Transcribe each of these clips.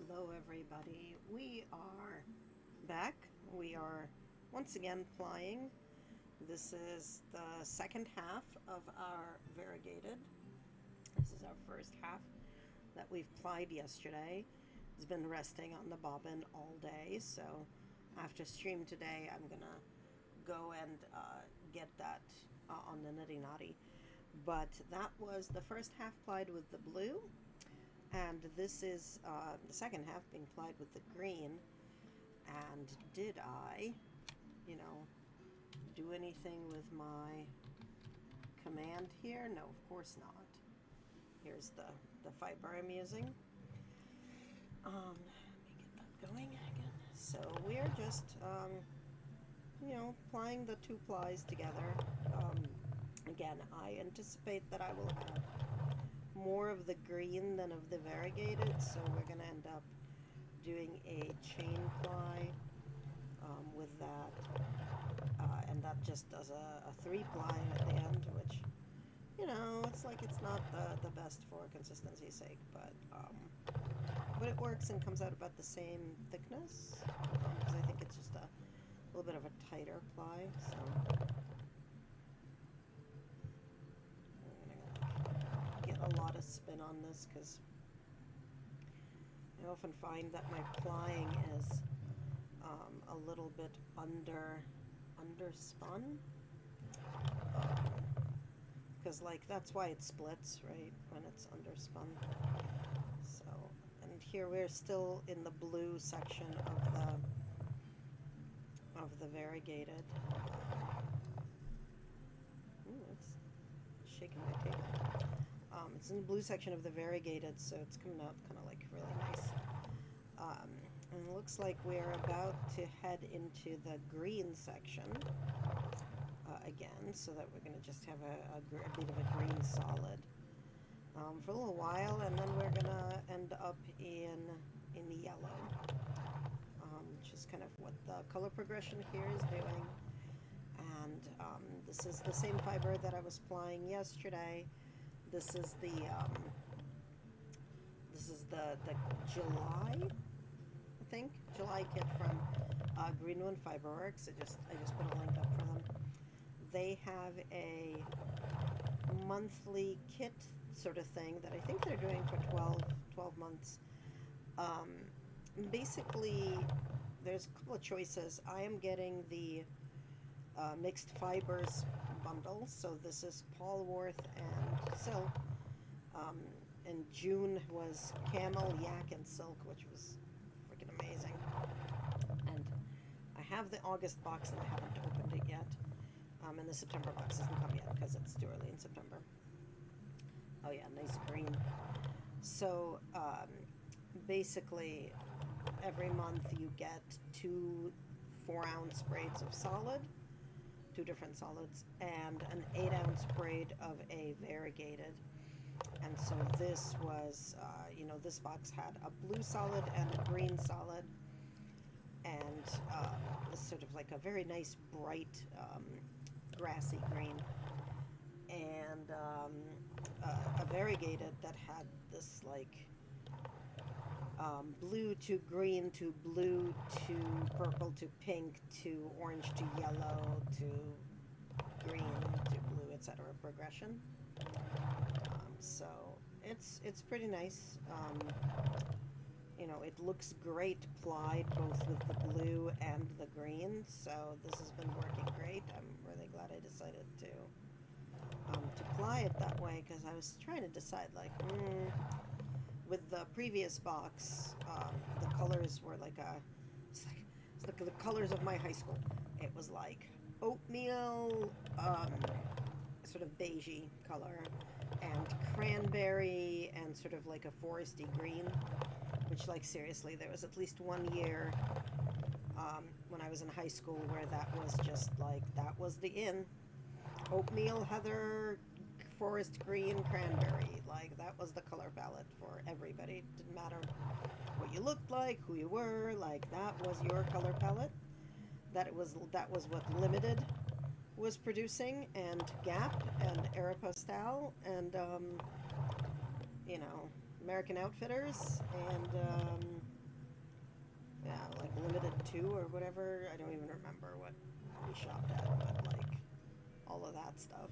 Hello, everybody. We are back. We are once again plying. This is the second half of our variegated. This is our first half that we've plied yesterday. It's been resting on the bobbin all day, so after stream today, I'm gonna go and get that on the nitty naughty. But that was the first half plied with the blue. And this is the second half being plied with the green. And did I, you know, do anything with my command here? No, of course not. Here's the fiber I'm using. Let me get that going again. So we're just, you know, plying the two plies together. Again, I anticipate that I will have more of the green than of the variegated, so we're going to end up doing a chain ply with that, and that just does a 3-ply at the end, which, you know, it's like it's not the best for consistency's sake, but it works and comes out about the same thickness, because I think it's just a little bit of a tighter ply, so I'm gonna get a lot of spin on this, because I often find that my plying is a little bit underspun, because like that's why it splits, right, when it's underspun. So, and here we're still in the blue section of the variegated. Ooh, it's shaking my table. It's in the blue section of the variegated, so it's coming out kind of like really nice. And it looks like we're about to head into the green section again, so that we're going to just have a bit of a green solid for a little while, and then we're going to end up in yellow, which is kind of what the color progression here is doing. And this is the same fiber that I was plying yesterday. This is the July, I think, July kit from Greenwood Fiberworks. I just put a link up for them. They have a monthly kit sort of thing that I think they're doing for 12 months. Basically, there's a couple of choices. I am getting the mixed fibers bundle, so this is Polwarth and silk. And June was camel, yak, and silk, which was freaking amazing. And I have the August box and I haven't opened it yet. And the September box hasn't come yet because it's too early in September. Oh yeah, nice green. So basically, every month you get 2 4-ounce braids of solid, 2 different solids, and an 8-ounce braid of a variegated. And so this was, you know, this box had a blue solid and a green solid, and this sort of like a very nice bright grassy green, and a variegated that had this like blue to green to blue to purple to pink to orange to yellow to green to blue, etc. progression. So it's pretty nice. You know, it looks great plied both with the blue and the green, so this has been working great. I'm really glad I decided to ply it that way, because I was trying to decide, like, with the previous box, the colors were like it's like the colors of my high school. It was like oatmeal, sort of beigey color, and cranberry, and sort of like a foresty green, which, like, seriously, there was at least one year when I was in high school where that was just like, that was the in. Oatmeal, heather, forest green, cranberry. Like, that was the color palette for everybody. Didn't matter what you looked like, who you were, like, that was your color palette. That was what Limited was producing, and Gap, and Aeropostale, and you know, American Outfitters, and yeah, like Limited 2 or whatever. I don't even remember what we shopped at, but like all of that stuff.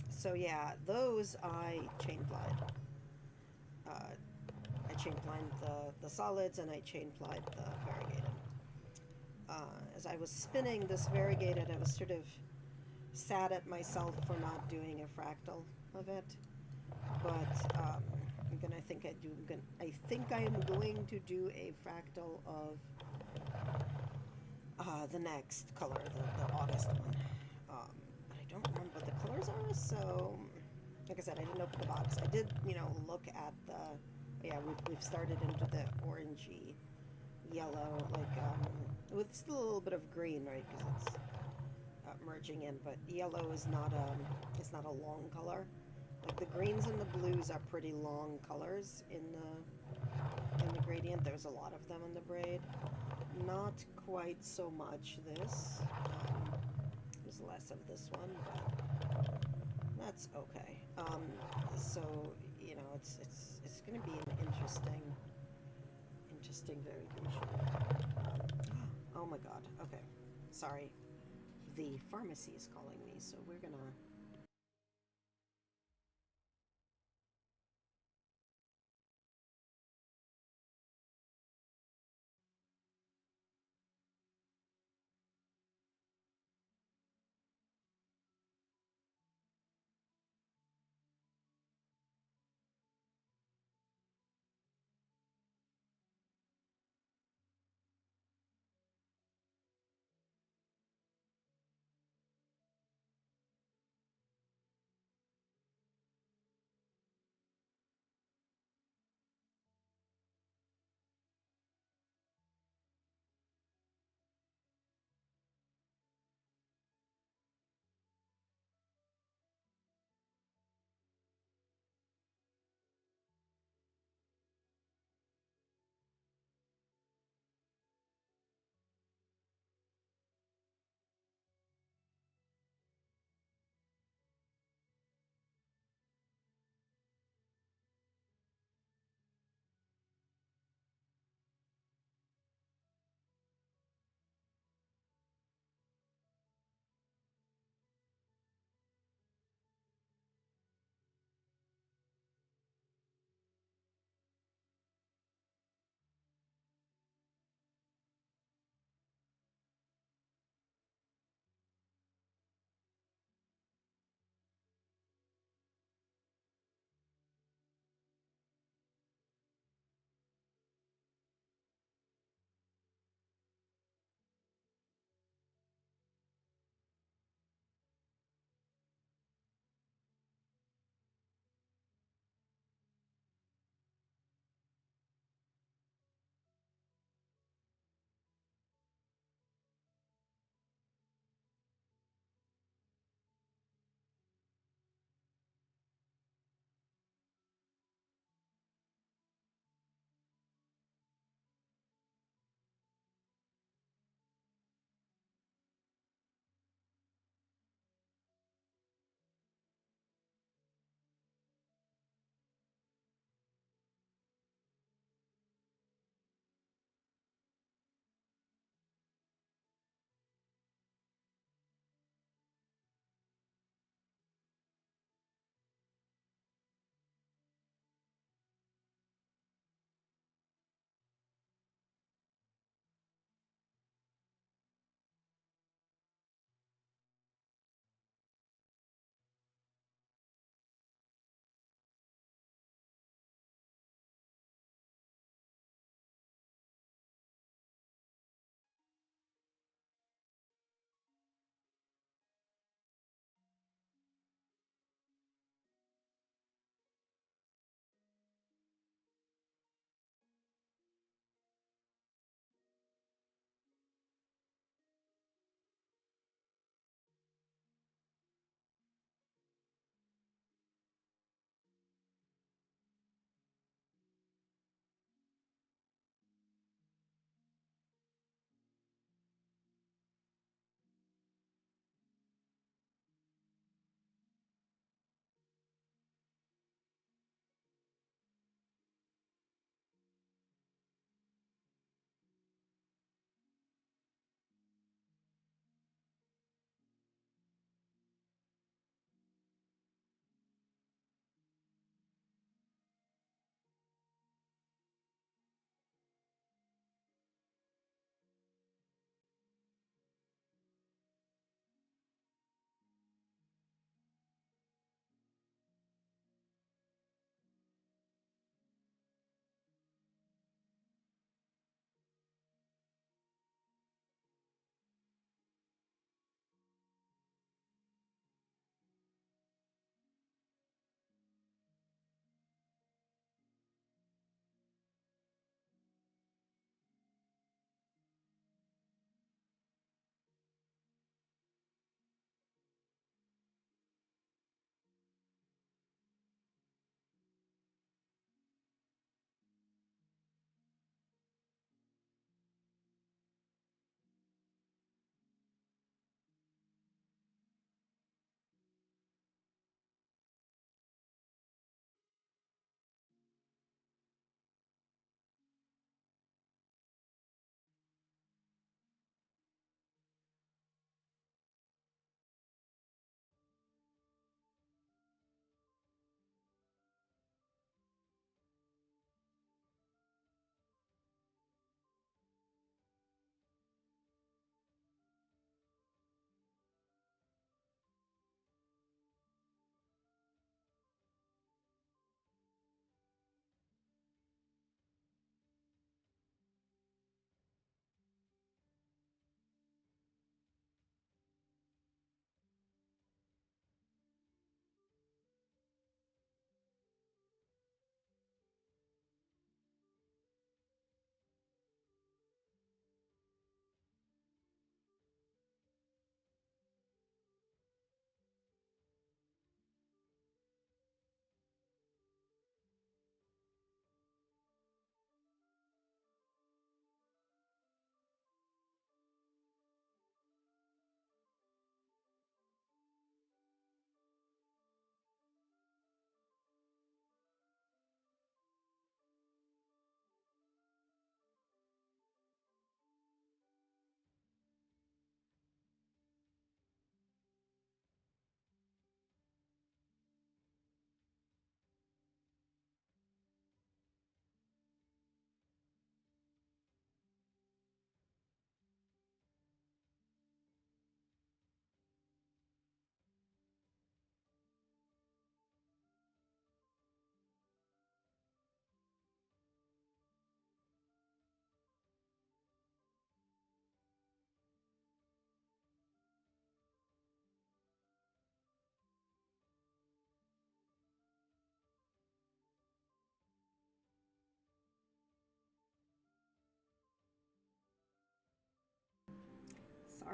So yeah, those I chain plied. I chain plied the solids, and I chain plied the variegated. As I was spinning this variegated, I was sort of sad at myself for not doing a fractal of it, but I think I am going to do a fractal of the next color, the August one. But I don't remember what the colors are, so like I said, I didn't open the box. I did, look at yeah, we've started into the orangey yellow, like, with still a little bit of green, right, because it's merging in, but yellow is not, it's not a long color. Like, the greens and the blues are pretty long colors in the gradient. There's a lot of them in the braid. Not quite so much this. There's less of this one, but that's okay. So it's going to be an interesting variation. Oh my God. Okay, sorry. The pharmacy is calling me, so we're gonna.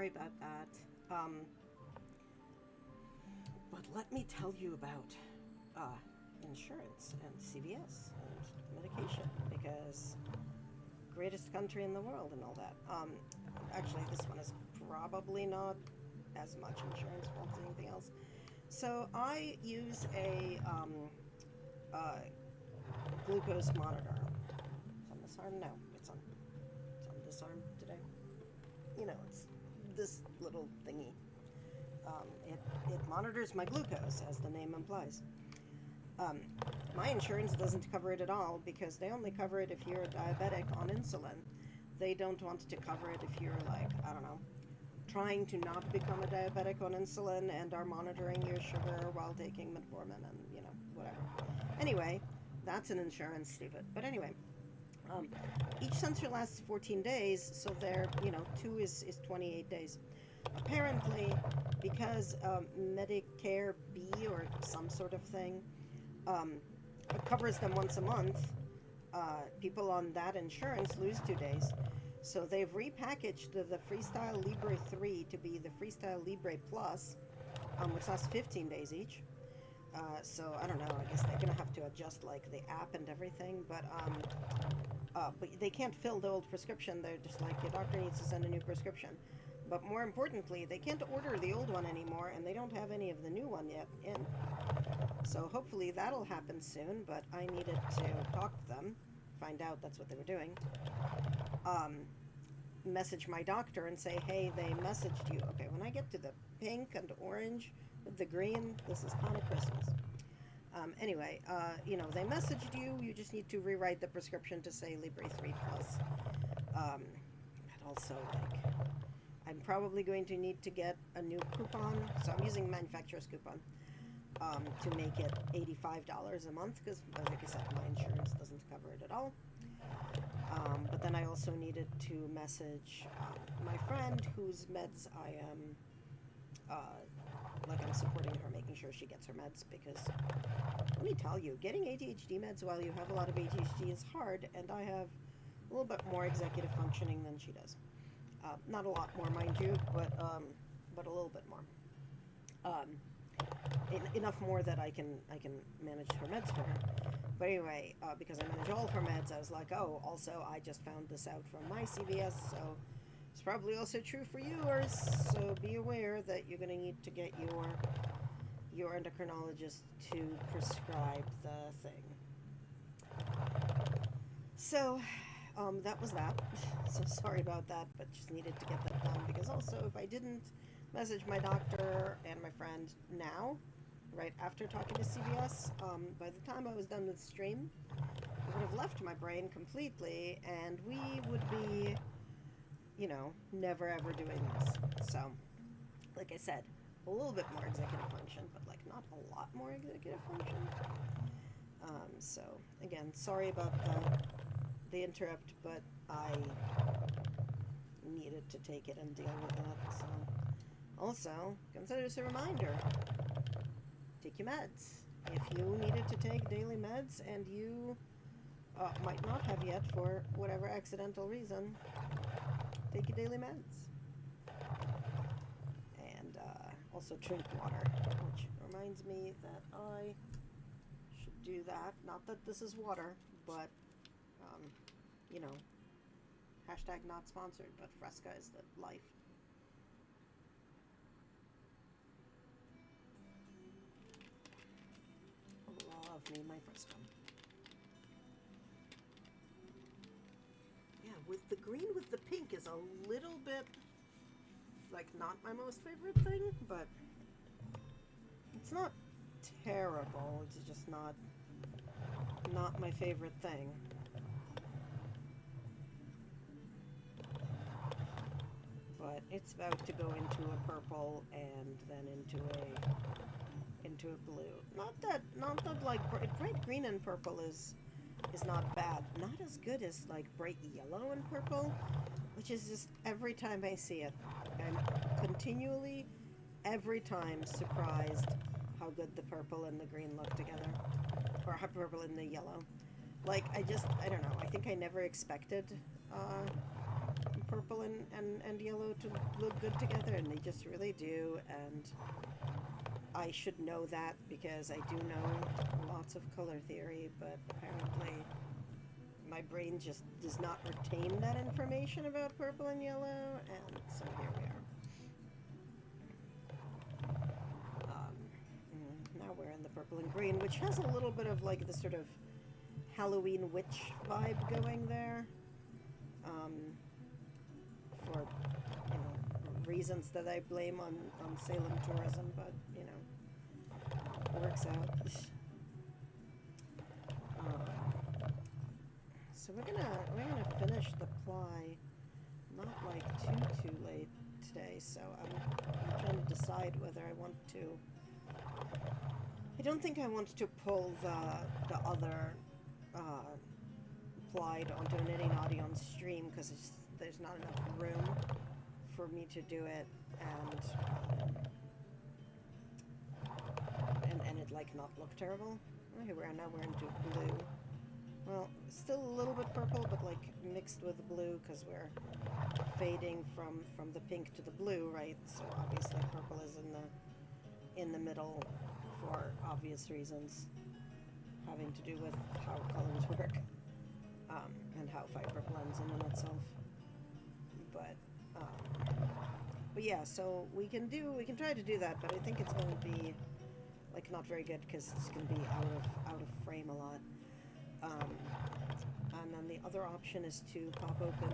sorry about that. But let me tell you about insurance and CVS and medication, because greatest country in the world and all that. Actually, this one is probably not as much insurance fault as anything else. So I use a glucose monitor. It's on this arm? No, it's on this arm today. You know, it's this little thingy. It monitors my glucose, as the name implies. My insurance doesn't cover it at all, because they only cover it if you're a diabetic on insulin. They don't want to cover it if you're, like, I don't know, trying to not become a diabetic on insulin and are monitoring your sugar while taking metformin and, you know, whatever. Anyway, that's an insurance stupid. But anyway, each sensor lasts 14 days, so they're, you know, 2 is 28 days. Apparently, because Medicare B or some sort of thing covers them once a month, people on that insurance lose 2 days. So they've repackaged the Freestyle Libre 3 to be the Freestyle Libre Plus, which lasts 15 days each. So I don't know, I guess they're going to have to adjust like the app and everything, but they can't fill the old prescription. They're just like, your doctor needs to send a new prescription. But more importantly, they can't order the old one anymore, and they don't have any of the new one yet in. So hopefully that'll happen soon, but I needed to talk to them, find out that's what they were doing. Message my doctor and say, hey, they messaged you. Okay, when I get to the pink and orange with the green, this is kind of Christmas. Anyway, you know, they messaged you. You just need to rewrite the prescription to say Libre 3 Plus. And also, like, I'm probably going to need to get a new coupon. So I'm using manufacturer's coupon to make it $85 a month, because, like I said, my insurance doesn't cover it at all. But then I also needed to message my friend whose meds I am, I'm supporting her, making sure she gets her meds, because let me tell you, getting ADHD meds while you have a lot of ADHD is hard, and I have a little bit more executive functioning than she does. Not a lot more, mind you, but a little bit more. Enough more that I can manage her meds for her. But anyway, because I manage all of her meds, I was like, oh, also, I just found this out from my CVS, so it's probably also true for yours, so be aware that you're going to need to get your endocrinologist to prescribe the thing. So, that was that. So sorry about that, but just needed to get that done, because also if I didn't message my doctor and my friend now, right after talking to CVS, by the time I was done with stream, it would have left my brain completely, and we would be, you know, never ever doing this. So, like I said, a little bit more executive function, but like not a lot more executive function. So again, sorry about the interrupt, but I needed to take it and deal with that. So also, consider this a reminder. Take your meds. If you needed to take daily meds and you might not have yet for whatever accidental reason, take your daily meds. And also drink water, which reminds me that I should do that. Not that this is water, but, you know, hashtag not sponsored, but Fresca is the life. Love me my Fresca. Yeah, with the green with the pink is a little bit, like, not my most favorite thing, but it's not terrible. It's just not my favorite thing. But it's about to go into a purple and then into a blue. Not that like bright green and purple is not bad. Not as good as like bright yellow and purple, which is just every time I see it, I'm continually every time surprised how good the purple and the green look together, or how purple and the yellow. Like I don't know. I think I never expected purple and yellow to look good together, and they just really do, and I should know that because I do know lots of color theory, but apparently my brain just does not retain that information about purple and yellow, and so here we are. Now we're in the purple and green, which has a little bit of like the sort of Halloween witch vibe going there, for, you know, reasons that I blame on Salem tourism, but, you know, it works out. So we're gonna finish the ply, not like too late today. So I'm trying to decide whether I want to. I don't think I want to pull the other plied onto an Knitting Naughty on stream because there's not enough room for me to do it, and it like not look terrible. Oh, here we are now. We're into blue. Well, still a little bit purple, but like mixed with blue because we're fading from the pink to the blue, right? So obviously purple is in the middle for obvious reasons, having to do with how colors work, and how fiber blends in itself. But yeah, so we can try to do that, but I think it's going to be like not very good because it's going to be out of frame a lot. And then the other option is to pop open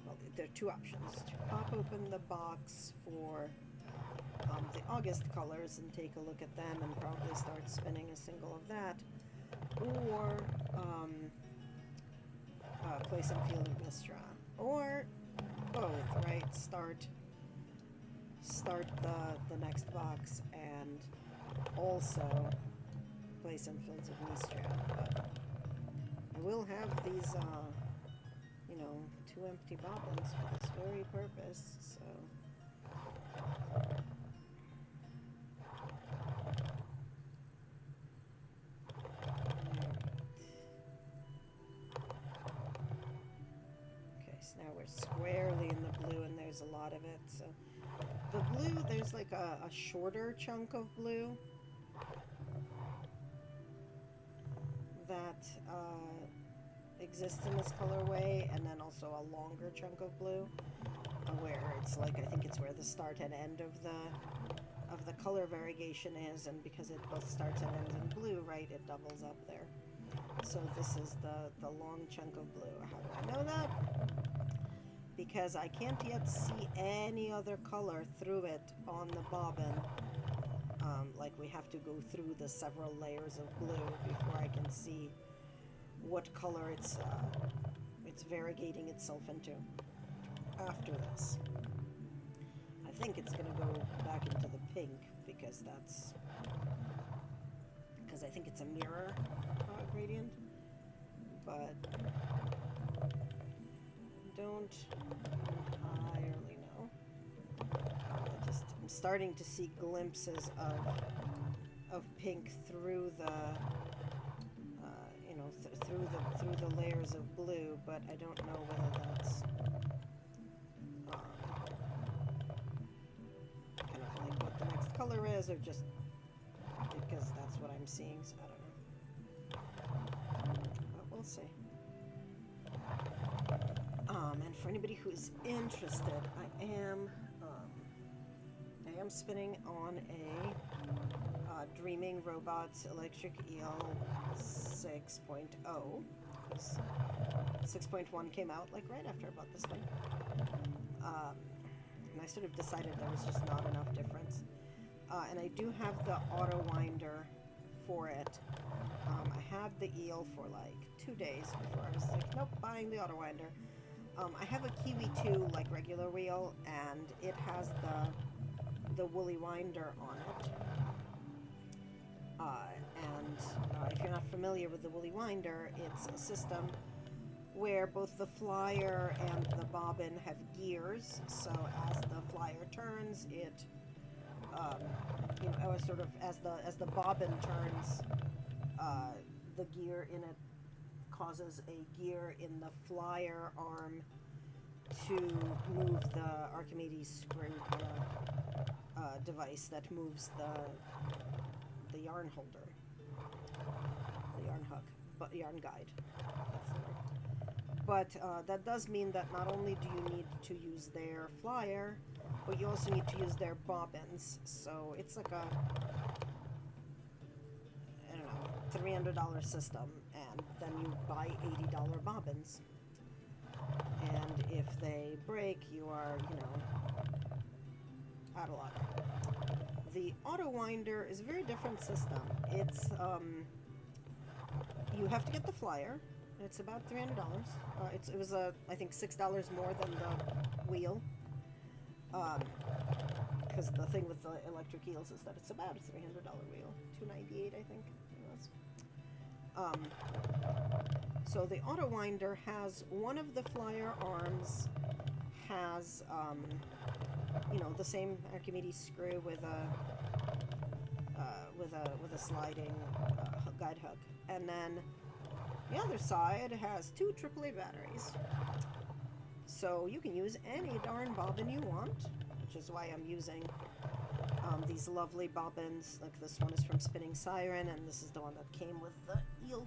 well, there are two options: to pop open the box for the August colors and take a look at them and probably start spinning a single of that, or play some Fields of Mystria, or both, right? Start the next box and also play some Fields of Mystria. But I will have these, you know, 2 empty bobbins for this very purpose, so. Now we're squarely in the blue, and there's a lot of it. So the blue, there's like a shorter chunk of blue that exists in this colorway, and then also a longer chunk of blue where it's like, I think it's where the start and end of the color variegation is, and because it both starts and ends in blue, right, it doubles up there. So this is the long chunk of blue. How do I know that? Because I can't yet see any other color through it on the bobbin. Like we have to go through the several layers of blue before I can see what color it's variegating itself into after this. I think it's going to go back into the pink because I think it's a mirror gradient, but don't entirely know. I'm starting to see glimpses of pink through the you know, through the layers of blue, but I don't know whether that's kind of like what the next color is, or just because that's what I'm seeing. So I don't know. But we'll see. And for anybody who is interested, I am spinning on a Dreaming Robots Electric Eel 6.0. 6.1 came out like right after I bought this thing. And I sort of decided there was just not enough difference. And I do have the auto winder for it. I had the eel for like 2 days before I was like, nope, buying the auto winder. I have a Kiwi 2 like regular wheel, and it has the woolly winder on it. And if you're not familiar with the woolly winder, it's a system where both the flyer and the bobbin have gears. So as the flyer turns, it you know, sort of as the bobbin turns, the gear in it causes a gear in the flyer arm to move the Archimedes screw kind of device that moves the yarn holder, the yarn hook, but yarn guide. That's the word. But that does mean that not only do you need to use their flyer, but you also need to use their bobbins. So it's like a, I don't know, $300 system, and then you buy $80 bobbins. And if they break, you are, you know, out of luck. The auto winder is a very different system. It's, you have to get the flyer. It's about $300. It was, I think, $6 more than the wheel. Because the thing with the electric eels is that it's about a $300 wheel. $298, I think it was. So the auto winder has one of the flyer arms has, you know, the same Archimedes screw with a sliding guide hook, and then the other side has two AAA batteries. So you can use any darn bobbin you want, which is why I'm using these lovely bobbins. Like this one is from Spinning Siren, and this is the one that came with the eel.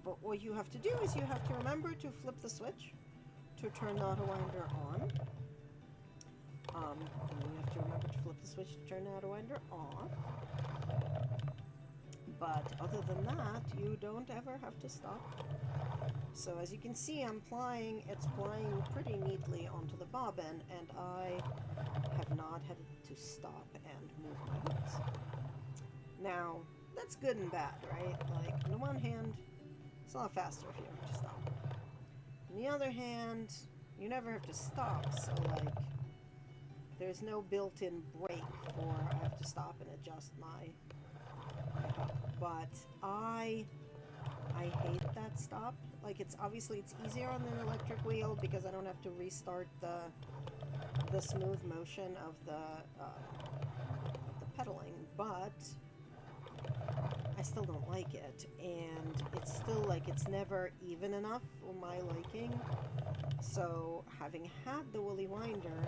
But what you have to do is you have to remember to flip the switch to turn the auto winder on. And you have to remember to flip the switch to turn the auto winder off. But other than that, you don't ever have to stop. So as you can see, it's plying pretty neatly onto the bobbin, and I have not had to stop and move my hooks. Now, that's good and bad, right? Like, on the one hand, it's a lot faster if you have to stop. On the other hand, you never have to stop, so like, there's no built-in brake for I have to stop and adjust my hook. But I hate that stop. Like, it's easier on an electric wheel because I don't have to restart the smooth motion of the pedaling, but I still don't like it, and it's still like it's never even enough for my liking. So having had the Woolly Winder,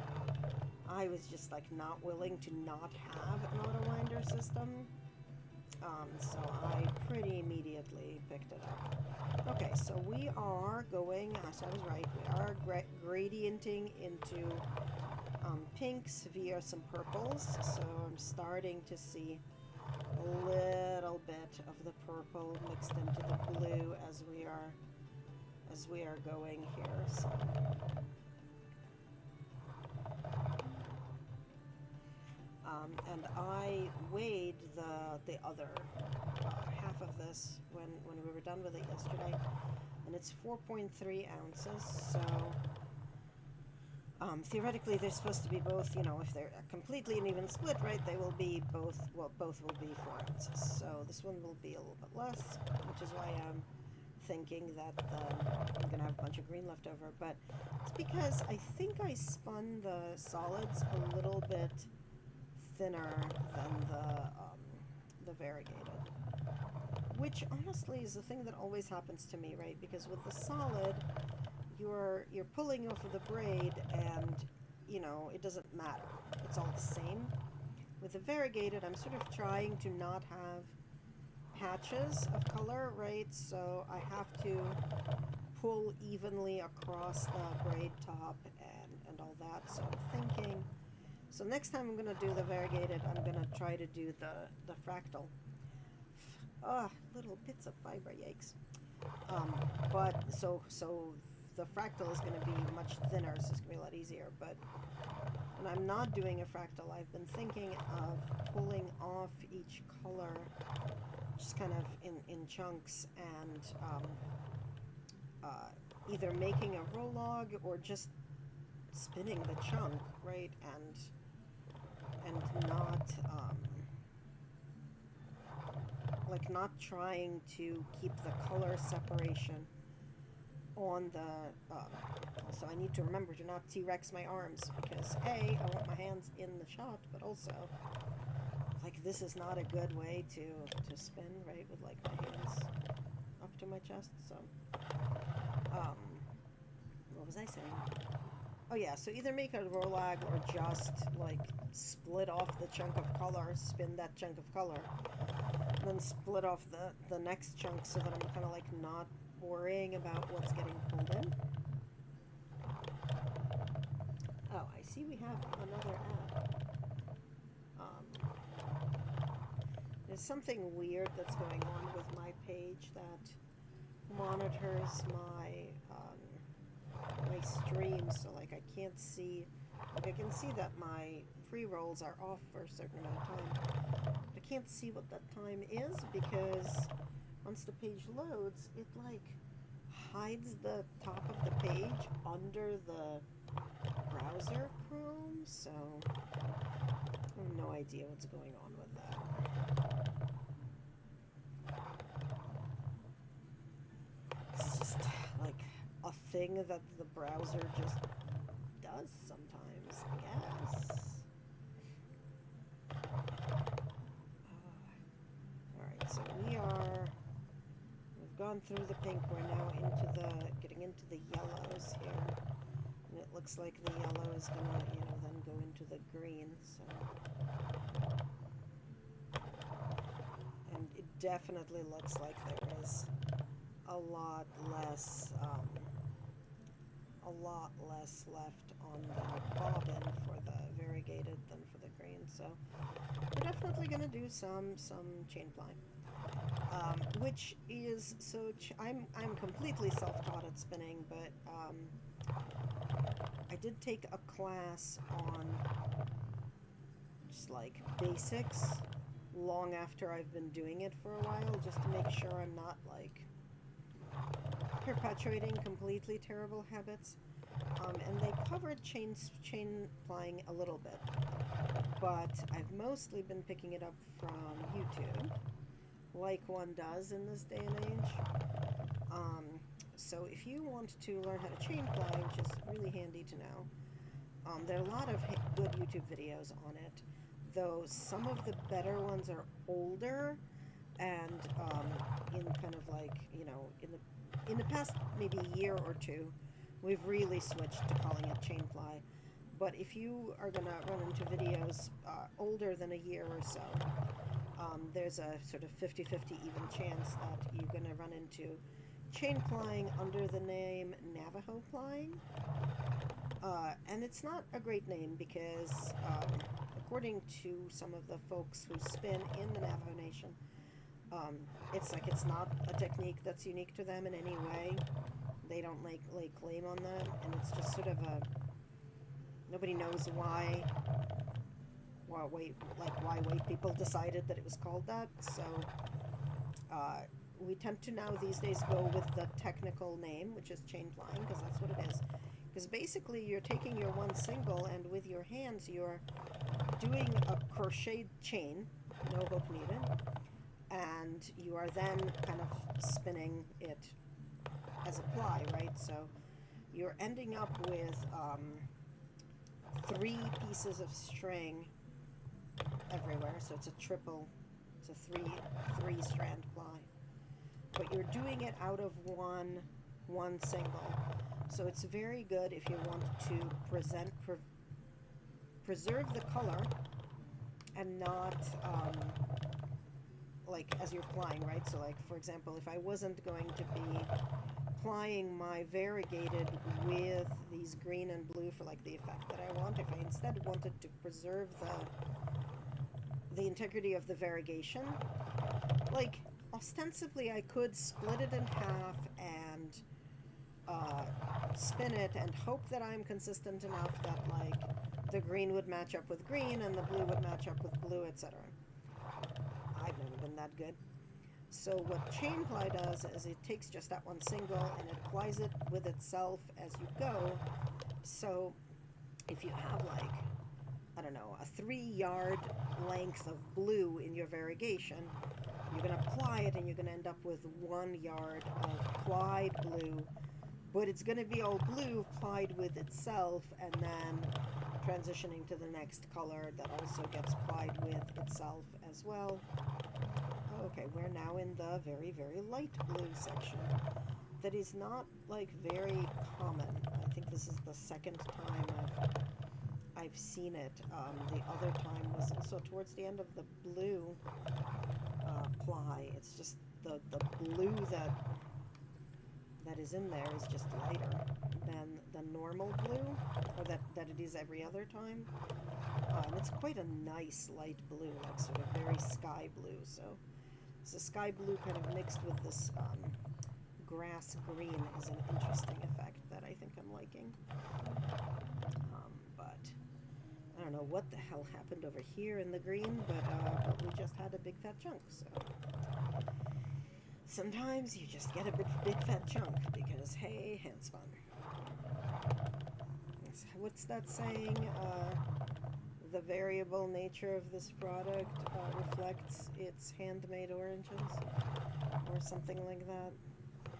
I was just like not willing to not have an auto winder system. So I pretty immediately picked it up. Okay, so we are going, so I was right, we are gradienting into pinks via some purples. So I'm starting to see a little bit of the purple mixed into the blue as we are going here. So and I weighed the other half of this when we were done with it yesterday, and it's 4.3 ounces. So theoretically, they're supposed to be both. You know, if they're completely an even split, right? They will be both. Well, both will be 4 ounces. So this one will be a little bit less, which is why I'm thinking that I'm gonna have a bunch of green left over. But it's because I think I spun the solids a little bit thinner than the variegated, which honestly is the thing that always happens to me, right? Because with the solid, you're pulling off of the braid, and you know it doesn't matter; it's all the same. With the variegated, I'm sort of trying to not have patches of color, right? So I have to pull evenly across the braid top and all that. So I'm thinking. So next time I'm going to do the variegated, I'm going to try to do the fractal. Little bits of fiber, yikes. But so the fractal is going to be much thinner, so it's going to be a lot easier. But when I'm not doing a fractal, I've been thinking of pulling off each color just kind of in chunks and either making a roll log or just spinning the chunk, right, and not not trying to keep the color separation on the so I need to remember to not T-Rex my arms, because A, I want my hands in the shot, but also like this is not a good way to spin, right, with like my hands up to my chest. So what was I saying? Oh yeah, so either make a rolag or just like split off the chunk of color, spin that chunk of color, then split off the next chunk so that I'm kind of like not worrying about what's getting pulled in. Oh, I see we have another ad. There's something weird that's going on with my page that monitors my stream, so like I can't see, like I can see that my pre-rolls are off for a certain amount of time. I can't see what that time is because once the page loads, it like hides the top of the page under the browser Chrome, so I have no idea what's going on with that. It's just like a thing that the browser just does sometimes, I guess. Alright, so we've gone through the pink, we're now getting into the yellows here. And it looks like the yellow is gonna, then go into the green, so. And it definitely looks like there is a lot less left on the bobbin for the variegated than for the green, so we're definitely gonna do some chain plying. Which is, so I'm completely self-taught at spinning, but I did take a class on just like basics long after I've been doing it for a while, just to make sure I'm not like perpetuating completely terrible habits. And they covered chain plying a little bit, but I've mostly been picking it up from YouTube, like one does in this day and age. So if you want to learn how to chain ply, which is really handy to know, there are a lot of good YouTube videos on it, though some of the better ones are older and in kind of like, in the past maybe year or two, we've really switched to calling it chain ply. But if you are going to run into videos older than a year or so, there's a sort of 50-50 even chance that you're going to run into chain plying under the name Navajo plying. And it's not a great name because, according to some of the folks who spin in the Navajo Nation, it's not a technique that's unique to them in any way. They don't lay claim on that, and it's just sort of nobody knows why white people decided that it was called that. So we tend to now these days go with the technical name, which is chain plying, because that's what it is. Because basically you're taking your one single, and with your hands you're doing a crocheted chain, no hook needed, and you are then kind of spinning it as a ply, right? So you're ending up with 3 pieces of string everywhere, so it's a three strand ply. But you're doing it out of one single. So it's very good if you want to preserve the color and not like as you're flying, right? So like, for example, if I wasn't going to be plying my variegated with these green and blue for like the effect that I want, if I instead wanted to preserve the integrity of the variegation, like ostensibly I could split it in half and spin it and hope that I'm consistent enough that like the green would match up with green and the blue would match up with blue, etc. I've never been that good. So what chain ply does is it takes just that one single and it plies it with itself as you go. So if you have like, I don't know, a 3-yard length of blue in your variegation, you're going to ply it and you're going to end up with 1 yard of plied blue, but it's going to be all blue plied with itself and then transitioning to the next color that also gets plied with itself as well. Okay, we're now in the very, very light blue section. that is not like very common. I think this is the second time I've seen it. The other time was also towards the end of the blue ply. It's just the blue that is in there is just lighter than the normal blue, or that it is every other time. And it's quite a nice light blue, like sort of very sky blue. So it's a sky blue kind of mixed with this grass green is an interesting effect that I think I'm liking. But I don't know what the hell happened over here in the green, but we just had a big fat chunk. So sometimes you just get a big fat chunk because, hey, hand spun. What's that saying? The variable nature of this product reflects its handmade origins, or something like that.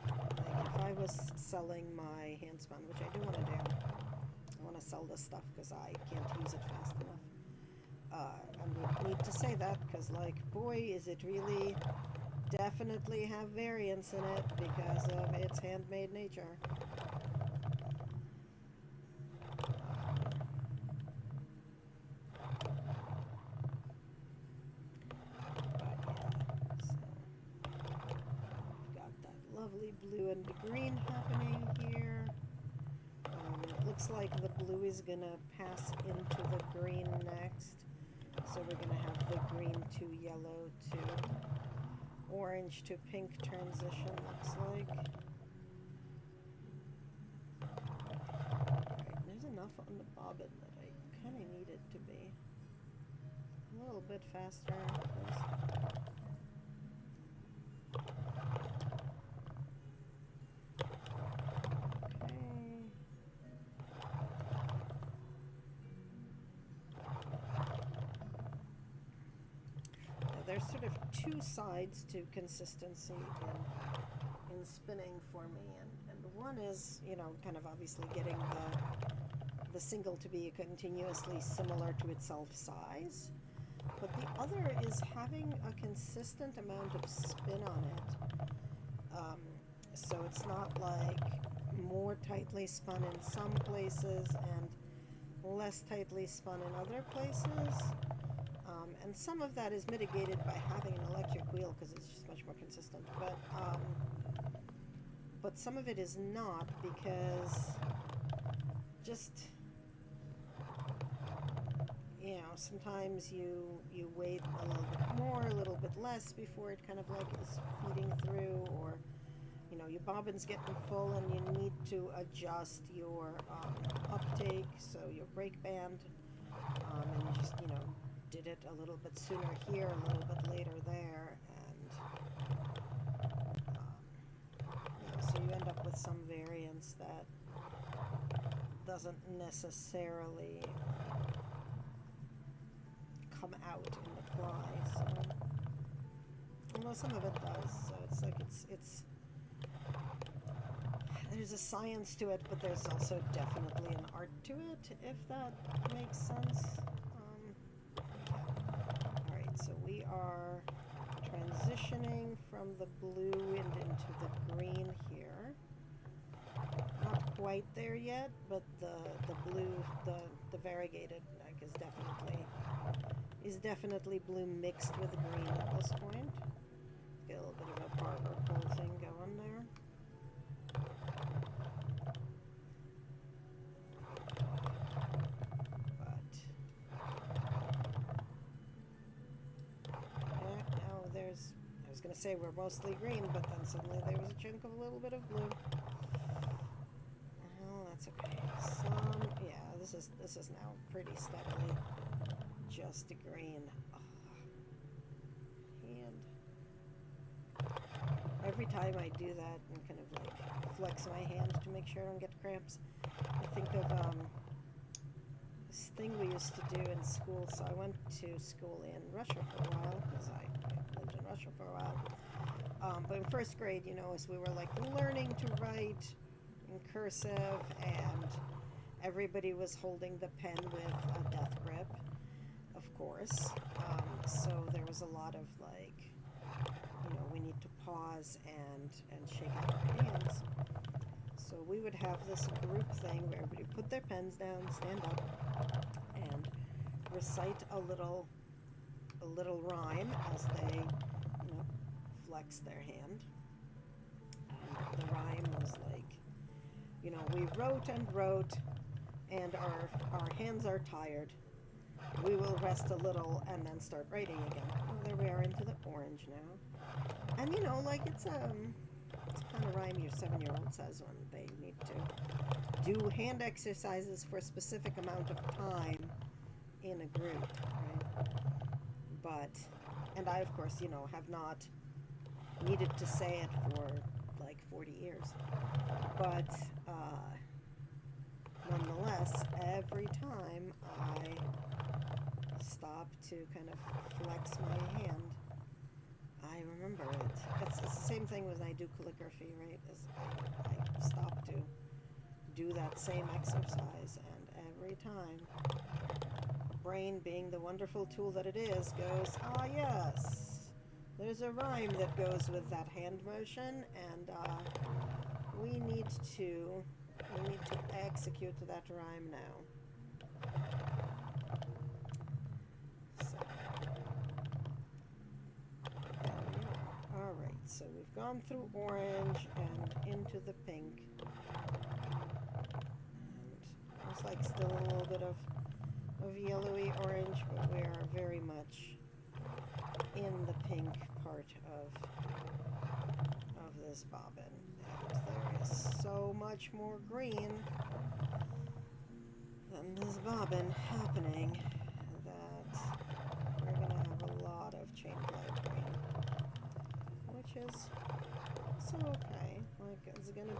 Like if I was selling my hand spun, which I do want to do, I want to sell this stuff because I can't use it fast enough. I would need to say that because, like, boy, is it really definitely have variance in it because of its handmade nature. Lovely blue and green happening here. It looks like the blue is gonna pass into the green next, so we're gonna have the green to yellow to orange to pink transition, looks like. Alright, there's enough on the bobbin that I kind of need it to be a little bit faster. There's sort of two sides to consistency in spinning for me, and one is, you know, kind of obviously getting the single to be continuously similar to itself size, but the other is having a consistent amount of spin on it, so it's not like more tightly spun in some places and less tightly spun in other places. And some of that is mitigated by having an electric wheel because it's just much more consistent. But some of it is not because just, you know, sometimes you wait a little bit more, a little bit less before it kind of like is feeding through, or, you know, your bobbin's getting full and you need to adjust your uptake, so your brake band, and you just, you know, did it a little bit sooner here, a little bit later there, and you know, so you end up with some variance that doesn't necessarily come out in the ply. So, although some of it does, so it's like it's there's a science to it, but there's also definitely an art to it, if that makes sense. So we are transitioning from the blue and into the green here. Not quite there yet, but the blue, the variegated neck is definitely blue mixed with green at this point. Get a little bit of a barber pole thing going there. I was going to say we're mostly green, but then suddenly there was a chunk of a little bit of blue. Well, that's okay. Yeah, this is now pretty steadily just green. Oh. And every time I do that and kind of like flex my hand to make sure I don't get cramps, I think of this thing we used to do in school. So I went to school in Russia for a while because I lived in Russia for a while. But in first grade, you know, as we were like learning to write in cursive, and everybody was holding the pen with a death grip, of course. So there was a lot of like, we need to pause and shake out our hands. So we would have this group thing where everybody put their pens down, stand up, and recite a little rhyme as they flex their hand. And the rhyme was like, we wrote and wrote, and our hands are tired. We will rest a little and then start writing again. Oh, there we are into the orange now. And it's the kind of rhyme your 7-year-old says when they need to do hand exercises for a specific amount of time in a group, right? And I, of course, have not needed to say it for like 40 years. But nonetheless, every time I stop to kind of flex my hand, I remember it. It's the same thing when I do calligraphy, right? I stop to do that same exercise, and every time, brain, being the wonderful tool that it is, goes, ah yes, there's a rhyme that goes with that hand motion, and we need to execute that rhyme now. So, there we are. All right, so we've gone through orange and into the pink, and it's like still a little bit of yellowy orange, but we are very much in the pink part of this bobbin. And there is so much more green than this bobbin happening that we're going to have a lot of chain light green, which is so okay. Like it's going to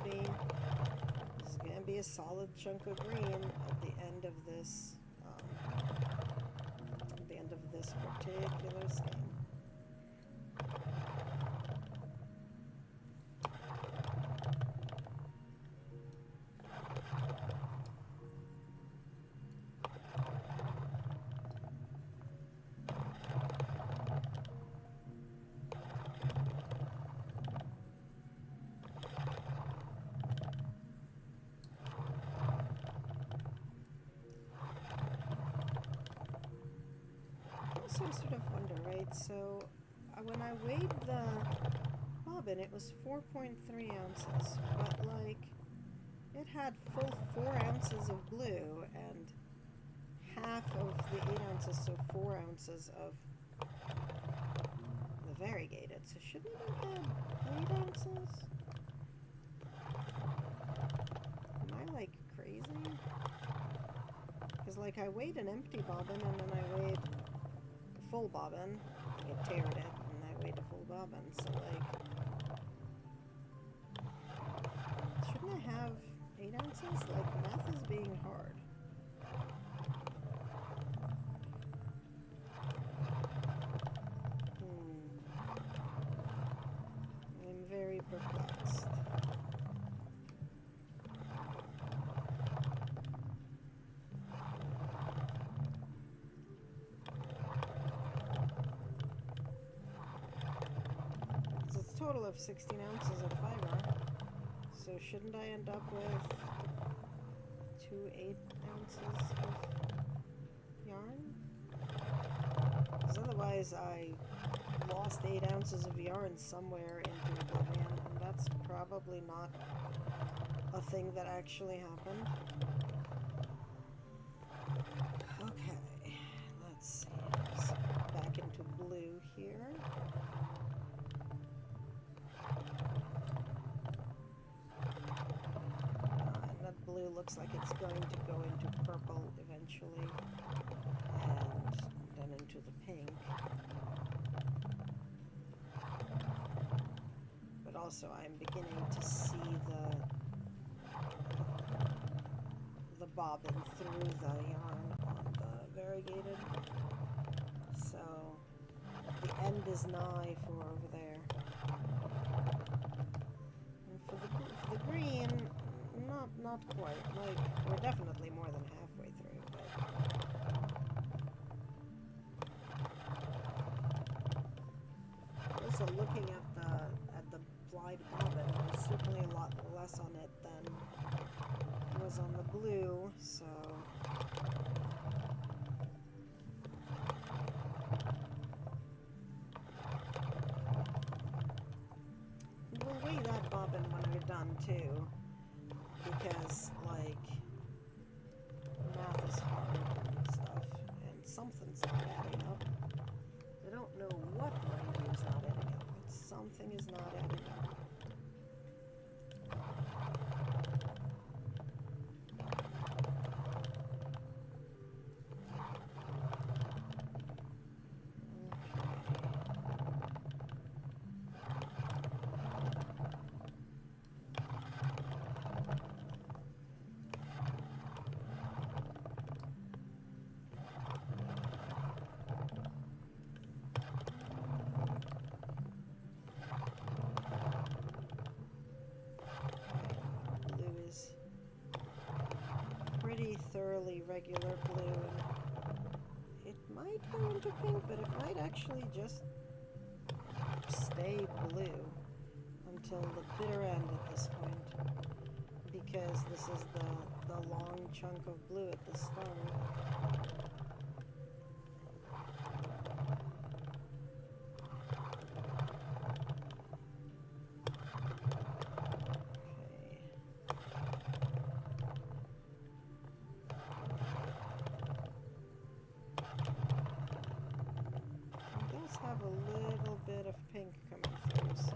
be a solid chunk of green at the end of this particular skein. I sort of wonder, right? So when I weighed the bobbin, it was 4.3 ounces, but like it had full 4 ounces of blue and half of the 8 ounces, so 4 ounces of the variegated. So shouldn't it have had 8 ounces? Am I like crazy? Because like I weighed an empty bobbin and then I weighed full bobbin, I tared it, and I weighed a full bobbin, so like, shouldn't I have 8 ounces? Like, math is being hard. I'm very perplexed. Total of 16 ounces of fiber, so shouldn't I end up with 2 8-ounces of yarn? Because otherwise I lost 8 ounces of yarn somewhere into oblivion, and that's probably not a thing that actually happened. Okay, let's see. Let's back into blue here. Blue looks like it's going to go into purple eventually, and then into the pink. But also I'm beginning to see the bobbin through the yarn on the variegated. So the end is nigh for over there. And for the green, not quite. Like, we're definitely more than halfway through, but also looking at wide bobbin. There's certainly a lot less on it than was on the blue, so we'll weigh that bobbin when we're done too, because like math is hard and stuff, and something's not adding up. I don't know what reindeer is not adding up, but something is not adding up. Thoroughly regular blue, and it might go into pink, but it might actually just stay blue until the bitter end at this point, because this is the long chunk of blue at the start. Have a little bit of pink coming through, so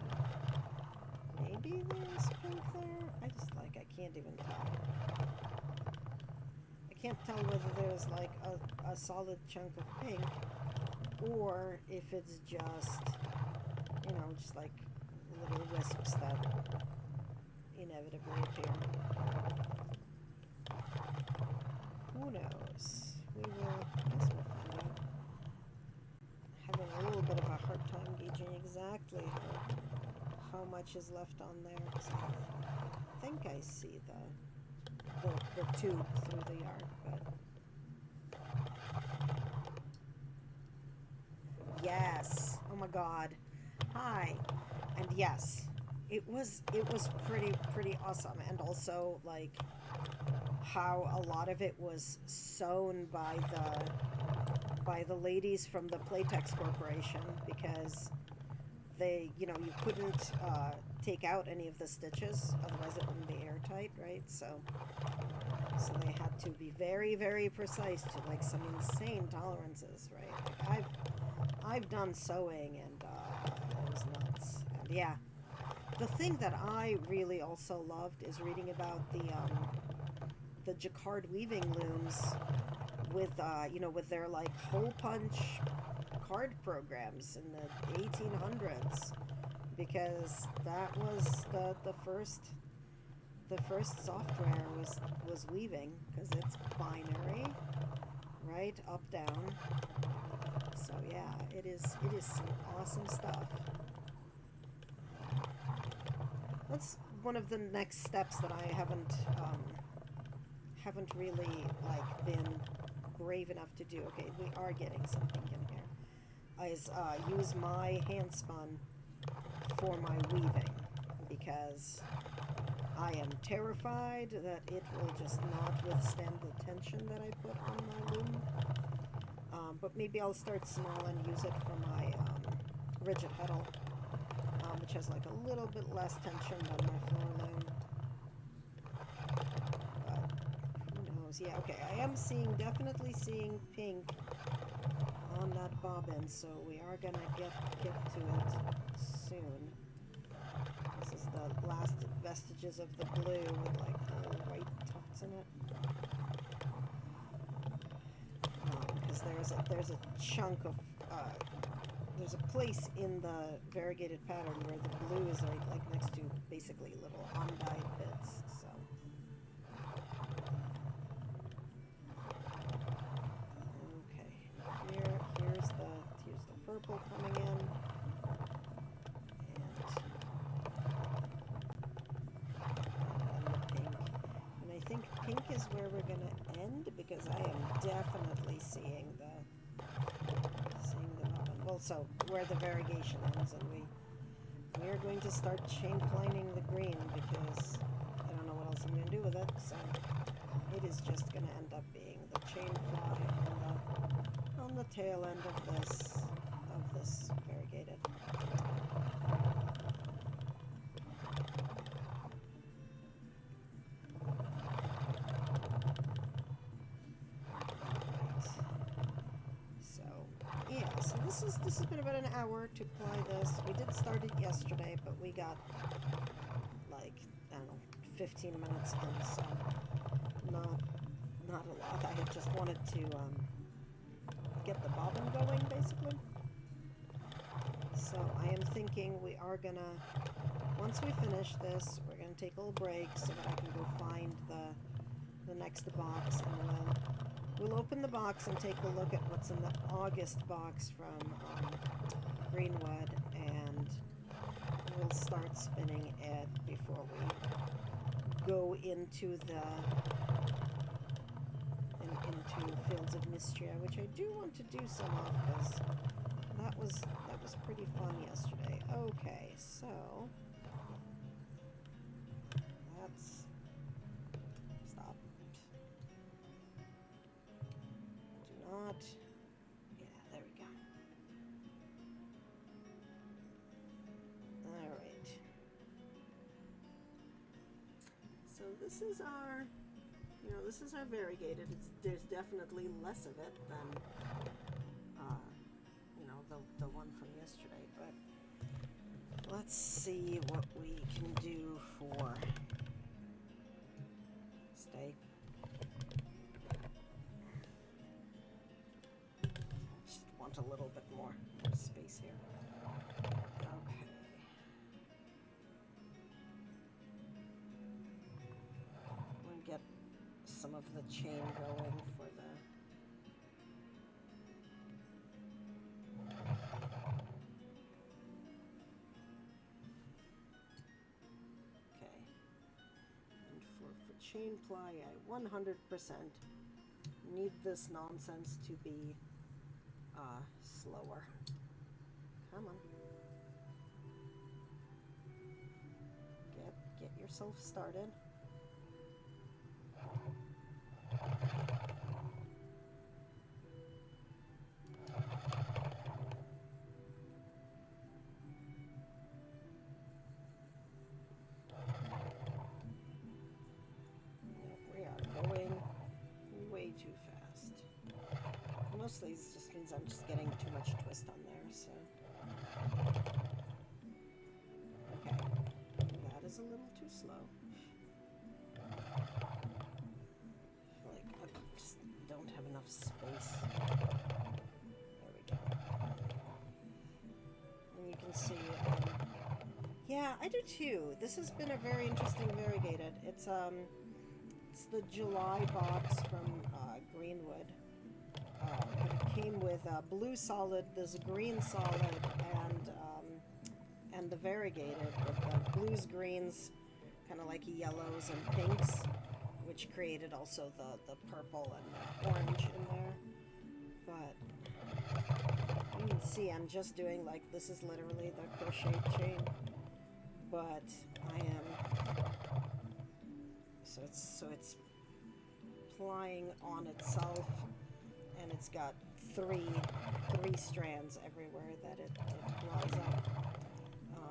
maybe there's pink there. I can't even tell. I can't tell whether there's like a solid chunk of pink or if it's just, just like little wisps that inevitably appear. Who knows? I guess we'll find out. Having a little bit of a hard time gauging exactly how much is left on there, because I think I see the tube through the yard, but yes, oh my god, hi, and yes, it was pretty awesome, and also like how a lot of it was sewn by the ladies from the Playtex Corporation, because they, you couldn't take out any of the stitches, otherwise it wouldn't be airtight, right? So they had to be very, very precise to like some insane tolerances, right? Like I've done sewing, and it was nuts. And yeah, the thing that I really also loved is reading about the jacquard weaving looms with with their like hole punch card programs in the 1800s, because that was the first software was weaving, because it's binary, right, up down. So yeah, it is some awesome stuff. That's one of the next steps that I haven't really like been brave enough to do. Okay, we are getting something in here. Is use my hand spun for my weaving, because I am terrified that it will just not withstand the tension that I put on my loom. But maybe I'll start small and use it for my rigid heddle, which has like a little bit less tension than my floor loom. Yeah, okay, I am definitely seeing pink on that bobbin, so we are gonna get to it soon. This is the last vestiges of the blue with like little white tufts in it. Because there's a chunk of there's a place in the variegated pattern where the blue is like next to basically little undyed bits. So. Here's the purple coming in, and the pink. And I think pink is where we're going to end, because I am definitely seeing the bobbin. Well, so where the variegation ends, and we are going to start chain lining the green because I don't know what else I'm going to do with it, so it is just going to end up being the chain ply on the tail end of this variegated. This has been about an hour to ply this. We did start it yesterday, but we got like, I don't know, 15 minutes in, so not a lot. I had just wanted to get the bobbin going, basically. So I am thinking we are gonna, once we finish this, we're gonna take a little break so that I can go find the next box, and we'll open the box and take a look at what's in the August box from Greenwood, and we'll start spinning it before we go into into Fields of Mystria, which I do want to do some of because that was pretty fun yesterday. Okay, so that's stop. Do not. Yeah, there we go. All right. So this is our, this is our variegated. There's definitely less of it than, the one from yesterday. But let's see what we can do for stay. Just want a little bit more space here. Okay. I'm going to get some of the chain going for the chain ply. I 100% need this nonsense to be slower. Come on. Get yourself started. Mostly it just means I'm just getting too much twist on there, so. Okay, that is a little too slow. I feel like I just don't have enough space. There we go. And you can see, yeah, I do too. This has been a very interesting variegated. It's the July box from Greenwood. It came with blue solid, there's a green solid, and the variegated with blues, greens, kind of like yellows and pinks, which created also the purple and the orange in there. But you can see I'm just doing like, this is literally the crochet chain, but I am, so it's plying on itself. And it's got three strands everywhere that it plies up.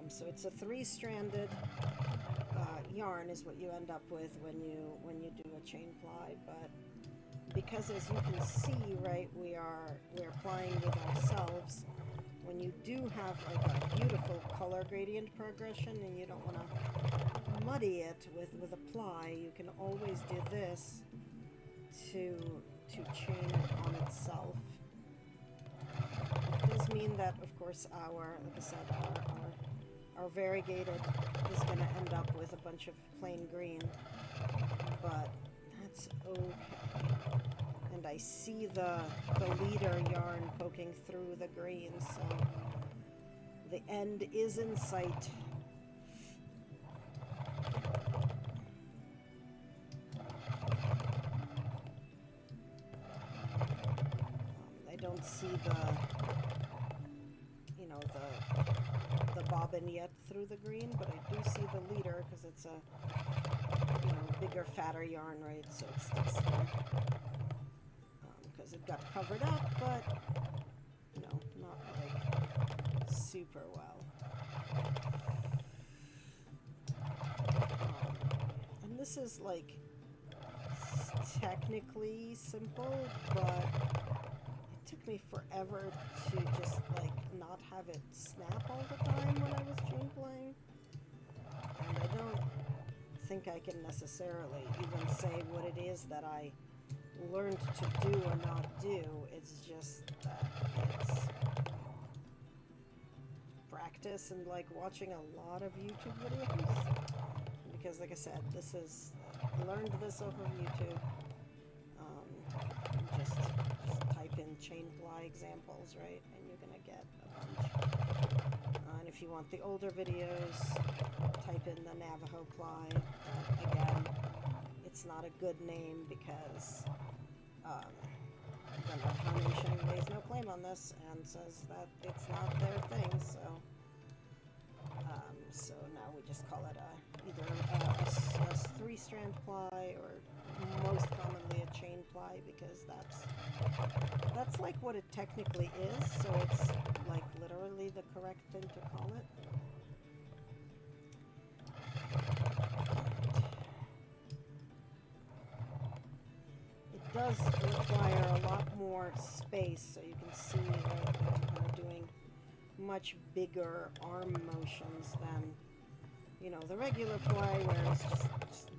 So it's a three-stranded yarn is what you end up with when you do a chain ply. But because, as you can see, right, we're plying with ourselves. When you do have like a beautiful color gradient progression and you don't want to muddy it with a ply, you can always do this to chain it on itself. It does mean that, of course, like I said, our variegated is going to end up with a bunch of plain green, but that's okay. And I see the leader yarn poking through the green, so the end is in sight. I don't see the bobbin yet through the green, but I do see the leader because it's a, bigger, fatter yarn, right? So it sticks there because it got covered up, but not like super well. And this is like technically simple, but it took me forever to just like not have it snap all the time when I was chain playing. And I don't think I can necessarily even say what it is that I learned to do or not do. It's just that it's practice and like watching a lot of YouTube videos. Because like I said, I learned this over YouTube. Just type in chain ply examples, right? And you're gonna get a bunch. And if you want the older videos, type in the Navajo ply. Again, it's not a good name because the Navajo Nation lays no claim on this and says that it's not their thing. So now we just call it either a three-strand ply or most commonly a chain ply because that's like what it technically is. So it's like literally the correct thing to call it. It does require a lot more space, so you can see that I'm kind of doing much bigger arm motions than the regular ply where it's just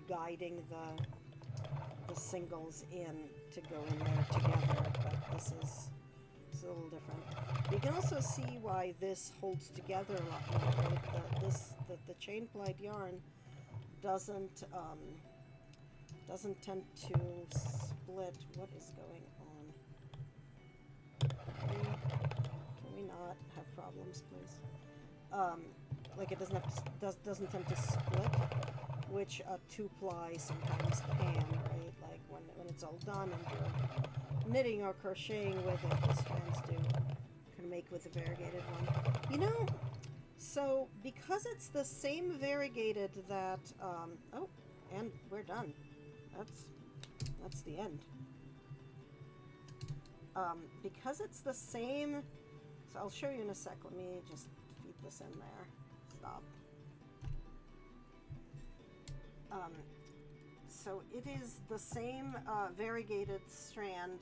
guiding the singles in to go in there together, but this is a little different. You can also see why this holds together a lot more, right? The chain plied yarn doesn't tend to split. What is going on? Can we not have problems, please? Like it doesn't tend to split, which a two-ply sometimes can, right? Like when it's all done and you're knitting or crocheting with it, the strands do can make with the variegated one. So because it's the same variegated that oh, and we're done. That's the end. Because it's the same, so I'll show you in a sec. Let me just feed this in there. Stop. So it is the same variegated strand,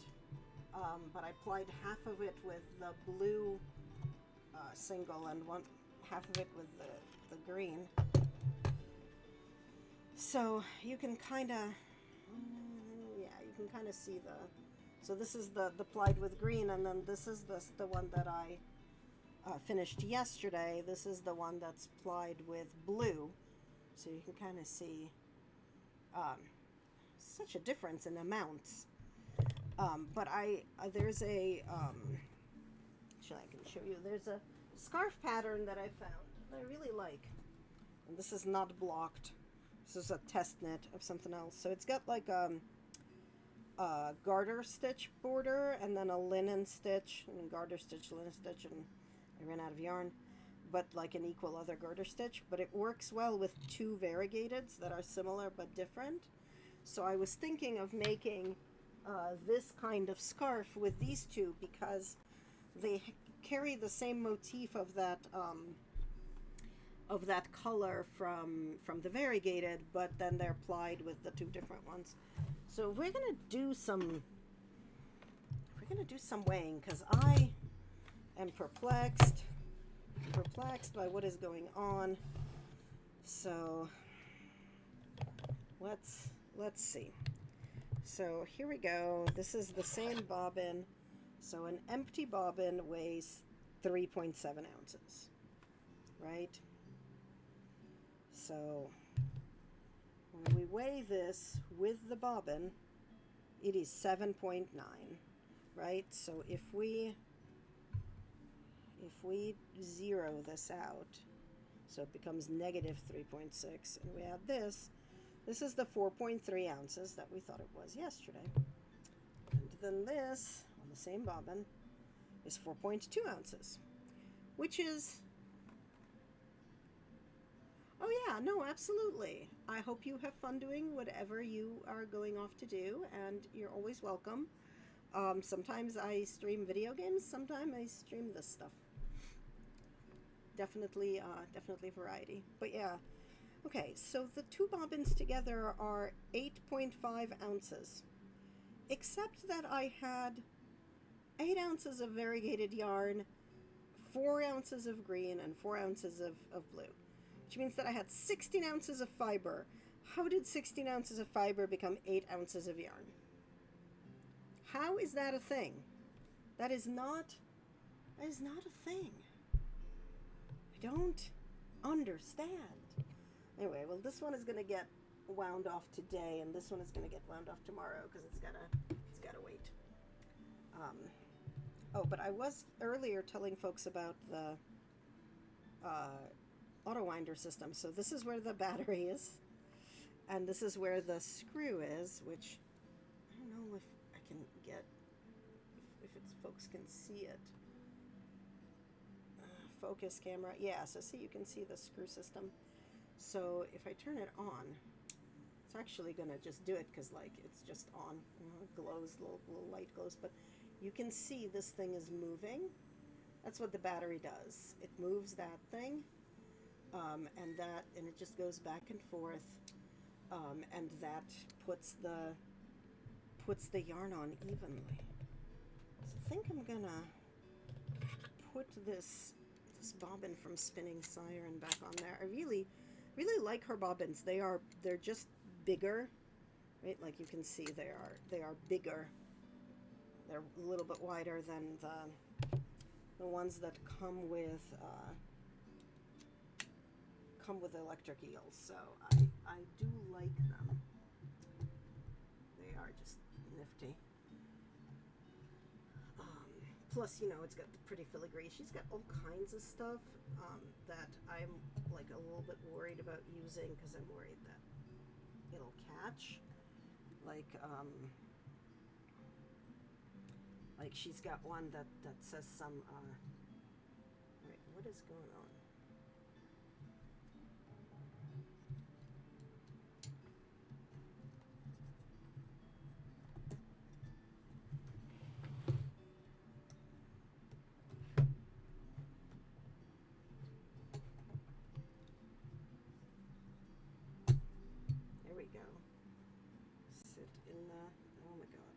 but I plied half of it with the blue single and half of it with the green. So you can kind of, see so this is the plied with green, and then this is the one that I finished yesterday. This is the one that's plied with blue. So you can kind of see such a difference in amounts. But there's a, actually I can show you, there's a scarf pattern that I found that I really like. And this is not blocked. This is a test knit of something else. So it's got like a garter stitch border and then a linen stitch, and garter stitch, linen stitch, and I ran out of yarn. But like an equal other garter stitch, but it works well with two variegateds that are similar but different. So I was thinking of making this kind of scarf with these two because they carry the same motif of that color from the variegated, but then they're plied with the two different ones. So we're gonna do some weighing because I am perplexed by what is going on. So let's see. So here we go. This is the same bobbin. So an empty bobbin weighs 3.7 ounces, right? So when we weigh this with the bobbin, it is 7.9, right? So if we zero this out, so it becomes negative 3.6, and we add this is the 4.3 ounces that we thought it was yesterday. And then this, on the same bobbin, is 4.2 ounces, which is Oh, yeah, no, absolutely. I hope you have fun doing whatever you are going off to do, and you're always welcome. Sometimes I stream video games, sometimes I stream this stuff. Definitely variety. But yeah, okay, so the two bobbins together are 8.5 ounces, except that I had 8 ounces of variegated yarn, 4 ounces of green, and 4 ounces of blue, which means that I had 16 ounces of fiber. How did 16 ounces of fiber become 8 ounces of yarn? How is that a thing? That is not that is not a thing. I don't understand. Anyway, well, this one is going to get wound off today, and this one is going to get wound off tomorrow because it's gotta wait. Um, oh, but I was earlier telling folks about the auto winder system. So this is where the battery is, and this is where the screw is, which I don't know if I can get, if it's folks can see it. Focus camera, yeah. So see, you can see the screw system. So if I turn it on, it's actually gonna just do it because like it's just on. It glows, little light glows, but you can see this thing is moving. That's what the battery does. It moves that thing, and it just goes back and forth, and that puts the yarn on evenly. So I think I'm gonna put this bobbin from Spinning Siren back on there. I really like her bobbins. They're just bigger, right? Like you can see they are bigger. They're a little bit wider than the ones that come with electric eels. So I do like them. They are just nifty. Plus, it's got the pretty filigree. She's got all kinds of stuff that I'm like a little bit worried about using because I'm worried that it'll catch. Like she's got one that says some. Wait, what is going on? There we go. Sit in the. Oh my God!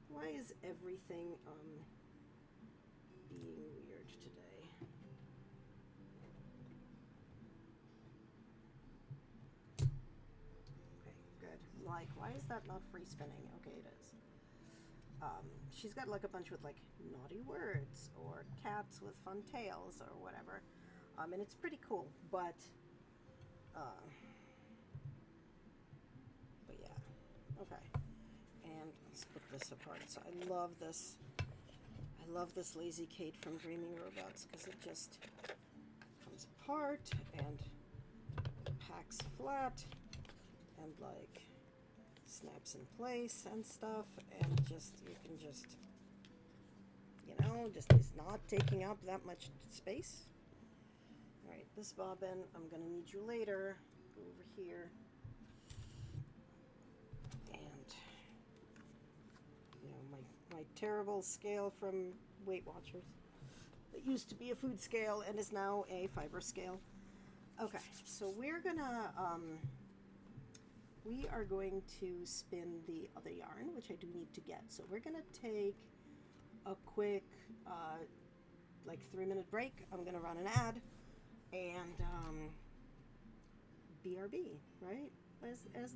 Why is everything being weird today? Okay, good. Like, why is that not free spinning? Okay, it is. She's got like a bunch with like naughty words or cats with fun tails or whatever, and it's pretty cool. Uh, but yeah, okay. And let's put this apart. So I love this. I love this Lazy Kate from Dreaming Robots because it just comes apart and packs flat and like snaps in place and stuff, and just you can just just it's not taking up that much space. All right, this bobbin, I'm gonna need you later. Go over here, and my terrible scale from Weight Watchers that used to be a food scale and is now a fiber scale. Okay, so we are going to spin the other yarn, which I do need to get. So we're gonna take a quick like 3-minute break. I'm gonna run an ad, and BRB, right? As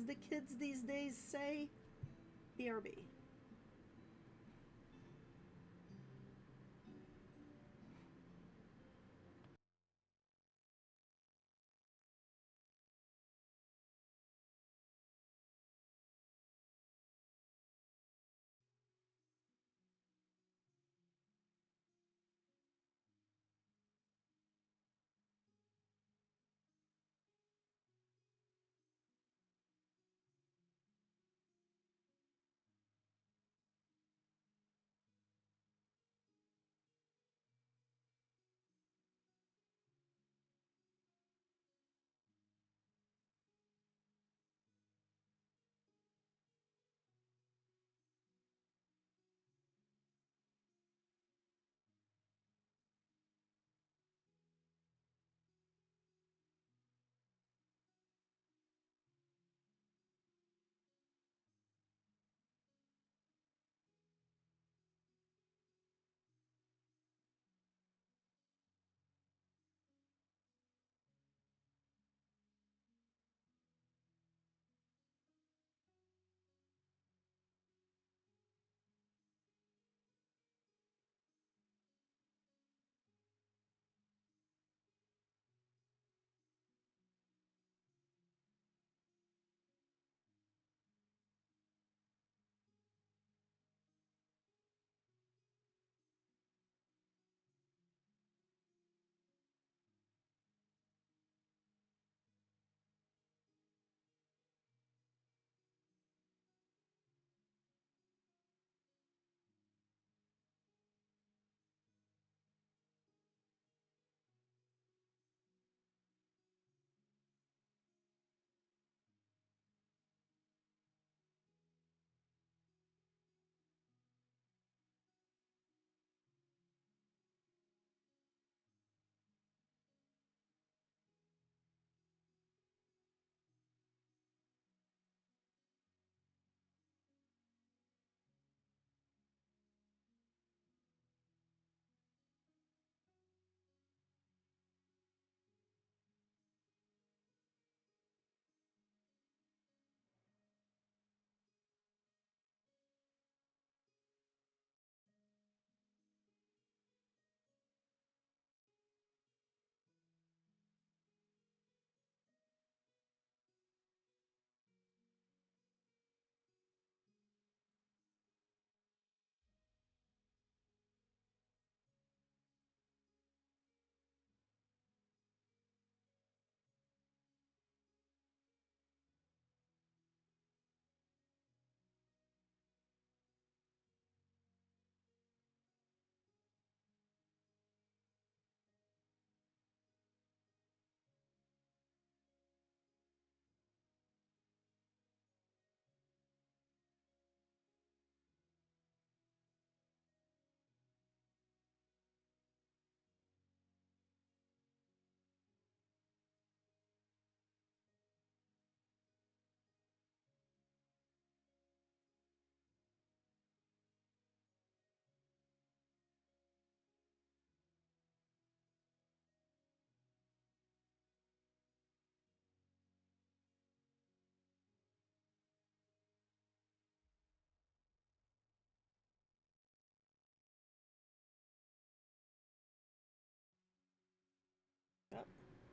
the kids these days say, BRB.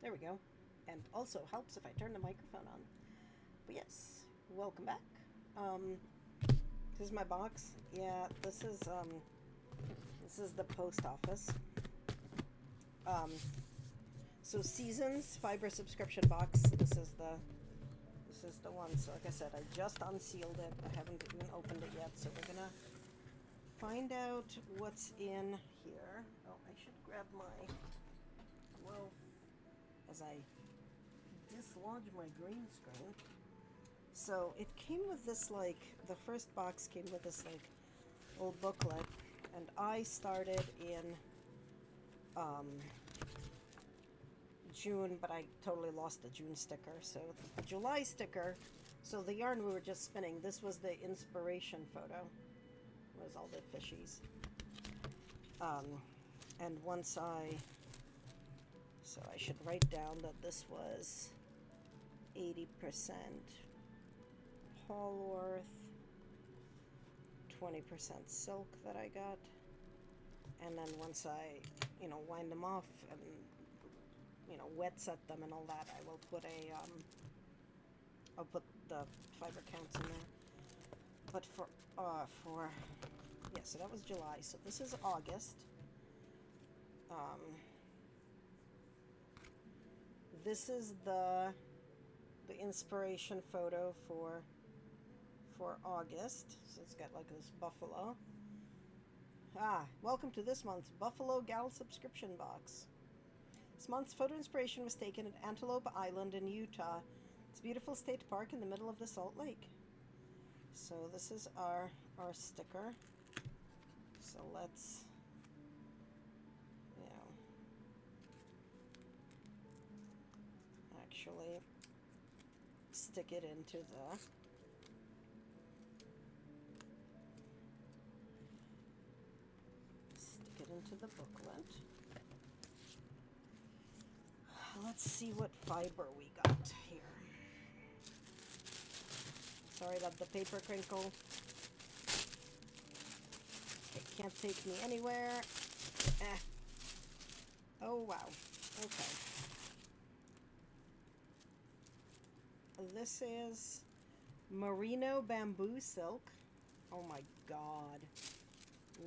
There we go. And also helps if I turn the microphone on. But yes, welcome back. This is my box. Yeah, this is the post office. So Seasons fiber subscription box. This is the one. So like I said, I just unsealed it. I haven't even opened it yet. So we're gonna find out what's in here. Oh, I should grab my, well, as I dislodge my green screen. So it came with this, like, the first box came with this, like, old booklet, and I started in June, but I totally lost the June sticker. So the July sticker, so the yarn we were just spinning, this was the inspiration photo. Was all the fishies. And once so I should write down that this was 80% Polworth, 20% silk that I got, and then once I, wind them off and, wet set them and all that, I will put I'll put the fiber counts in there. But yeah, so that was July, so this is August. This is the inspiration photo for August. So it's got like this buffalo. Welcome to this month's Buffalo Gal subscription box. This month's photo inspiration was taken at Antelope Island in Utah. It's a beautiful state park in the middle of the Salt Lake. So this is our sticker. So let's, actually stick it into the booklet. Let's see what fiber we got here. Sorry about the paper crinkle. It can't take me anywhere. Oh wow. Okay. This is merino bamboo silk. Oh my god.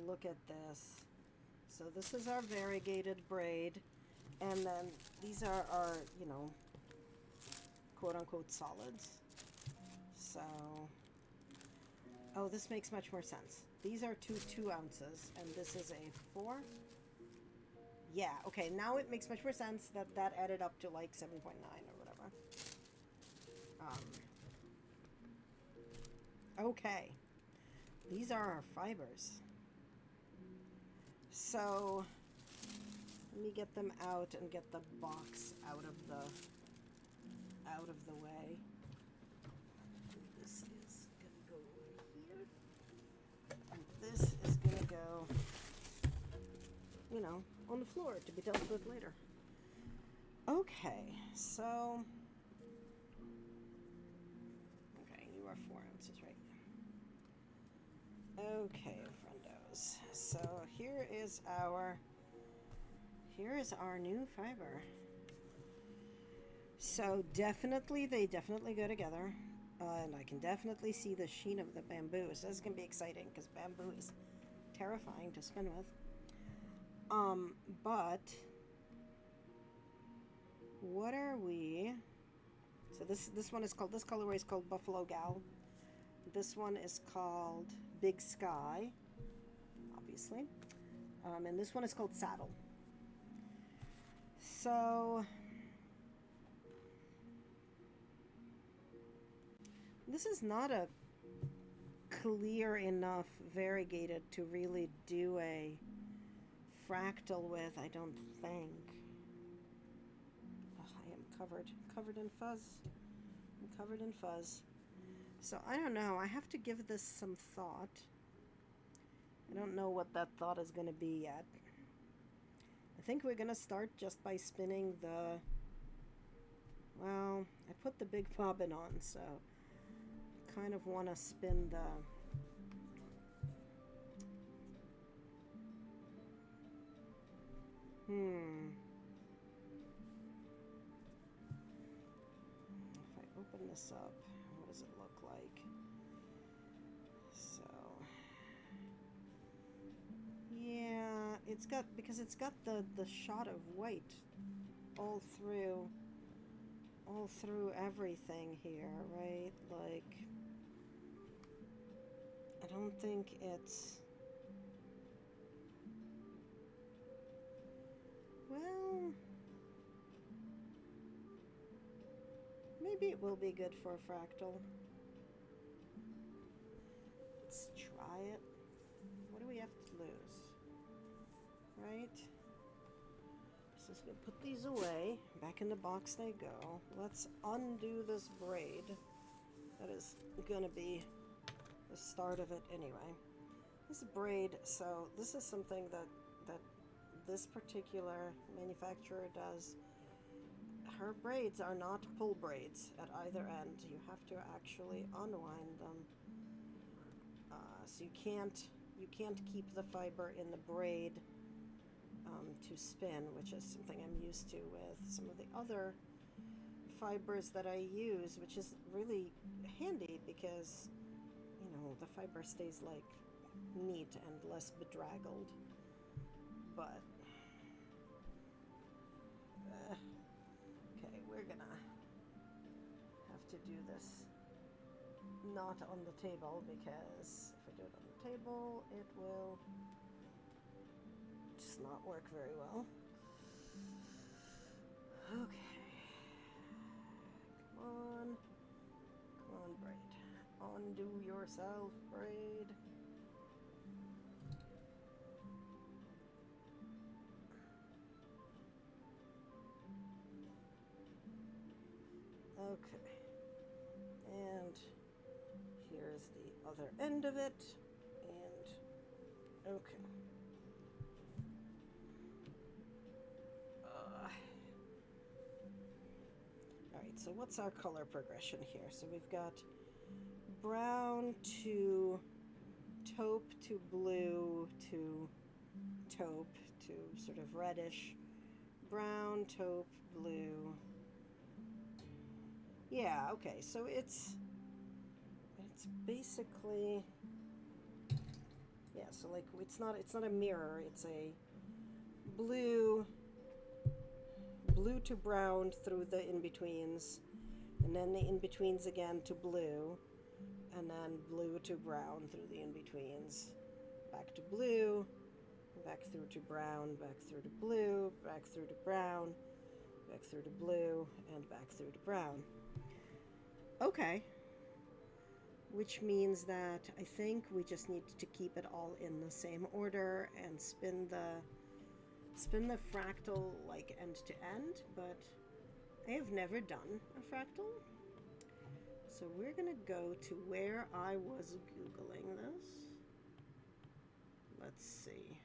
Look at this. So this is our variegated braid. And then these are our, quote-unquote solids. So, oh, this makes much more sense. These are 2 ounces, and this is a 4. Yeah, okay, now it makes much more sense that added up to like 7.9 or whatever. Okay, these are our fibers. So let me get them out and get the box out of the way. This is gonna go over here, and this is gonna go, on the floor to be dealt with later. Okay, so you are 4 ounces, right? Okay, friendos. So here is our new fiber. So they definitely go together, and I can definitely see the sheen of the bamboo. So this is gonna be exciting because bamboo is terrifying to spin with. But what are we? So this colorway is called Buffalo Gal. This one is called Big Sky, obviously, and this one is called Saddle. So this is not a clear enough variegated to really do a fractal with, I don't think. I am covered in fuzz. I'm covered in fuzz. So I don't know. I have to give this some thought. I don't know what that thought is going to be yet. I think we're going to start just by spinning well, I put the big bobbin on, so I kind of want to spin this up. What does it look like? So, yeah, because it's got the shot of white all through everything here, right? Like, I don't think it's, well, maybe it will be good for a fractal. Let's try it. What do we have to lose? Right? So just gonna put these away. Back in the box they go. Let's undo this braid. That is gonna be the start of it anyway. This braid, so this is something that this particular manufacturer does. Her braids are not pull braids at either end. You have to actually unwind them. So you can't keep the fiber in the braid to spin, which is something I'm used to with some of the other fibers that I use, which is really handy because, you know, the fiber stays like neat and less bedraggled. But okay, we're gonna have to do this not on the table, because if I do it on the table it will just not work very well. Okay, come on braid, undo yourself, braid. Okay, and here's the other end of it, and okay. Alright, so what's our color progression here? So we've got brown to taupe to blue to taupe to sort of reddish, brown, taupe, blue. Yeah, okay, so it's basically, yeah, so like it's not a mirror, it's a blue to brown through the in-betweens, and then the in-betweens again to blue, and then blue to brown through the in-betweens, back to blue, back through to brown, back through to blue, back through to brown, back through to blue, and back through to brown. Okay. Which means that I think we just need to keep it all in the same order and spin the fractal like end to end, but I have never done a fractal. So we're gonna go to where I was Googling this. Let's see.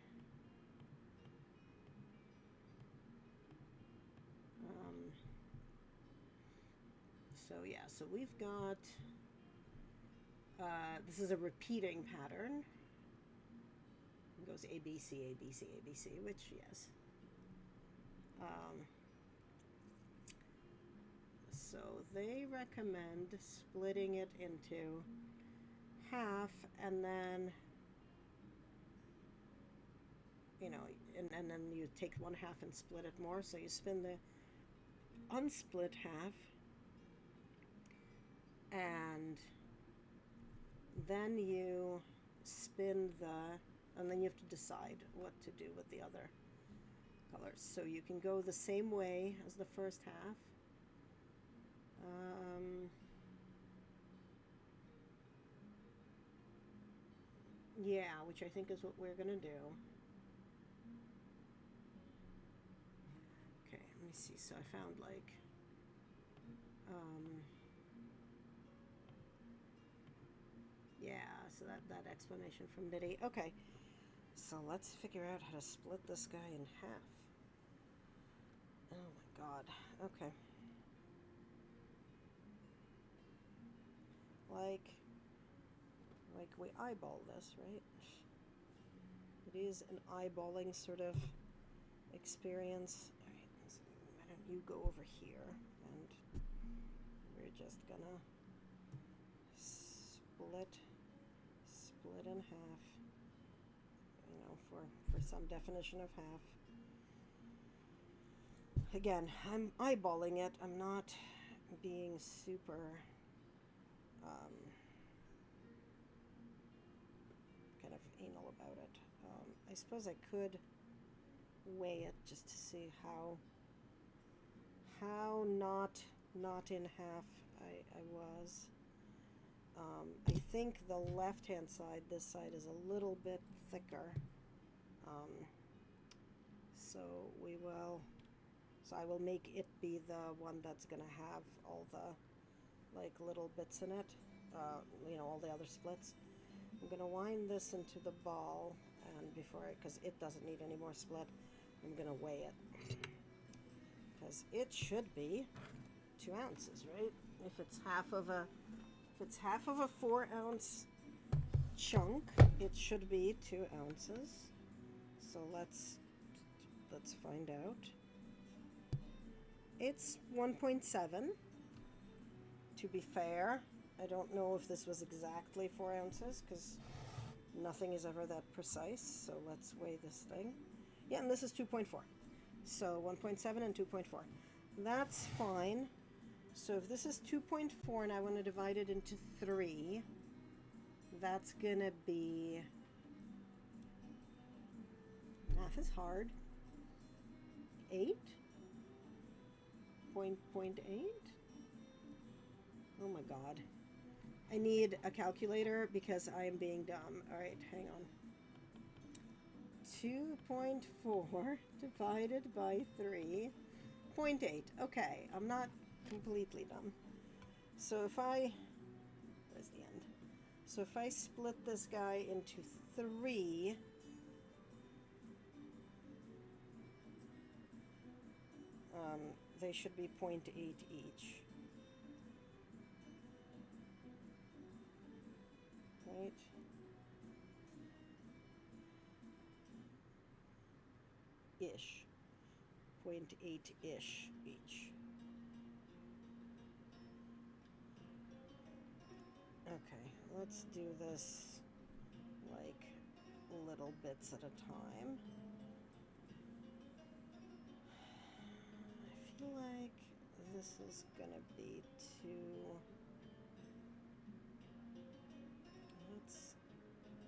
So yeah, so we've got, this is a repeating pattern. It goes A, B, C, A, B, C, A, B, C, which, yes. So they recommend splitting it into half, and then, you know, and then you take one half and split it more. So you spin the unsplit half, and then you spin and then you have to decide what to do with the other colors. So you can go the same way as the first half. Yeah, which I think is what we're gonna do. Okay, let me see. So I found like, yeah, so that explanation from Biddy. Okay, so let's figure out how to split this guy in half. Oh my god. Okay. Like we eyeball this, right? It is an eyeballing sort of experience. Alright, so why don't you go over here, and we're just gonna split in half, you know, for some definition of half. Again, I'm eyeballing it. I'm not being super kind of anal about it. I suppose I could weigh it just to see how not in half I was. I think the left-hand side, this side, is a little bit thicker. So I will make it be the one that's gonna have all the like little bits in it, you know, all the other splits. I'm gonna wind this into the ball, and because it doesn't need any more split, I'm gonna weigh it, because it should be 2 ounces, right? If it's half of a 4-ounce chunk, it should be 2 ounces. So let's find out. It's 1.7. To be fair, I don't know if this was exactly 4 ounces, because nothing is ever that precise. So let's weigh this thing. Yeah, and this is 2.4. So 1.7 and 2.4. That's fine. So if this is 2.4 and I want to divide it into 3, that's going to be... Math is hard. 8? 0.8? Oh my god. I need a calculator because I am being dumb. Alright, hang on. 2.4 divided by 3. 0.8. Okay, I'm not completely dumb. So if I... Where's the end? So if I split this guy into 3... they should be 0.8 each. Right? Ish. 0.8-ish each. Okay, let's do this like little bits at a time. I feel like this is gonna be too...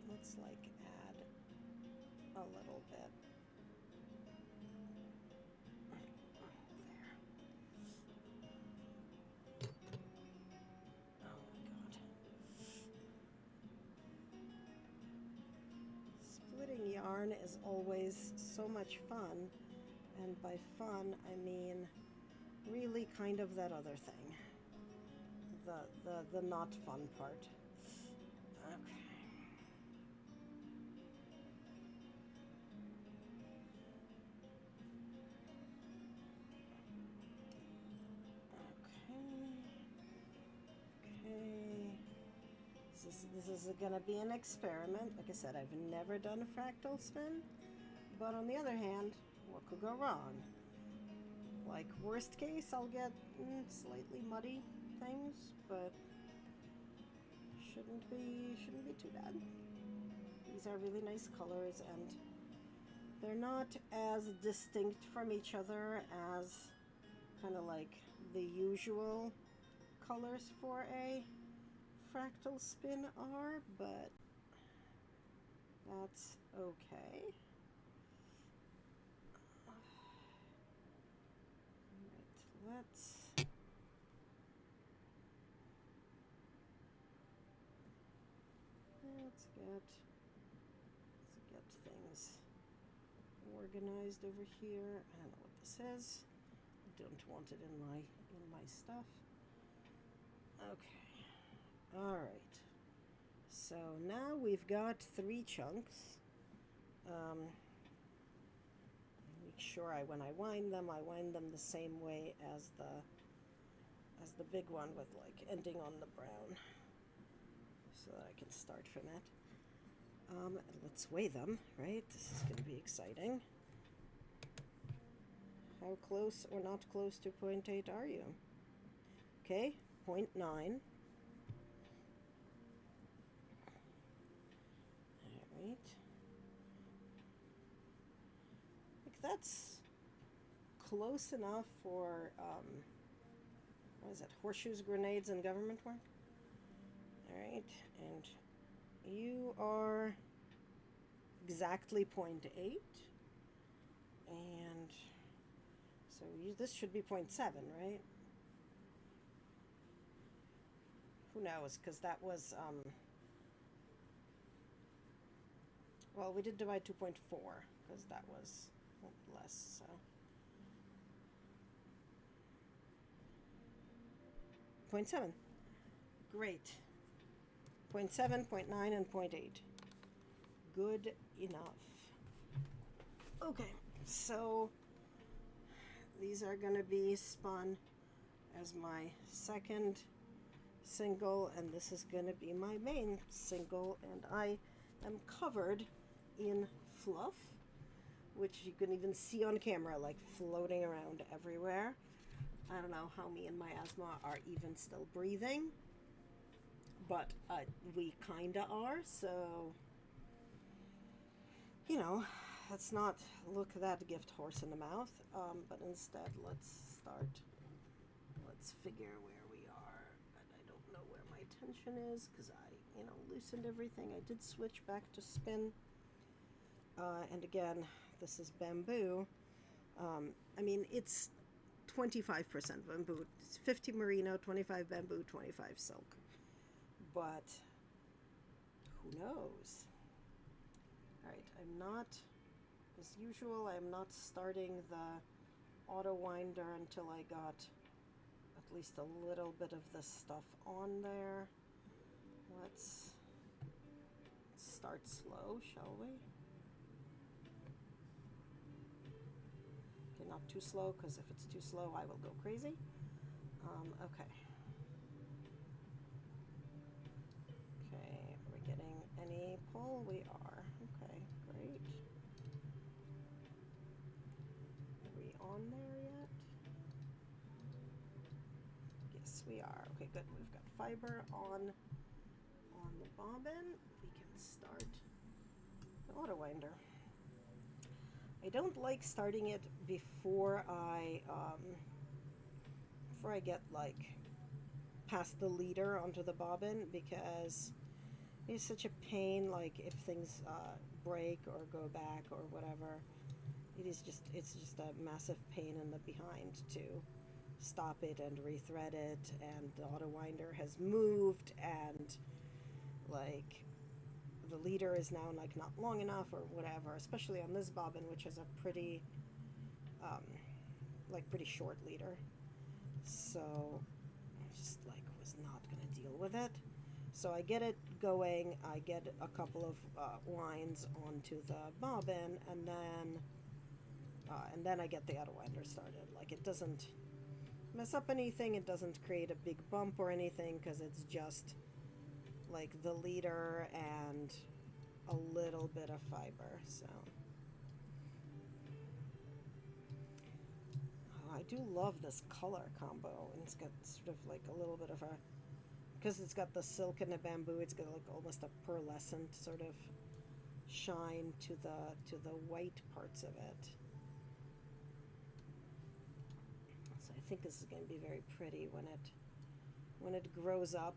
Let's like add a little bit. Splitting yarn is always so much fun, and by fun I mean really kind of that other thing, the not fun part. Okay. This is gonna be an experiment. Like I said, I've never done a fractal spin, but on the other hand, what could go wrong? Like, worst case, I'll get slightly muddy things, but shouldn't be too bad. These are really nice colors, and they're not as distinct from each other as kind of like the usual colors for a fractal spin are, but that's okay. Alright, let's get things organized over here. I don't know what this is. I don't want it in my stuff. Okay. All right. So now we've got 3 chunks. Make sure when I wind them the same way as the big one, with like ending on the brown, so that I can start from it. Let's weigh them, right? This is going to be exciting. How close or not close to 0.8 are you? Okay, 0.9. Alright. Like that's close enough for, what is it, horseshoes, grenades, and government work? Alright, and you are exactly 0.8. And so this should be 0.7, right? Who knows, because that was, well, we did divide 2.4, because that was less, so. 0.7. Great. 0.7, 0.9, and 0.8. Good enough. Okay, so these are going to be spun as my second single, and this is going to be my main single, and I am covered in fluff, which you can even see on camera, like floating around everywhere. I don't know how me and my asthma are even still breathing, but we kinda are, so, you know, let's not look that gift horse in the mouth, but instead let's figure where we are. And I don't know where my tension is, because I, loosened everything. I did switch back to spin, and again, this is bamboo. I mean, it's 25% bamboo. It's 50 merino, 25 bamboo, 25 silk. But who knows? Alright, I'm not, as usual, I'm not starting the auto winder until I got at least a little bit of this stuff on there. Let's start slow, shall we? Okay, not too slow, because if it's too slow, I will go crazy. Okay. Okay, are we getting any pull? We are. Okay, great. Are we on there yet? Yes, we are. Okay, good. We've got fiber on the bobbin. We can start the auto winder. I don't like starting it before I get like past the leader onto the bobbin, because it's such a pain. Like if things break or go back or whatever, it's just a massive pain in the behind to stop it and rethread it, and the auto winder has moved, and like the leader is now like not long enough or whatever, especially on this bobbin, which has a pretty pretty short leader. So I just like was not gonna deal with it. So I get it going, I get a couple of winds onto the bobbin, and then I get the auto winder started. Like it doesn't mess up anything, it doesn't create a big bump or anything, because it's just like the leader and a little bit of fiber. So I do love this color combo, and it's got sort of like a little bit of a, because it's got the silk and the bamboo, it's got like almost a pearlescent sort of shine to the white parts of it. So I think this is going to be very pretty when it grows up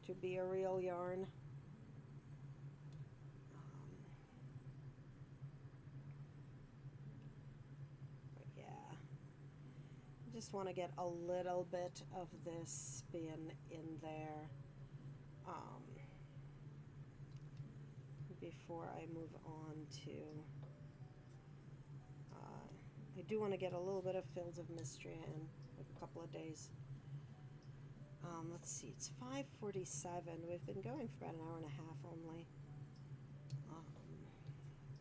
to be a real yarn. But yeah, I just want to get a little bit of this spin in there before I move on to I do want to get a little bit of Fields of Mystria in a couple of days. Let's see, it's 5:47. We've been going for about an hour and a half only.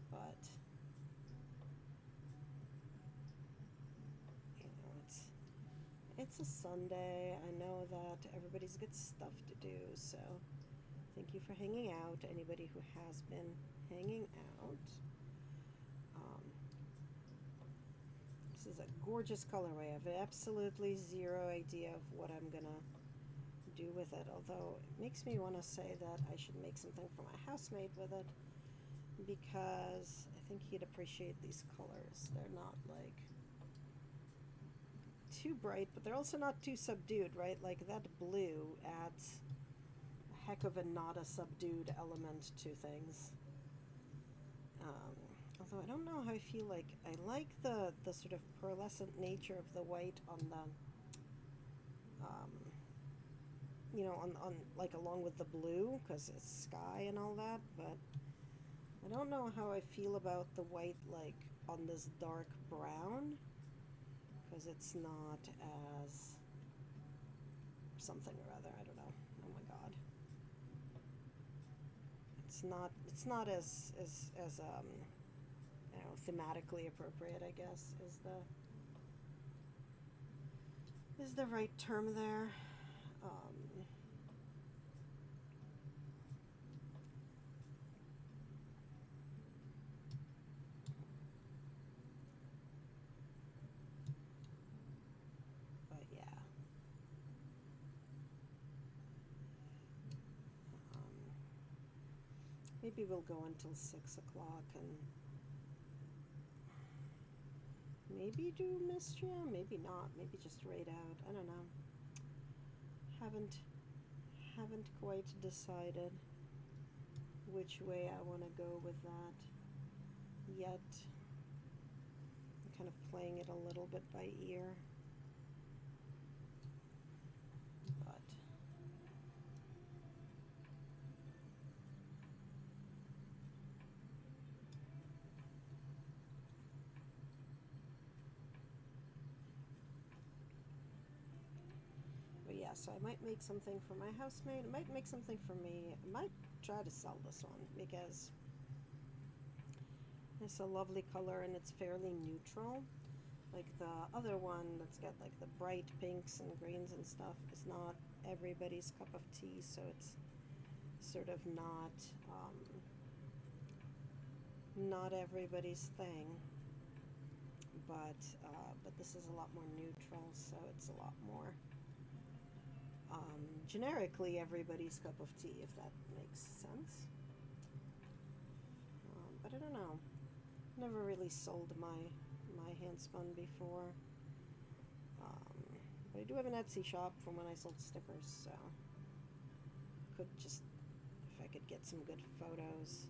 But it's a Sunday. I know that everybody's got stuff to do, so thank you for hanging out. Anybody who has been hanging out. This This is a gorgeous colorway. I have absolutely zero idea of what I'm gonna do with it, although it makes me want to say that I should make something for my housemate with it, because I think he'd appreciate these colors. They're not like too bright, but they're also not too subdued, right? Like that blue adds a heck of a not a subdued element to things. Although I don't know how I feel. Like I like the sort of pearlescent nature of the white on the you know, on like along with the blue, because it's sky and all that, but I don't know how I feel about the white like on this dark brown, because it's not as something or other. I don't know. Oh my god. It's not as you know, thematically appropriate, I guess, is the right term there. But yeah. Maybe we'll go until 6 o'clock and maybe do Mystria, maybe not, maybe just raid out. I don't know. Haven't quite decided which way I want to go with that yet. I'm kind of playing it a little bit by ear. But yeah, so I might make something for my housemate. I might make something for me. I might try to sell this one because it's a lovely color and it's fairly neutral. Like the other one that's got like the bright pinks and greens and stuff is not everybody's cup of tea, so it's sort of not everybody's thing. But this is a lot more neutral, so it's a lot more generically everybody's cup of tea, if that makes sense. But I don't know. Never really sold my handspun before. But I do have an Etsy shop from when I sold stickers, so could just, if I could get some good photos,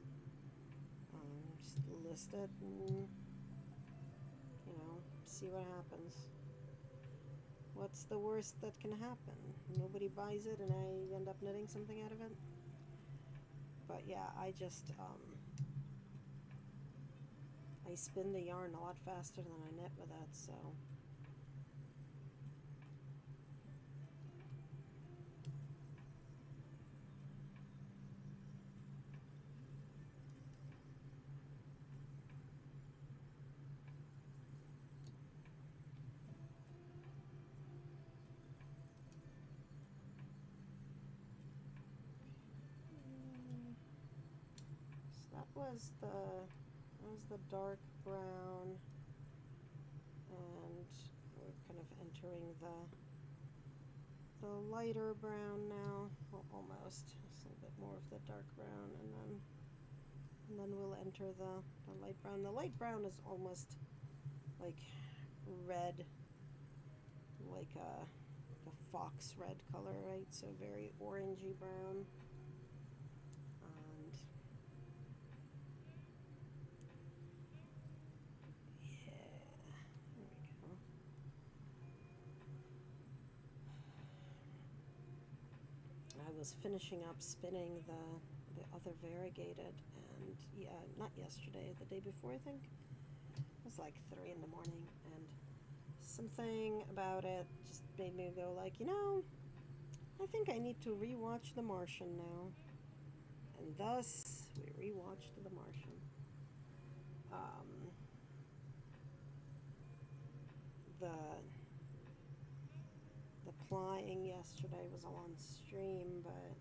just list it and, you know, see what happens. What's the worst that can happen? Nobody buys it and I end up knitting something out of it. But yeah, I just, I spin the yarn a lot faster than I knit with it, so. That was the dark brown, and we're kind of entering the lighter brown now. Well, almost. Just a little bit more of the dark brown, and then we'll enter the light brown. The light brown is almost like red, like a fox red color, right? So very orangey brown. I was finishing up spinning the other variegated, and yeah, not yesterday, the day before, I think. It was like 3 in the morning, and something about it just made me go like, you know, I think I need to rewatch The Martian now. And thus, we rewatched The Martian. The plying yesterday was all on stream, but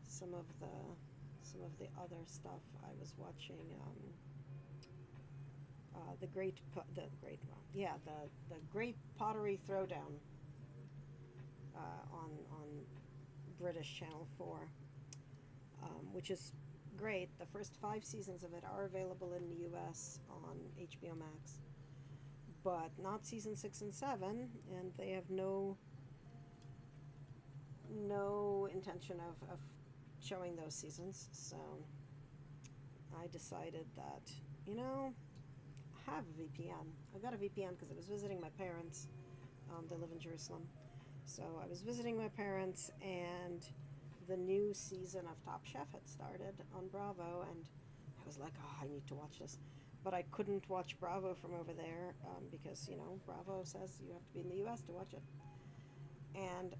some of the other stuff I was watching the Great Pottery Throwdown on British Channel 4, which is great. The first 5 seasons of it are available in the U.S. on HBO Max, but not season 6 and 7, and they have no intention of showing those seasons. So I decided that, I have a VPN. I got a VPN because I was visiting my parents. They live in Jerusalem. So I was visiting my parents, and the new season of Top Chef had started on Bravo, and I was like, oh, I need to watch this. But I couldn't watch Bravo from over there because, Bravo says you have to be in the U.S. to watch it. And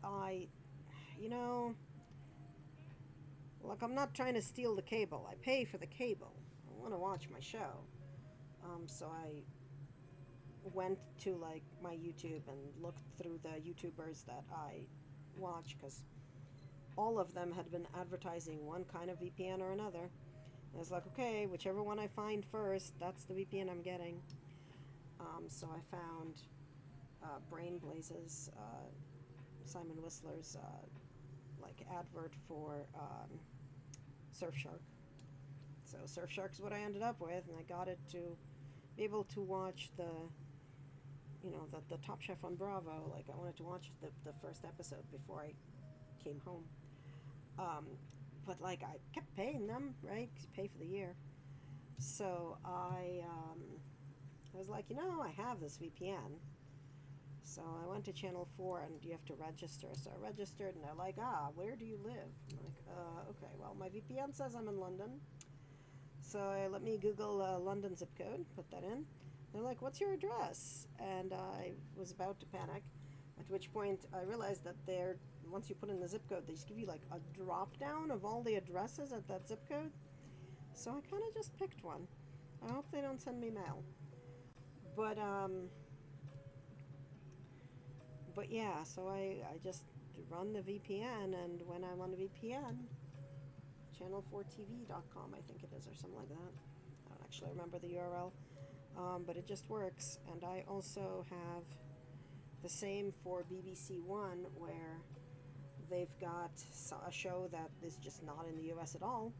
look, I'm not trying to steal the cable. I pay for the cable. I want to watch my show. So I went to like my YouTube and looked through the YouTubers that I watch, because all of them had been advertising one kind of VPN or another. And I was like, okay, whichever one I find first, that's the VPN I'm getting. So I found Brain Blazes, Simon Whistler's like advert for Surfshark. So Surfshark is what I ended up with, and I got it to be able to watch the Top Chef on Bravo. Like, I wanted to watch the first episode before I came home. But like, I kept paying them, right? 'Cause you pay for the year. So I was like, I have this VPN. So I went to Channel 4, and you have to register. So I registered, and they're like, where do you live? I'm like, okay, well, my VPN says I'm in London. So I let me Google London zip code, put that in. They're like, what's your address? And I was about to panic, at which point I realized that once you put in the zip code, they just give you like a drop down of all the addresses at that zip code. So I kind of just picked one. I hope they don't send me mail. But yeah, so I just run the VPN, and when I'm on the VPN, channel4tv.com, I think it is, or something like that. I don't actually remember the URL, but it just works. And I also have the same for BBC One, where they've got a show that is just not in the US at all,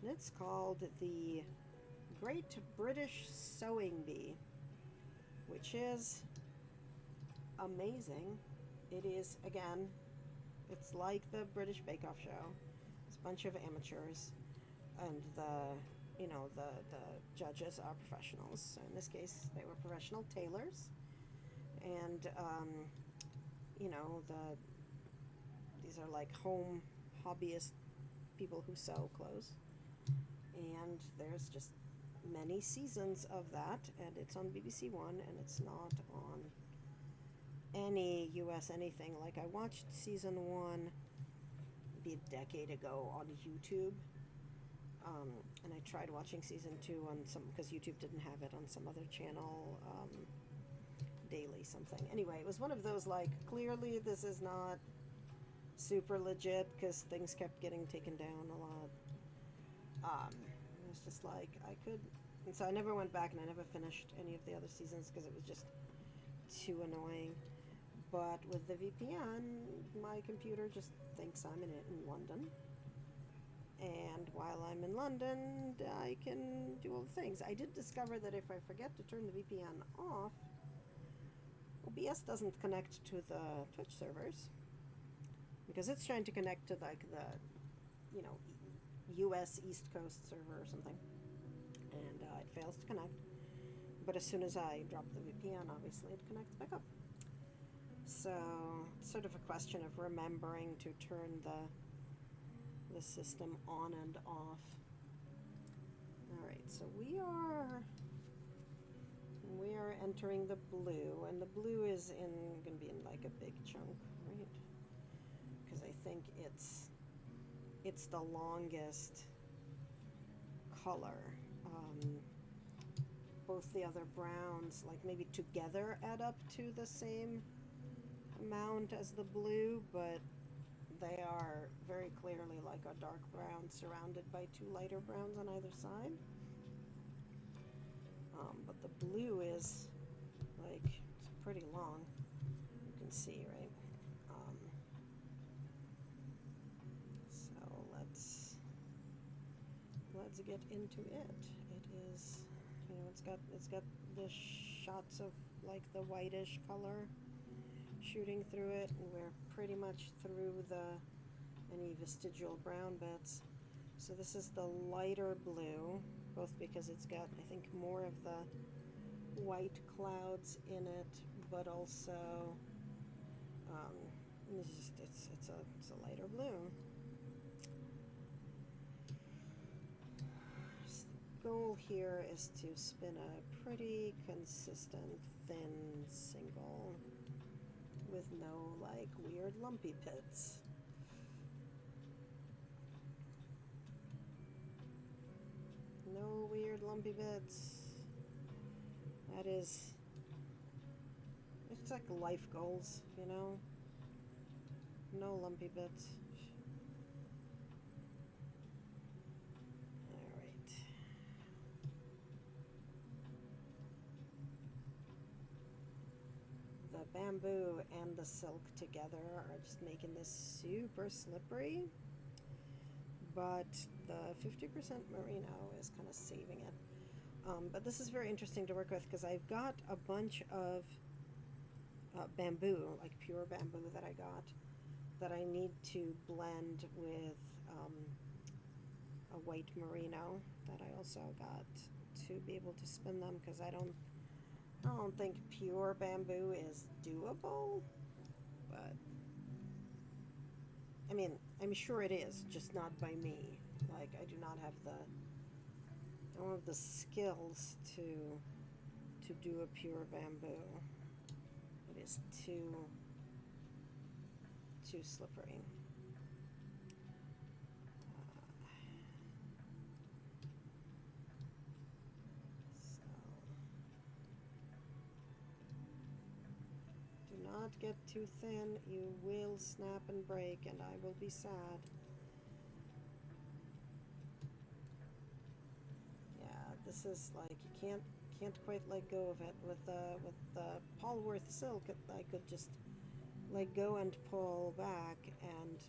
and it's called The Great British Sewing Bee, which is amazing. It is, again, it's like the British Bake Off show. It's a bunch of amateurs, and the judges are professionals. So in this case, they were professional tailors, and these are like home hobbyist people who sew clothes. And there's just many seasons of that, and it's on BBC One, and it's not on any US anything. Like, I watched season 1 maybe a decade ago on YouTube, and I tried watching season 2 on some, because YouTube didn't have it, on some other channel, daily something. Anyway, it was one of those, like, clearly this is not super legit, because things kept getting taken down a lot. It was just like, and so I never went back, and I never finished any of the other seasons because it was just too annoying. But with the VPN, my computer just thinks I'm in London. And while I'm in London, I can do all the things. I did discover that if I forget to turn the VPN off, OBS doesn't connect to the Twitch servers, because it's trying to connect to like the, US East Coast server or something, and it fails to connect. But as soon as I drop the VPN, obviously it connects back up. So it's sort of a question of remembering to turn the system on and off. Alright, so we are entering the blue, and the blue is going to be in like a big chunk, right? Because I think it's the longest color. Both the other browns, like maybe together, add up to the same amount as the blue, but they are very clearly like a dark brown surrounded by 2 lighter browns on either side. But the blue is like, it's pretty long. You can see, right? So let's get into it. It is, it's got the shots of like the whitish color shooting through it, and we're pretty much through any vestigial brown bits. So this is the lighter blue, both because it's got, I think, more of the white clouds in it, but also it's a lighter blue. The goal here is to spin a pretty consistent thin single with no like weird lumpy pits. No weird lumpy bits. That is, it's like life goals, you know? No lumpy bits. Alright. The bamboo and the silk together are just making this super slippery. But the 50% merino is kind of saving it. But this is very interesting to work with because I've got a bunch of bamboo, like pure bamboo that I got, that I need to blend with a white merino that I also got to be able to spin them, because I don't think pure bamboo is doable, but I mean, I'm sure it is, just not by me. Like, I do not have I don't have the skills to do a pure bamboo. It is too slippery. Do not get too thin. You will snap and break, and I will be sad. Yeah, this is like, you can't quite let go of it. With the Polworth silk, I could just let go and pull back and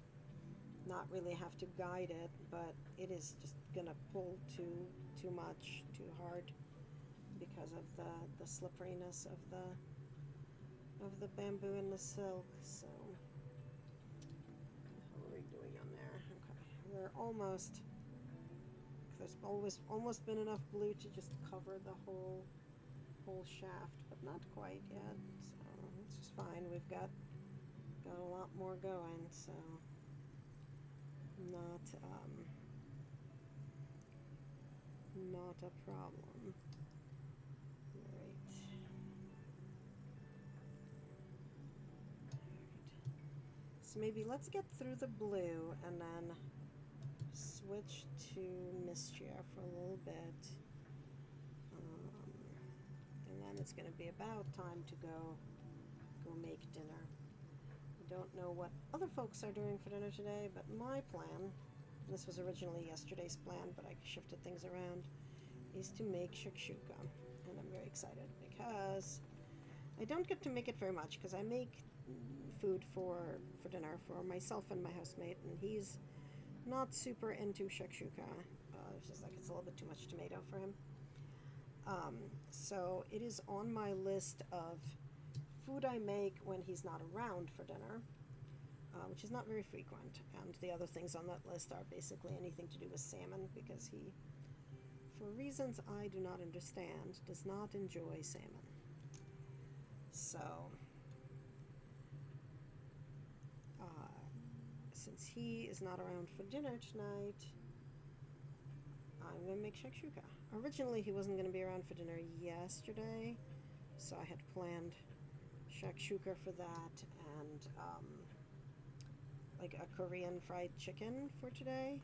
not really have to guide it, but it is just gonna pull too much, too hard, because of the slipperiness of the bamboo and the silk. So how are we doing on there? Okay, we're almost. There's almost been enough blue to just cover the whole shaft, but not quite yet. So it's just fine. We've got a lot more going, so not a problem. Right. So maybe let's get through the blue and then switch to Mystria for a little bit. And then it's going to be about time to go make dinner. I don't know what other folks are doing for dinner today, but my plan, this was originally yesterday's plan, but I shifted things around, is to make shakshuka. And I'm very excited because I don't get to make it very much, because I make food for dinner for myself and my housemate, and he's not super into shakshuka. It's just like, it's a little bit too much tomato for him. So it is on my list of food I make when he's not around for dinner, which is not very frequent. And the other things on that list are basically anything to do with salmon, because he, for reasons I do not understand, does not enjoy salmon. So since he is not around for dinner tonight, I'm going to make shakshuka. Originally, he wasn't going to be around for dinner yesterday, so I had planned shakshuka for that, and like a Korean fried chicken for today,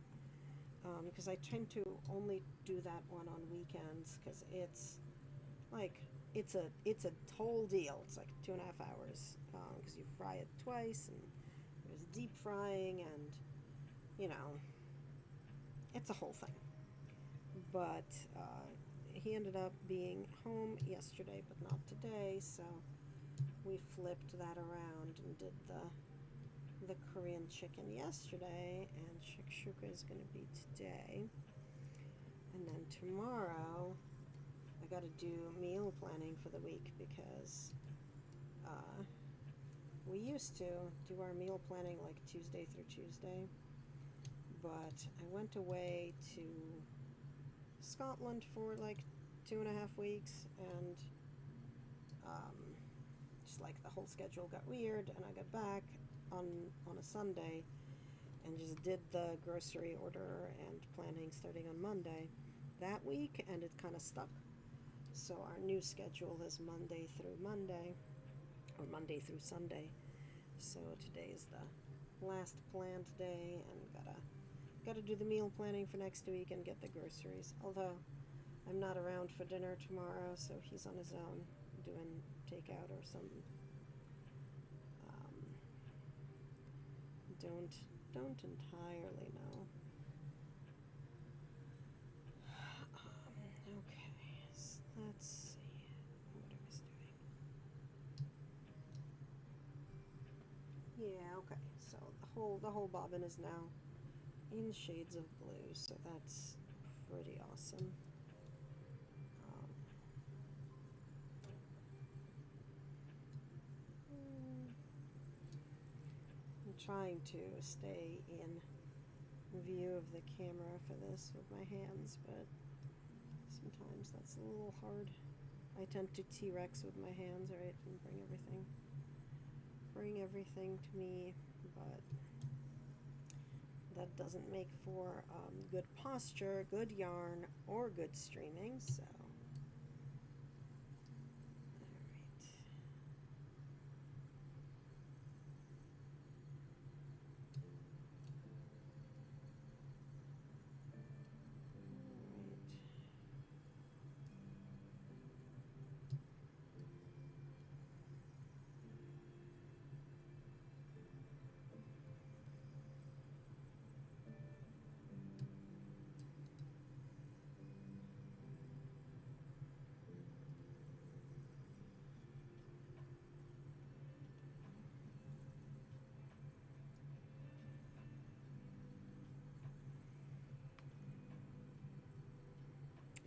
because I tend to only do that one on weekends, because it's like, it's a total deal. It's like 2.5 hours, because you fry it twice, and there's deep frying, and it's a whole thing. But he ended up being home yesterday, but not today, so we flipped that around and did the Korean chicken yesterday, and shakshuka is going to be today. And then tomorrow, I got to do meal planning for the week because we used to do our meal planning like Tuesday through Tuesday, but I went away to Scotland for like 2.5 weeks, and just like the whole schedule got weird, and I got back on a Sunday and just did the grocery order and planning starting on Monday that week, and it kind of stuck. So our new schedule is Monday through Monday, or Monday through Sunday. So today is the last planned day, and gotta do the meal planning for next week and get the groceries. Although I'm not around for dinner tomorrow, so he's on his own doing takeout or something. Don't entirely know. Okay, so let's see what I was doing. Yeah, okay. So the whole bobbin is now in shades of blue, so that's pretty awesome. Um, I'm trying to stay in view of the camera for this with my hands, but sometimes that's a little hard. I tend to T-Rex with my hands, right, and bring everything to me, but that doesn't make for good posture, good yarn, or good streaming, so.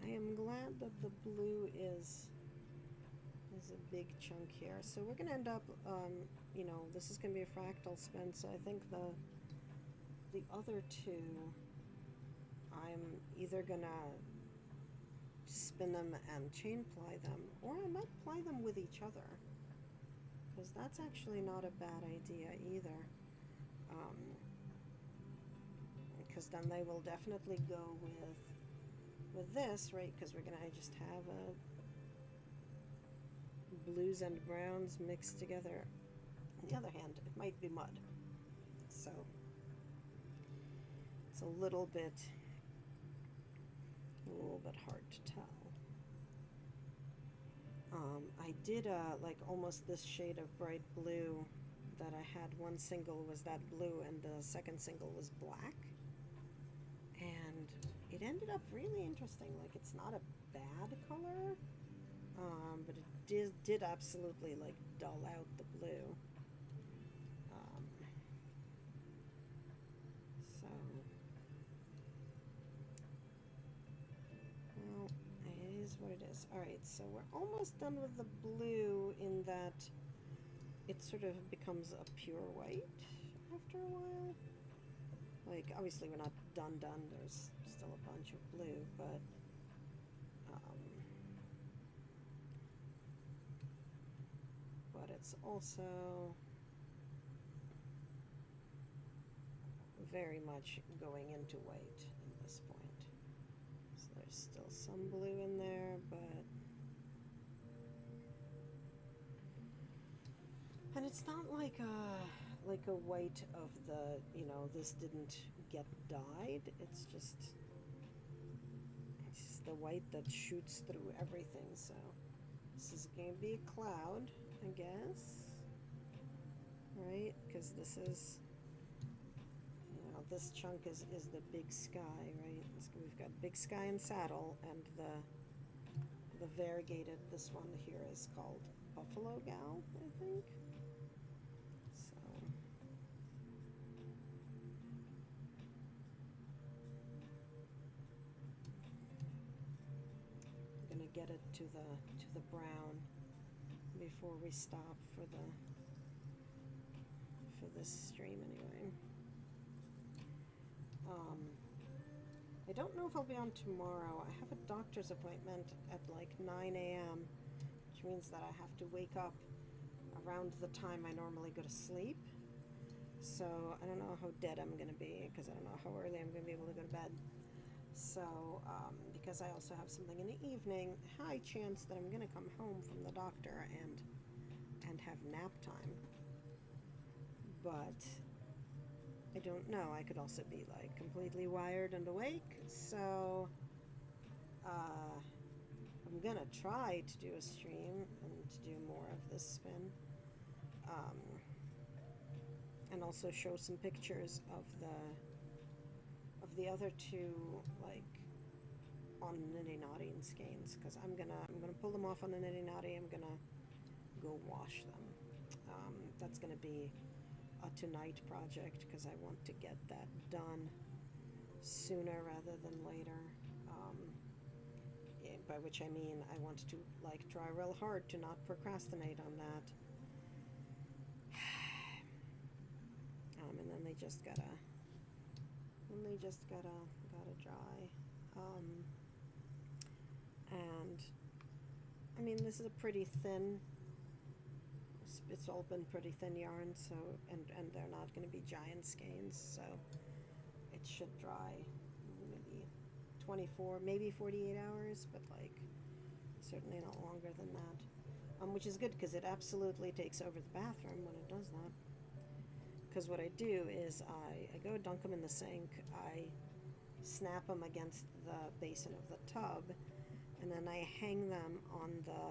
I am glad that the blue is a big chunk here. So we're going to end up, this is going to be a fractal spin, so I think the other two, I'm either going to spin them and chain ply them, or I might ply them with each other, because that's actually not a bad idea either. Because then they will definitely go with this, right? Because we're gonna just have blues and browns mixed together. On the other hand, it might be mud, so it's a little bit hard to tell. I did like almost this shade of bright blue that I had. One single was that blue, and the second single was black, and it ended up really interesting. Like, it's not a bad color, but it did absolutely like dull out the blue. So, well, it is what it is. Alright, so we're almost done with the blue in that it sort of becomes a pure white after a while. Like, obviously we're not done, there's still a bunch of blue, but it's also very much going into white at this point. So there's still some blue in there, but and it's not like a white of the, this didn't get dyed. It's just the white that shoots through everything. So this is going to be a cloud, I guess, right? Because this is, this chunk is the big sky, right? We've got big sky and saddle, and the variegated, this one here is called Buffalo Gal, I think. So I'm gonna get it to the brown before we stop for this stream anyway. I don't know if I'll be on tomorrow. I have a doctor's appointment at like 9 a.m., which means that I have to wake up around the time I normally go to sleep. So I don't know how dead I'm going to be, because I don't know how early I'm going to be able to go to bed. So, because I also have something in the evening, high chance that I'm going to come home from the doctor and have nap time. But I don't know. I could also be like completely wired and awake. So I'm gonna try to do a stream and to do more of this spin, and also show some pictures of the other two, like on Nitty Naughty and Skeins, because I'm gonna pull them off on the Nitty Naughty. I'm gonna go wash them. That's gonna be a tonight project, because I want to get that done sooner rather than later. By which I mean I want to like try real hard to not procrastinate on that. And then they just gotta dry. And I mean, this is a pretty thin. It's all been pretty thin yarn, so and they're not going to be giant skeins, so it should dry maybe 24, maybe 48 hours, but like certainly not longer than that. Which is good, because it absolutely takes over the bathroom when it does that. Because what I do is I go dunk them in the sink, I snap them against the basin of the tub, and then I hang them on the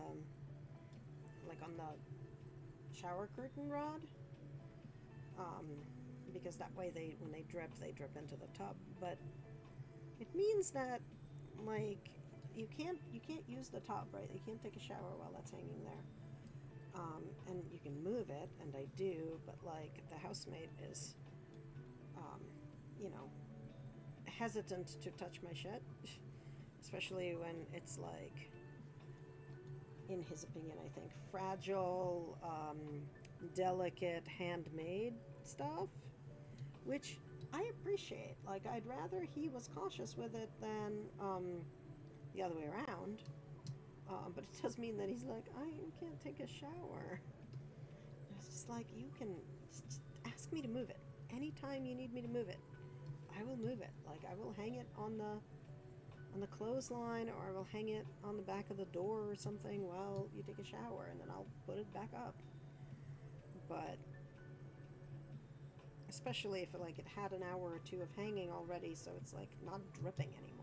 shower curtain rod, because that way when they drip into the tub. But it means that like you can't use the tub, right? You can't take a shower while that's hanging there. And you can move it, and I do, but like the housemate is hesitant to touch my shit, especially when it's like, in his opinion, I think, fragile, delicate, handmade stuff, which I appreciate. Like, I'd rather he was cautious with it than the other way around. But it does mean that he's like, I can't take a shower. It's just like, you can just ask me to move it. Anytime you need me to move it, I will move it. Like, I will hang it on the clothesline, or I will hang it on the back of the door or something while you take a shower, and then I'll put it back up. But especially if it had an hour or two of hanging already, so it's like not dripping anymore.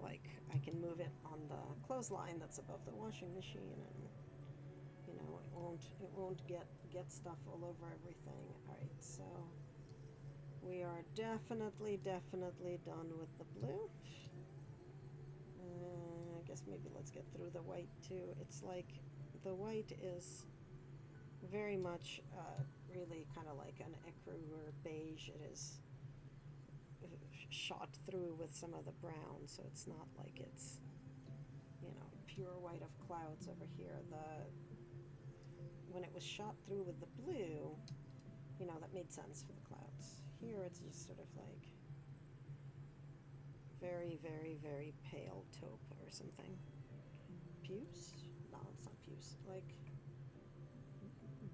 Like, I can move it on the clothesline that's above the washing machine, and it won't get stuff all over everything. All right, so we are definitely done with the blue. I guess maybe let's get through the white too. It's like the white is very much really kind of like an ecru or beige. It is shot through with some of the brown, so it's not like it's pure white of clouds over here. When it was shot through with the blue, that made sense for the clouds. Here it's just sort of like very, very, very pale taupe or something. Puce? No, it's not puce. Like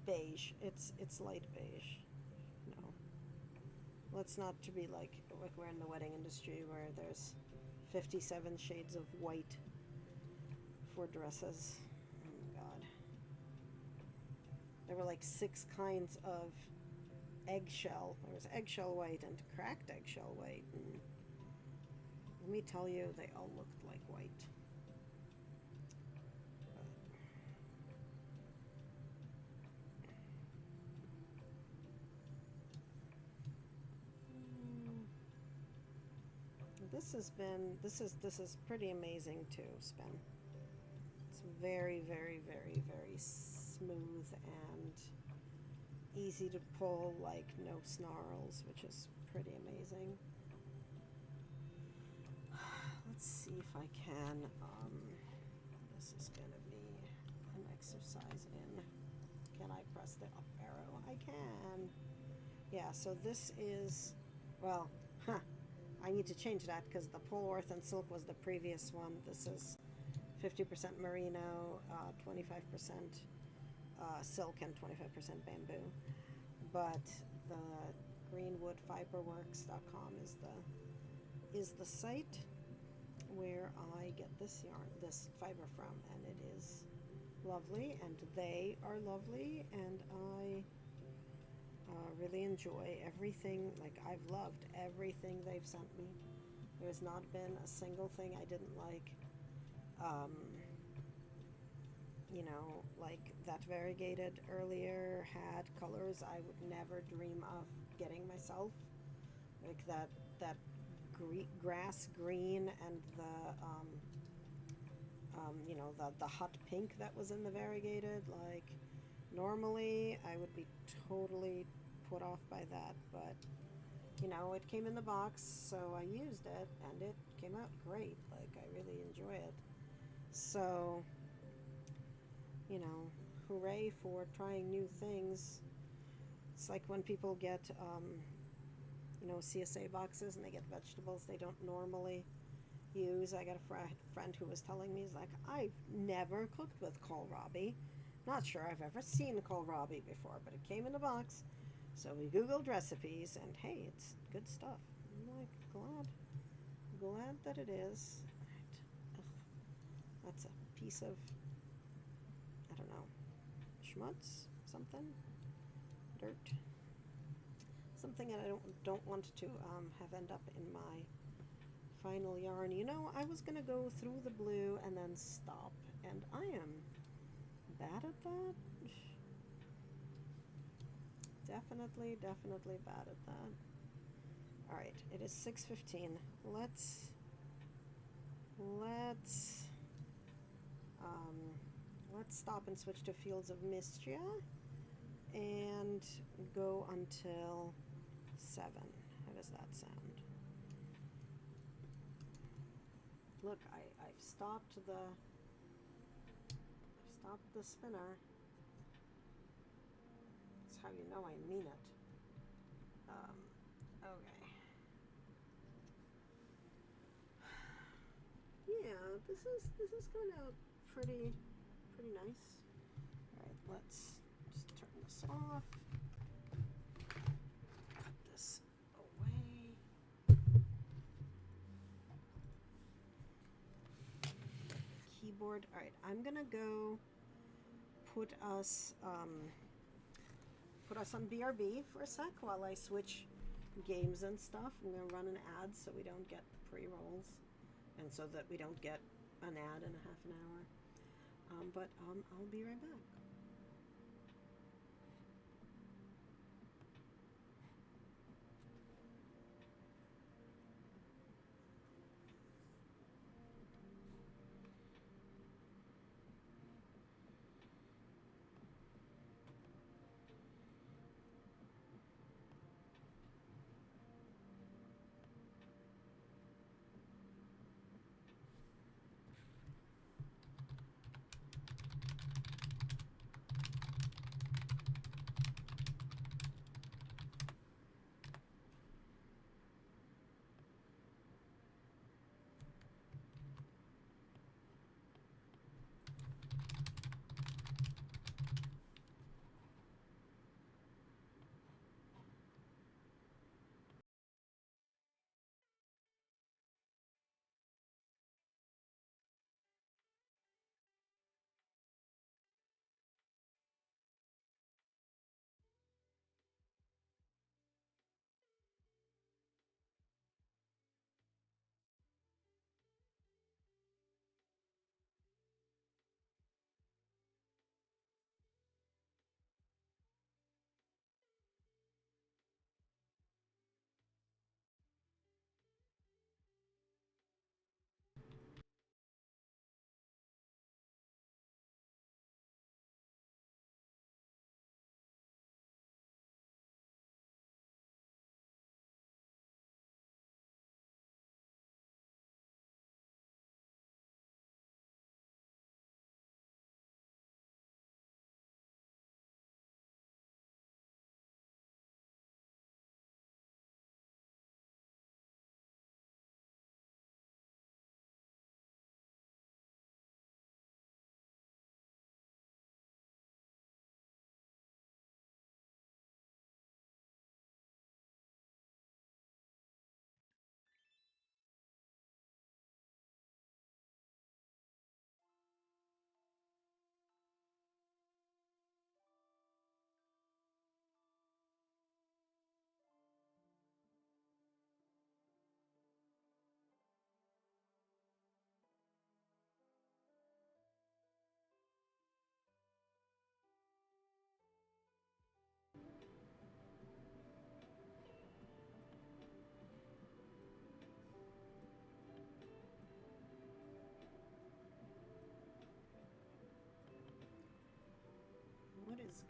beige. It's light beige. No. Let's not to be like we're in the wedding industry where there's 57 shades of white for dresses. Oh my god. There were like 6 kinds of eggshell. There was eggshell white and cracked eggshell white, and let me tell you, they all looked like white. this is pretty amazing to spin. It's very, very, very, very smooth and easy to pull, like no snarls, which is pretty amazing. Let's see if I can. This is gonna be an exercise in. Can I press the up arrow? I can. Yeah. So this is, well, I need to change that because the Polworth and Silk was the previous one. This is 50% merino, 25% silk, and 25% bamboo. But the greenwoodfiberworks.com is the site where I get this yarn, this fiber from, and it is lovely, and they are lovely, and I really enjoy everything. Like, I've loved everything they've sent me. There's not been a single thing I didn't like. You know, like that variegated earlier had colors I would never dream of getting myself, like that grass green and you know, the hot pink that was in the variegated. Like, normally I would be totally put off by that, but you know, it came in the box, so I used it, and it came out great. Like, I really enjoy it. So, you know, hooray for trying new things. It's like when people get, you know, CSA boxes and they get vegetables they don't normally use. I got a friend who was telling me, he's like, I've never cooked with kohlrabi. Not sure I've ever seen kohlrabi before, but it came in a box. So we Googled recipes, and hey, it's good stuff. I'm like, glad that it is. Right. Ugh, that's a piece of, I don't know, schmutz, something, dirt, something that I don't want to have end up in my final yarn. You know, I was gonna go through the blue and then stop, and I am bad at that. Definitely bad at that. All right, it is 6:15. Let's stop and switch to Fields of Mystria and go until 7. How does that sound? Look, I've stopped the spinner. That's how you know I mean it. Okay. Yeah, this is going out pretty nice. All right, let's just turn this off. Put this away. Keyboard. All right, I'm gonna go put us on BRB for a sec while I switch games and stuff. I'm gonna run an ad so we don't get pre-rolls, and so that we don't get an ad in a half an hour. But I'll be right back.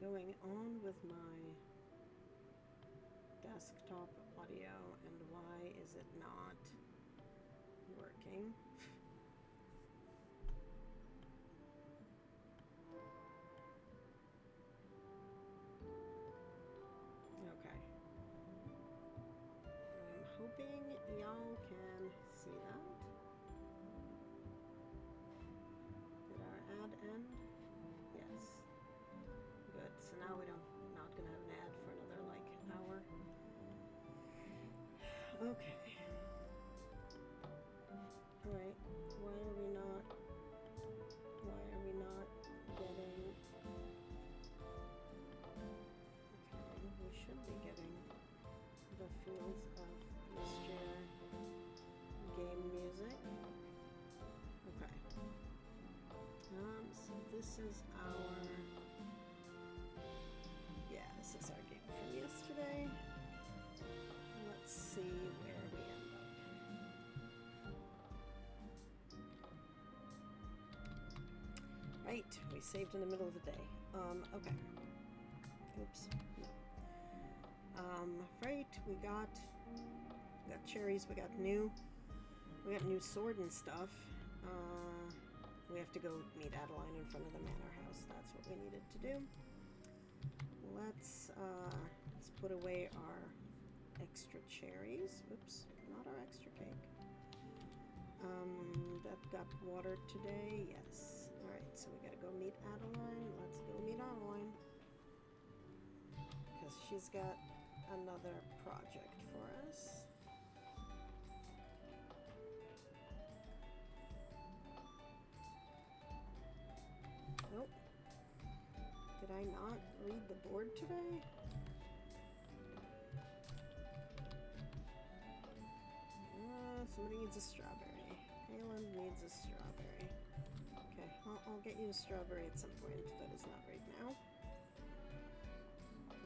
going on with my desktop audio, and why is it not working? Okay. I'm hoping y'all can see that. Did our ad end? Yes. Good. So now we don't not gonna have an ad for another like hour. Okay. Alright. Why are we not getting okay, we should be getting the Fields of Mystria game music. Okay. So this is our this is our game from yesterday. Let's see where we end up. Right, we saved in the middle of the day. Okay. Oops. No. Right, we got cherries, we got new sword and stuff. We have to go meet Adeline in front of the manor house. That's what we needed to do. Let's put away our extra cherries. Oops, not our extra cake. That got watered today. Yes. All right, so we gotta go meet Adeline. Let's go meet Adeline because she's got another project for us. Nope. Did I not read the board today? Somebody needs a strawberry. Haaland needs a strawberry. Okay, I'll get you a strawberry at some point. That is not right now.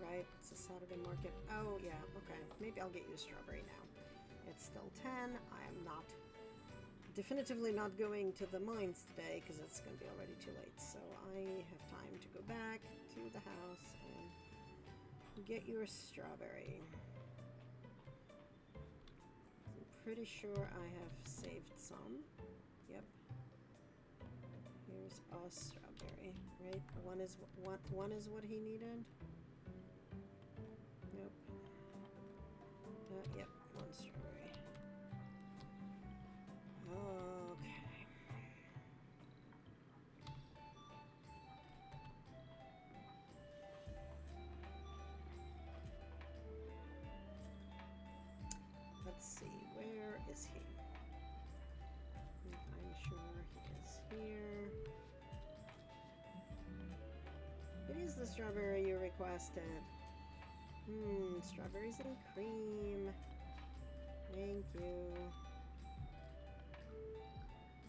Right, it's a Saturday market. Oh, yeah, okay. Maybe I'll get you a strawberry now. It's still 10. I am definitively not going to the mines today because it's going to be already too late. So I have time to go back to the house and get your strawberry. I'm pretty sure I have saved some. Yep. Here's a strawberry, right? One is what he needed. Nope. Yep, one strawberry. Okay. Let's see, where is he? I'm sure he is here. It is the strawberry you requested. Strawberries and cream. Thank you.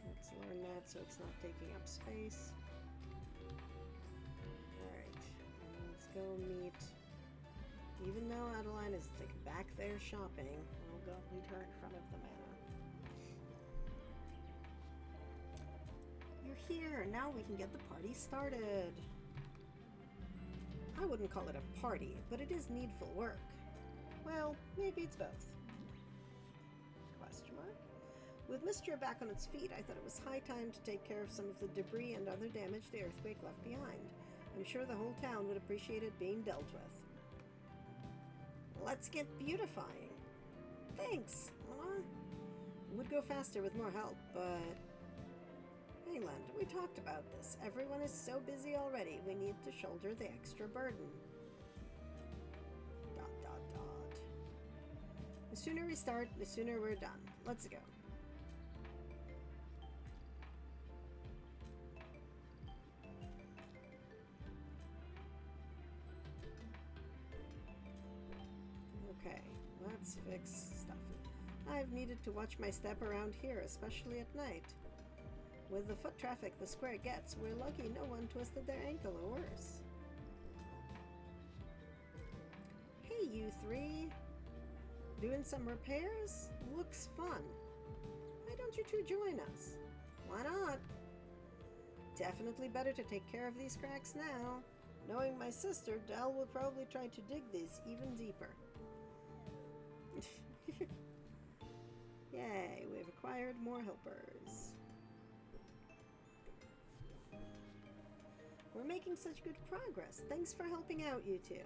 Let's learn that so it's not taking up space. Alright, let's go meet. Even though Adeline is back there shopping, we'll go meet her in front of the manor. You're here! Now we can get the party started! I wouldn't call it a party, but it is needful work. Well, maybe it's both. Question mark? With Mystria back on its feet, I thought it was high time to take care of some of the debris and other damage the earthquake left behind. I'm sure the whole town would appreciate it being dealt with. Let's get beautifying. Thanks. Would go faster with more help, but... Haaland, we talked about this. Everyone is so busy already, we need to shoulder the extra burden. ... The sooner we start, the sooner we're done. Let's go. Okay, let's fix stuff. I've needed to watch my step around here, especially at night. With the foot traffic the square gets, we're lucky no one twisted their ankle or worse. Hey, you three! Doing some repairs? Looks fun. Why don't you two join us? Why not? Definitely better to take care of these cracks now. Knowing my sister, Dal will probably try to dig these even deeper. Yay, we've acquired more helpers. We're making such good progress. Thanks for helping out, you two.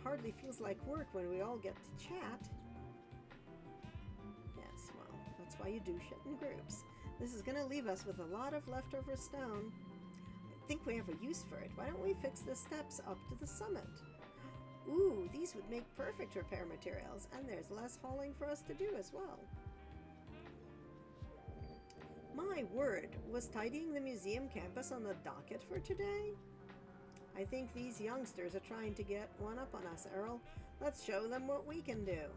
Hardly feels like work when we all get to chat. Yes, well, that's why you do shit in groups. This is gonna leave us with a lot of leftover stone. I think we have a use for it. Why don't we fix the steps up to the summit? Ooh, these would make perfect repair materials, and there's less hauling for us to do as well. My word, was tidying the museum campus on the docket for today? I think these youngsters are trying to get one up on us, Earl. Let's show them what we can do.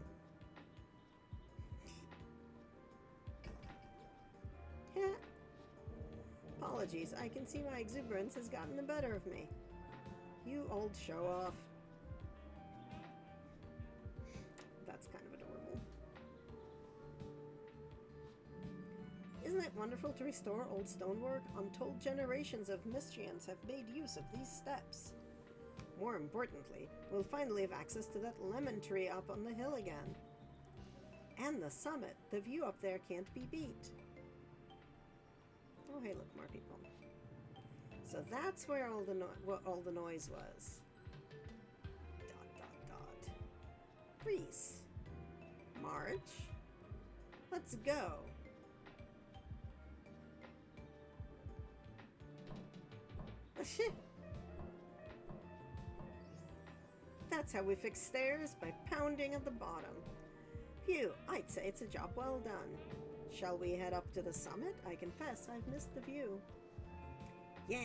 Apologies, I can see my exuberance has gotten the better of me. You old show-off. That's kind of adorable. Isn't it wonderful to restore old stonework? Untold generations of Mystrians have made use of these steps. More importantly, we'll finally have access to that lemon tree up on the hill again. And the summit. The view up there can't be beat. Oh, hey, look, more people. So that's where all the noise was. ... Reese. March. Let's go. That's how we fix stairs, by pounding at the bottom. Phew, I'd say it's a job well done. Shall we head up to the summit? I confess I've missed the view. Yeah!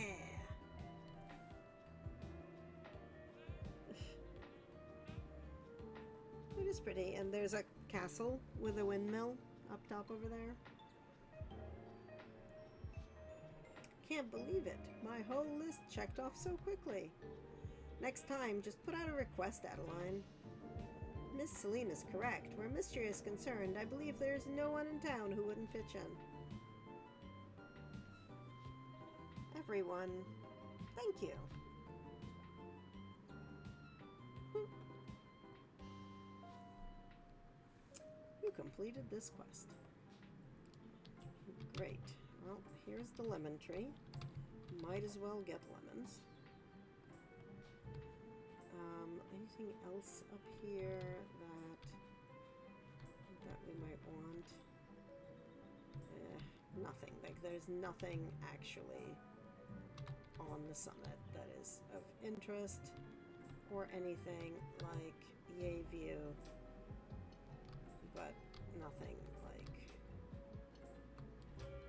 It is pretty, and there's a castle with a windmill up top over there. Can't believe it. My whole list checked off so quickly. Next time, just put out a request, Adeline. Miss Celine is correct. Where Mystria is concerned, I believe there is no one in town who wouldn't pitch in. Everyone, thank you. You completed this quest. Great. Well, here's the lemon tree. Might as well get lemons. Anything else up here that we might want? Nothing. Like, there's nothing actually on the summit that is of interest or anything like yay view, but nothing like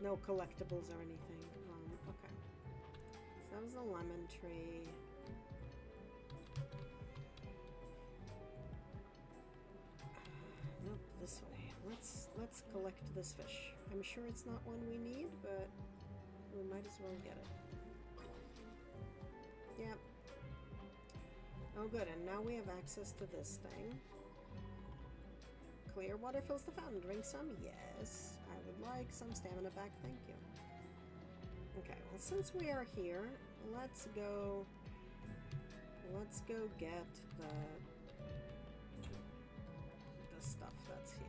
no collectibles or anything. Okay. So that was the lemon tree. Nope, this way. Let's collect this fish. I'm sure it's not one we need, but we might as well get it. Yep. Oh good, and now we have access to this thing. Clear water fills the fountain. Drink some? Yes. I would like some stamina back, thank you. Okay, well since we are here, let's go get the stuff that's here.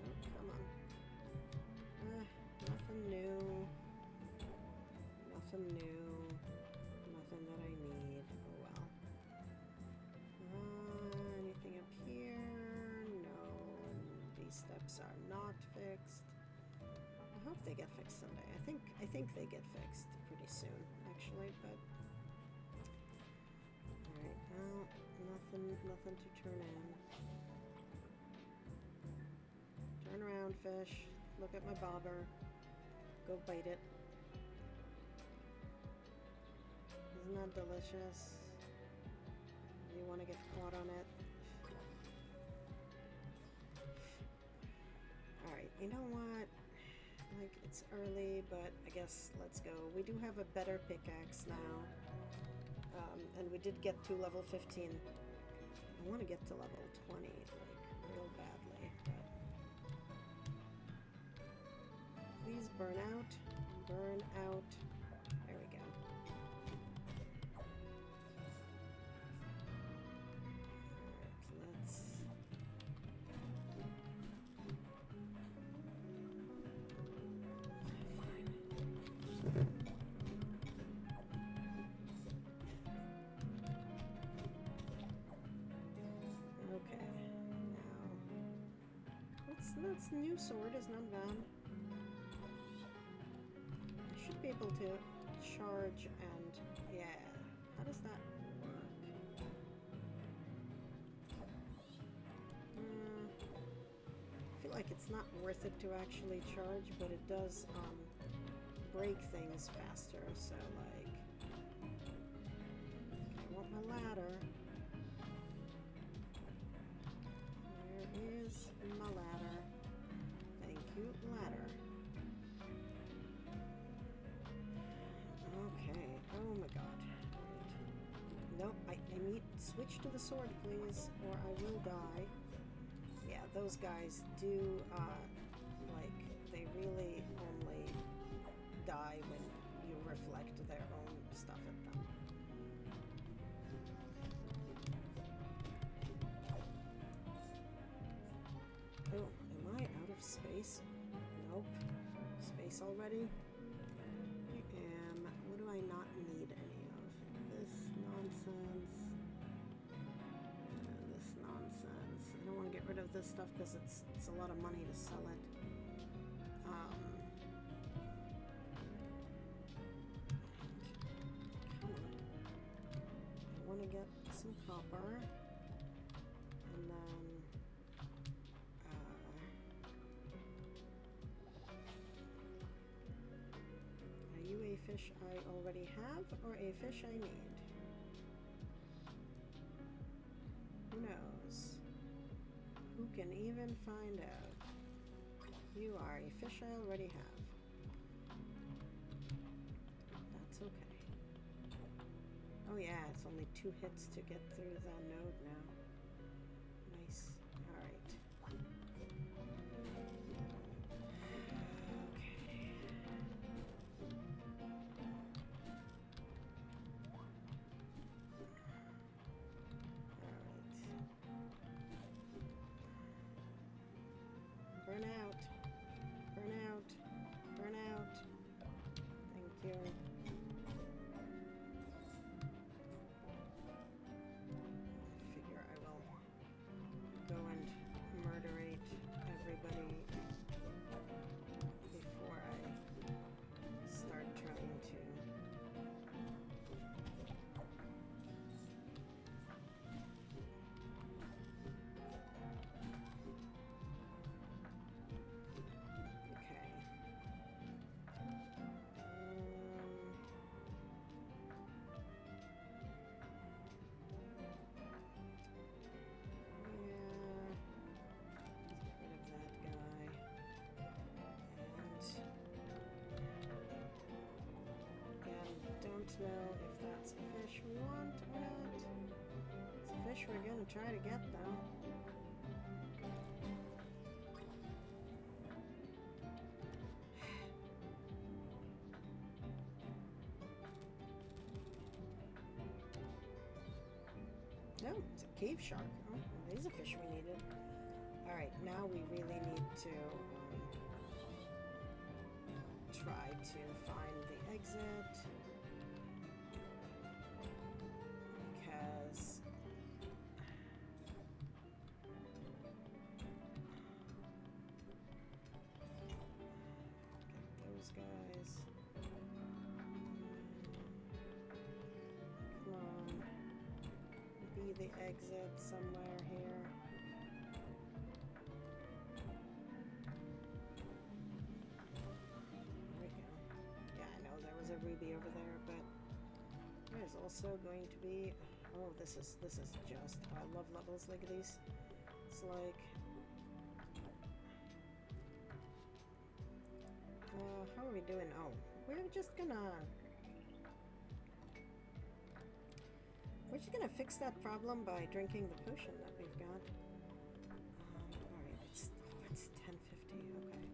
Oh, come on. Nothing new. Nothing new. Nothing that I need. Oh well. Anything up here? No. These steps are not fixed. I hope they get fixed someday. I think they get fixed pretty soon, actually, but alright, well, nothing to turn in. Turn around, fish. Look at my bobber. Go bite it. Isn't that delicious? Do you want to get caught on it? Alright, you know what? Like, it's early, but I guess let's go. We do have a better pickaxe now. And we did get to level 15. I want to get to level 20, like, real badly, but... Please burn out. Burn out. So that's new sword is not bad. I should be able to charge and yeah. How does that work? I feel like it's not worth it to actually charge, but it does break things faster. So like, okay, I want my ladder. Where is my ladder? Thank you, ladder. Okay. Oh my god. Right. Nope. I need switch to the sword, please, or I will die. Yeah, those guys do. Like they really only die when you reflect their own stuff at them. Oh, am I out of space? Nope. Space already? What do I not need any of? This nonsense. This nonsense. I don't want to get rid of this stuff because it's a lot of money to sell it. Come on. I want to get some copper. And then are you a fish I already have or a fish I need? Who knows? Who can even find out? You are a fish I already have. That's okay. Oh yeah, it's only 2 hits to get through the node now. Nice. Alright. Burn out. Burn out. Burn out. Thank you. I figure I will go and murderate everybody before I start trying to. Know if that's a fish we want or not. It's a fish we're gonna try to get though. No, it's a cave shark. Oh, it is a fish we needed. Alright, now we really need to try to find the exit. Guys, come on, be the exit somewhere here. There we go. Yeah, I know there was a ruby over there, but there's also going to be. Oh, this is just. I love levels like these. It's like. How are we doing? Oh, we're just gonna fix that problem by drinking the potion that we've got. Alright, it's 10:50, okay.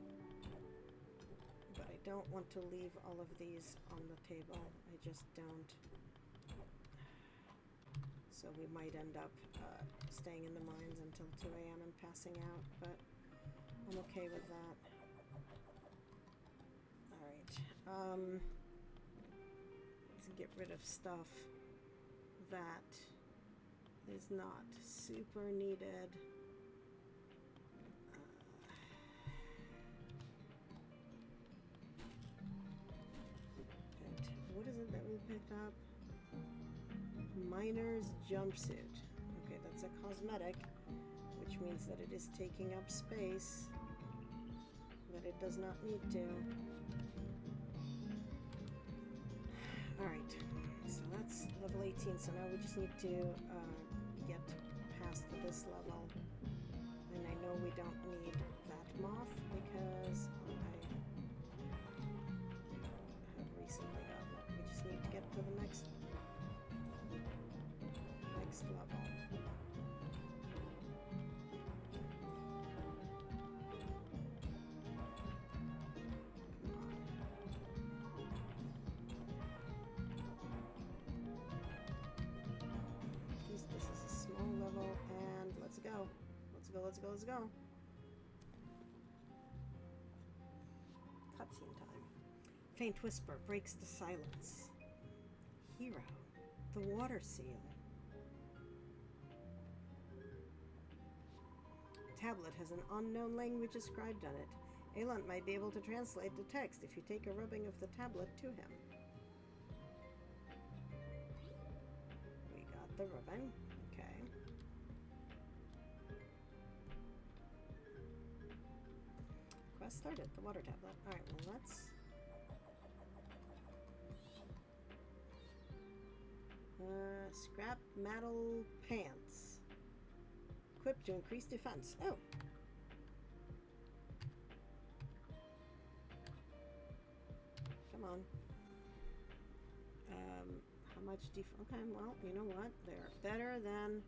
But I don't want to leave all of these on the table. I just don't. So we might end up staying in the mines until 2 a.m. and passing out, but I'm okay with that. Let's get rid of stuff that is not super needed. what is it that we picked up? Miner's jumpsuit. Okay, that's a cosmetic, which means that it is taking up space, but it does not need to. Alright, so that's level 18, so now we just need to get past this level. And I know we don't need that moth because I have recently gotten it. We just need to get to the next level. This is a small level, and let's go. Let's go. Cutscene time. Faint whisper breaks the silence. Hero, the water seal. Tablet has an unknown language inscribed on it. Aelant might be able to translate the text if you take a rubbing of the tablet to him. We got the rubbing. Okay. Quest started. The water tablet. Alright, well let's... scrap metal pants. Equipped to increase defense. Oh! Come on. How much okay, well, you know what? They're better than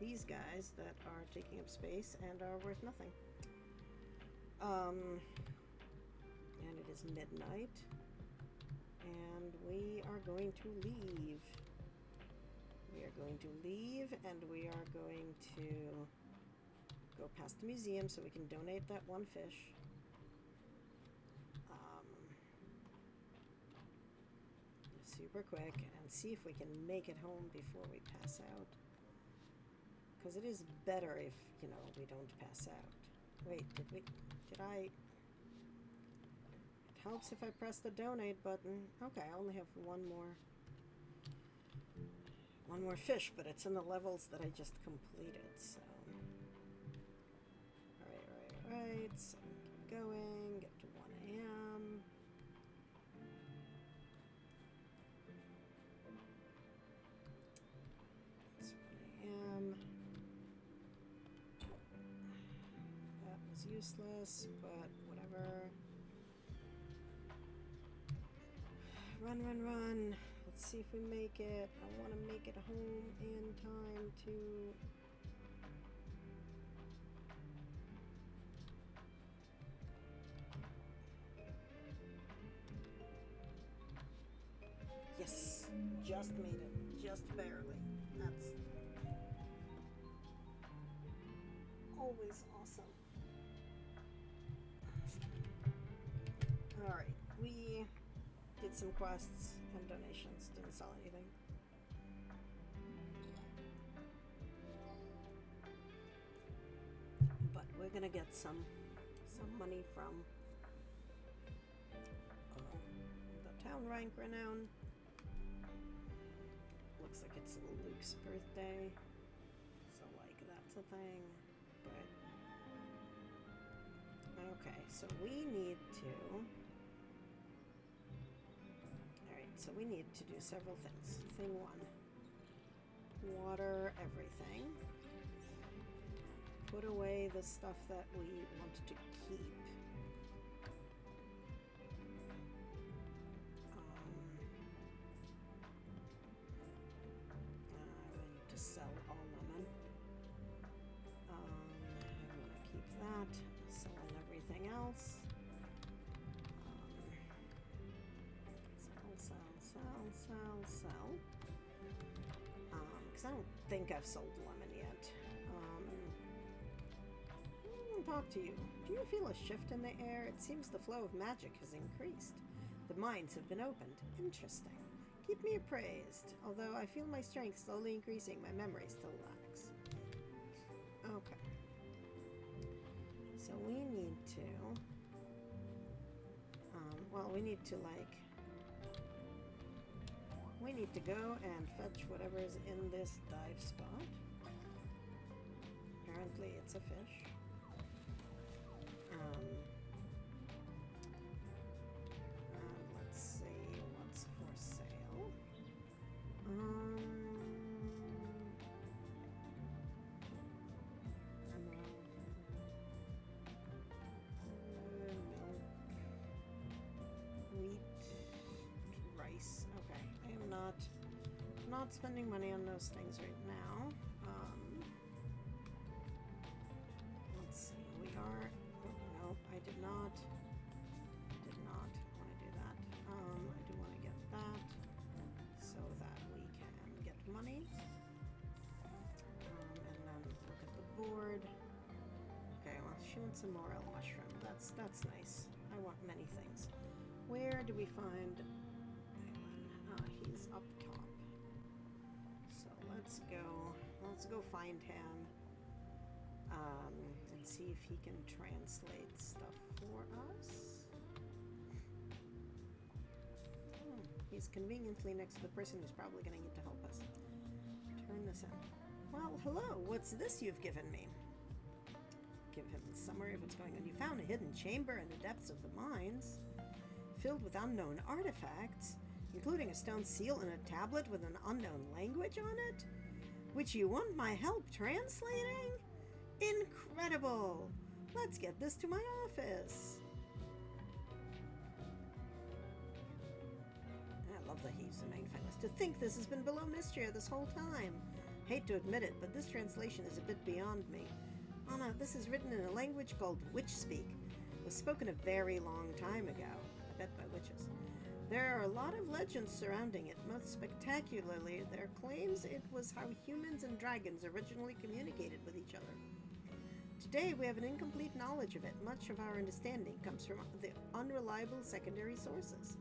these guys that are taking up space and are worth nothing. And it is midnight. And we are going to leave. We are going to leave, and we are going to go past the museum so we can donate that one fish. Super quick, and see if we can make it home before we pass out. Because it is better if, you know, we don't pass out. Wait, did I... It helps if I press the donate button. Okay, I only have one more fish, but it's in the levels that I just completed, so... Alright, so keep going, get to 1 a.m. It's 1 a.m. That was useless, but whatever. Run. Let's see if we make it. I want to make it home in time to... Yes! Just made it. Just barely. That's always awesome. Alright, we did some quests and donations. Didn't sell anything. But we're gonna get some money from the town rank renown. Looks like it's Luke's birthday, so like that's a thing. But okay, so we need to. So we need to do several things. Thing 1. Water everything. Put away the stuff that we want to keep. I need to sell all lemon. I want to keep that. Selling everything else. Sell. Because I don't think I've sold lemon yet. Talk to you. Do you feel a shift in the air? It seems the flow of magic has increased. The mines have been opened. Interesting. Keep me appraised. Although I feel my strength slowly increasing, my memory still lacks. Okay. So we need to Well, we need to, like... We need to go and fetch whatever is in this dive spot. Apparently it's a fish. Let's see what's for sale. Milk, wheat, rice. Okay, I am not spending money on those things right now. Let's see. We are. Oh, no, I did not want to do that. I do want to get that so that we can get money. And then look at the board. Okay, well, she wants a morel mushroom. That's nice. I want many things. Where do we find Alan? He's up top. So let's go find him. And see if he can translate stuff for us. He's conveniently next to the person who's probably going to need to help us. Turn this in. Well, hello. What's this you've given me? Give him a summary of what's going on. You found a hidden chamber in the depths of the mines, filled with unknown artifacts, including a stone seal and a tablet with an unknown language on it, which you want my help translating? Incredible! Let's get this to my office. I love that he's the main finalist. To think this has been below Mystria this whole time. Hate to admit it, but this translation is a bit beyond me. Anna, this is written in a language called witch speak. It was spoken a very long time ago. I bet by witches. There are a lot of legends surrounding it. Most spectacularly, there claims it was how humans and dragons originally communicated with each other. Today, we have an incomplete knowledge of it. Much of our understanding comes from the unreliable secondary sources.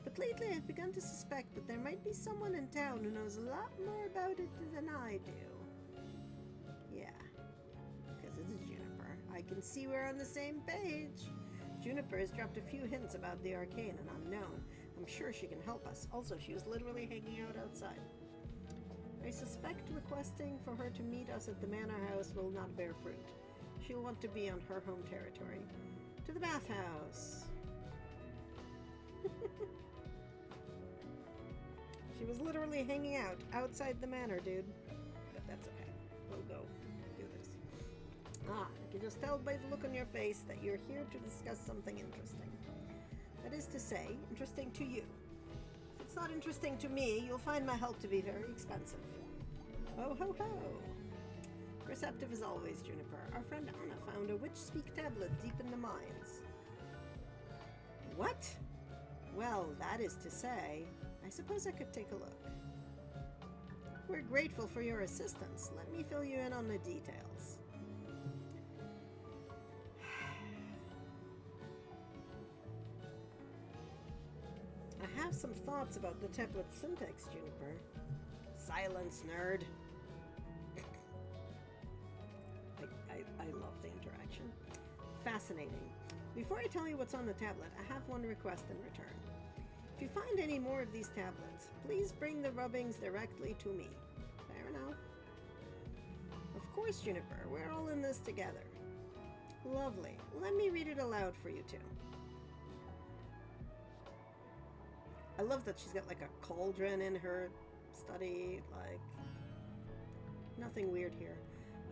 But lately, I've begun to suspect that there might be someone in town who knows a lot more about it than I do. Yeah, because it's Juniper. I can see we're on the same page. Juniper has dropped a few hints about the arcane and unknown. I'm sure she can help us. Also, she was literally hanging out outside. I suspect requesting for her to meet us at the manor house will not bear fruit. She'll want to be on her home territory. To the bathhouse. She was literally hanging out outside the manor, dude. But that's okay. We'll go do this. I can just tell by the look on your face that you're here to discuss something interesting. That is to say, interesting to you. If it's not interesting to me, you'll find my help to be very expensive. Ho ho ho! Receptive as always, Juniper. Our friend Anna found a witch-speak tablet deep in the mines. What? Well, that is to say, I suppose I could take a look. We're grateful for your assistance. Let me fill you in on the details. I have some thoughts about the tablet syntax, Juniper. Silence, nerd. I love the interaction. Fascinating. Before I tell you what's on the tablet, I have one request in return. If you find any more of these tablets, please bring the rubbings directly to me. Fair enough. Of course, Juniper. We're all in this together. Lovely. Let me read it aloud for you two. I love that she's got like a cauldron in her study, like nothing weird here.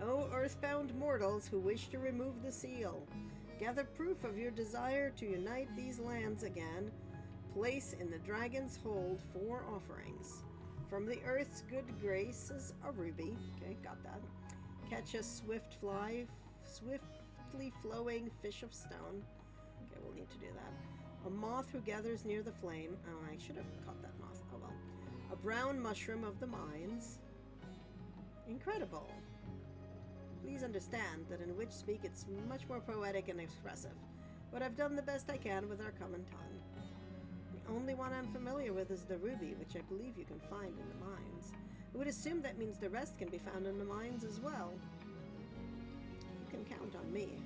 Oh, earthbound mortals who wish to remove the seal, gather proof of your desire to unite these lands again. Place in the dragon's hold 4 offerings. From the earth's good graces, a ruby. Okay, got that. Catch a swiftly flowing fish of stone. Okay, we'll need to do that. A moth who gathers near the flame. Oh, I should have caught that moth. Oh well. A brown mushroom of the mines. Incredible. Please understand that in witch speak it's much more poetic and expressive, but I've done the best I can with our common tongue. The only one I'm familiar with is the ruby, which I believe you can find in the mines. I would assume that means the rest can be found in the mines as well. You can count on me.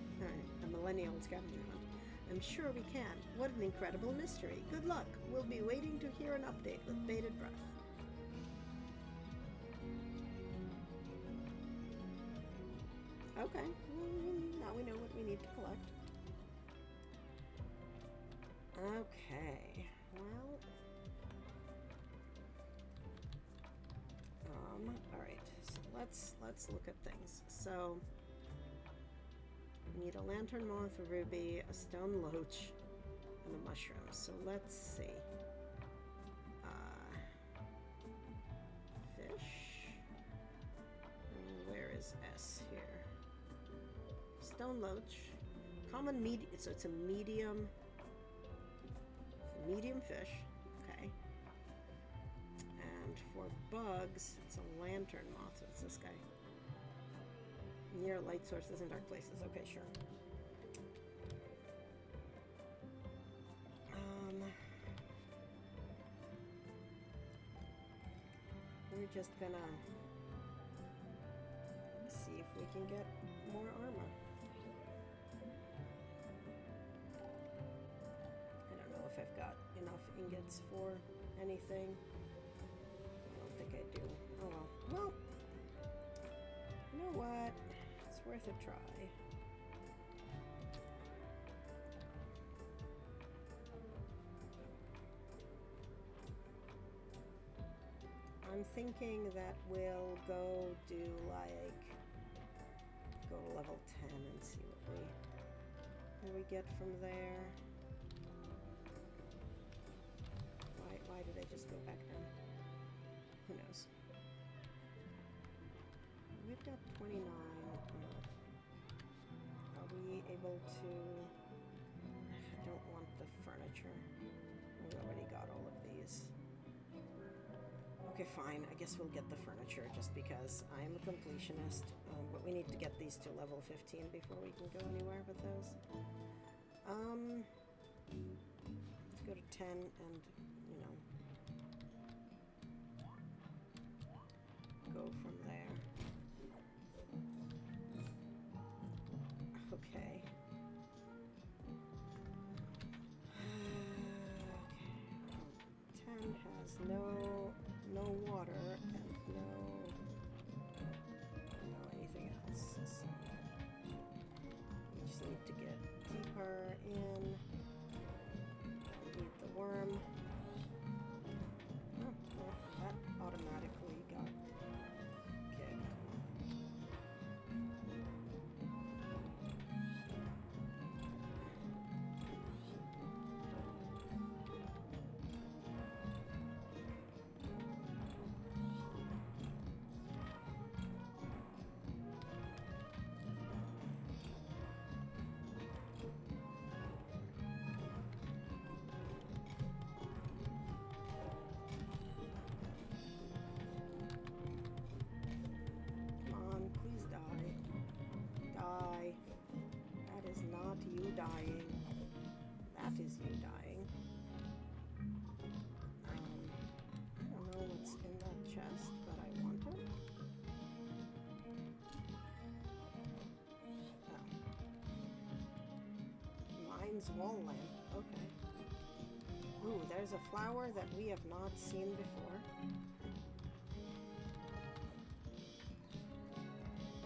A millennial scavenger hunt. I'm sure we can. What an incredible mystery. Good luck. We'll be waiting to hear an update with bated breath. Okay, now we know what we need to collect. Okay, well... alright, so let's look at things. So, we need a lantern moth, a ruby, a stone loach, and a mushroom. So let's see. Fish. Where is S here? Stone loach. Common medium. So it's a medium fish. Okay. And for bugs, it's a lantern moth. What's this guy? Near light sources and dark places. Okay, sure. We're just gonna see if we can get more armor. I don't know if I've got enough ingots for anything. I don't think I do. Oh well. Well, you know what? It's worth a try. I'm thinking that we'll go do go to level 10 and see what we get from there. Why did I just go back down? Who knows? We've got 29. Are we able to... I don't want the furniture. We already got all of these. Okay, fine. I guess we'll get the furniture just because I am a completionist. But we need to get these to level 15 before we can go anywhere with those. Let's go to 10 and, you know, go from there. Okay. Okay. 10 has no water and no anything else. So we just need to get deeper in. Eat the worm. Oh, well, that automatically got kicked. Dying. That is you dying. I don't know what's in that chest, but I want it. Oh. Mine's wall lamp. Okay. Ooh, there's a flower that we have not seen before.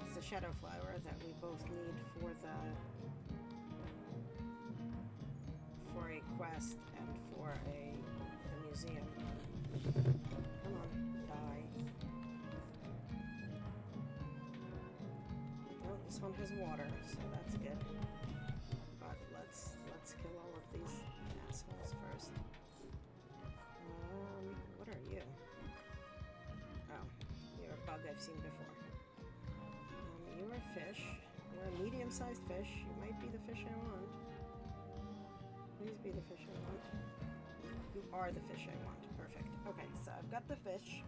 It's the shadow flower that we both need for a quest and for a museum. Come on, die. Oh, this one has water, so that's good. But let's kill all of these assholes first. What are you? Oh, you're a bug I've seen before. You're a fish. You're a medium-sized fish. You might be the fish I want. Please be the fish I want. You are the fish I want. Perfect. Okay, so I've got the fish.